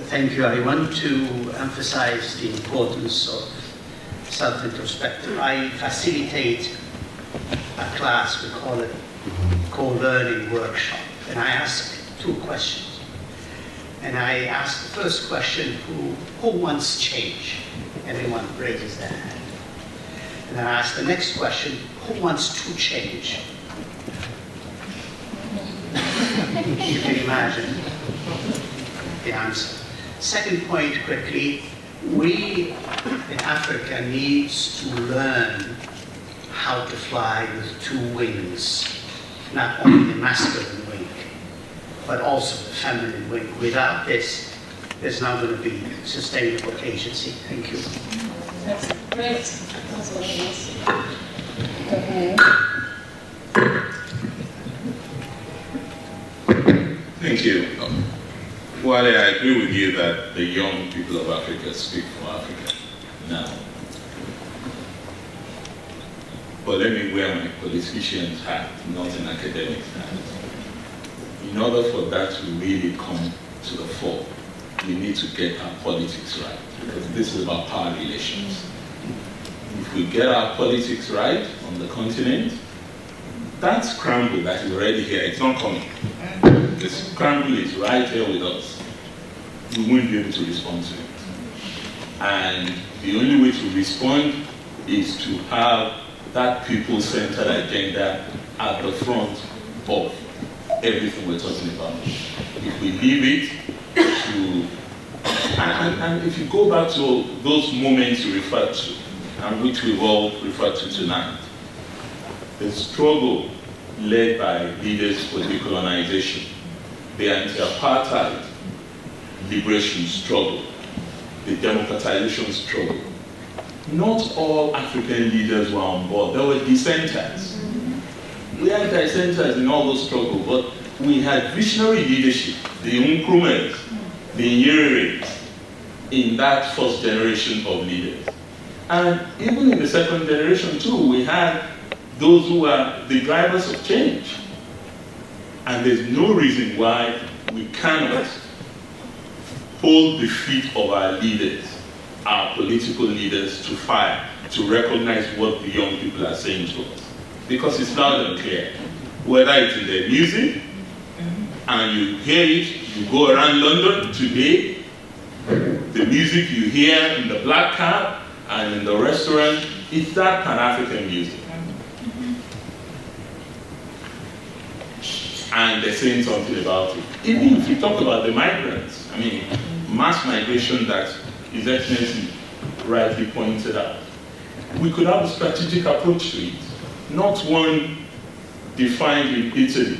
Speaker 5: Thank you. I want to emphasize the importance of self-introspective. I facilitate a class, we call it co-learning workshop, and I ask 2 questions. And I ask the first question, who wants change? Everyone raises their hand. And then I ask the next question, who wants to change? You can imagine the answer. Second point, quickly, we in Africa needs to learn how to fly with 2 wings, not only the masculine wing, but also the feminine wing. Without this, there's not going to be sustainable agency. Thank you.
Speaker 2: That's great. That's what it is.
Speaker 4: Thank you. While I agree with you that the young people of Africa speak for Africa now, but let me wear my politician's hat, not an academic hat. In order for that to really come to the fore, we need to get our politics right, because this is about power relations. If we get our politics right on the continent, that scramble that is already here, it's not coming. The scramble is right here with us. We won't be able to respond to it. And the only way to respond is to have that people-centered agenda at the front of everything we're talking about. If we leave it to, and if you go back to those moments you referred to, and which we've all referred to tonight, the struggle led by leaders for decolonization, the anti-apartheid liberation struggle, the democratization struggle. Not all African leaders were on board. There were dissenters. We had dissenters in all those struggles, but we had visionary leadership, the Nkrumahs, the Nyereres, in that first generation of leaders. And even in the second generation too, we had those who are the drivers of change. And there's no reason why we cannot hold the feet of our leaders, our political leaders, to fire, to recognize what the young people are saying to us. Because it's loud and clear. Whether it's in their music, and you hear it, you go around London today, the music you hear in the black cab and in the restaurant, it's that Pan-African music. And they're saying something about it. Even if you talk about the migrants, I mean, mass migration that His Excellency rightly pointed out, we could have a strategic approach to it, not one defined in Italy,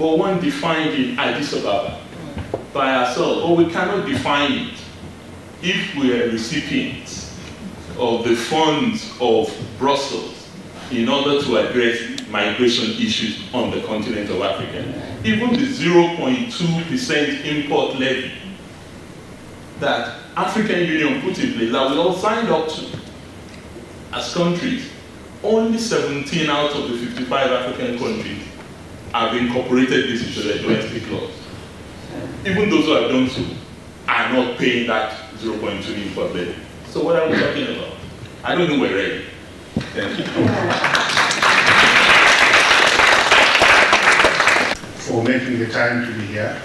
Speaker 4: but one defined in Addis Ababa by ourselves, or we cannot define it if we are recipients of the funds of Brussels in order to address migration issues on the continent of Africa. Even the 0.2% import levy that African Union put in place, that we all signed up to as countries, only 17 out of the 55 African countries have incorporated this into their domestic laws. Even those who have done so are not paying that 0.2 import levy. So what are we talking about? I don't think we're ready. Thank you.
Speaker 3: For making the time to be here,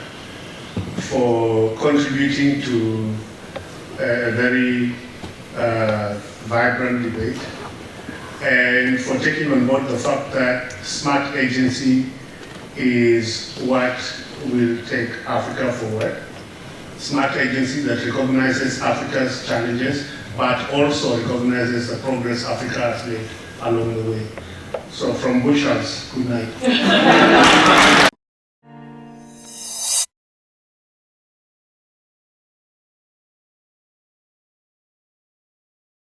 Speaker 3: for contributing to a very vibrant debate, and for taking on board the fact that smart agency is what will take Africa forward. Smart agency that recognizes Africa's challenges, but also recognizes the progress Africa has made along the way. So from Bushels, good night.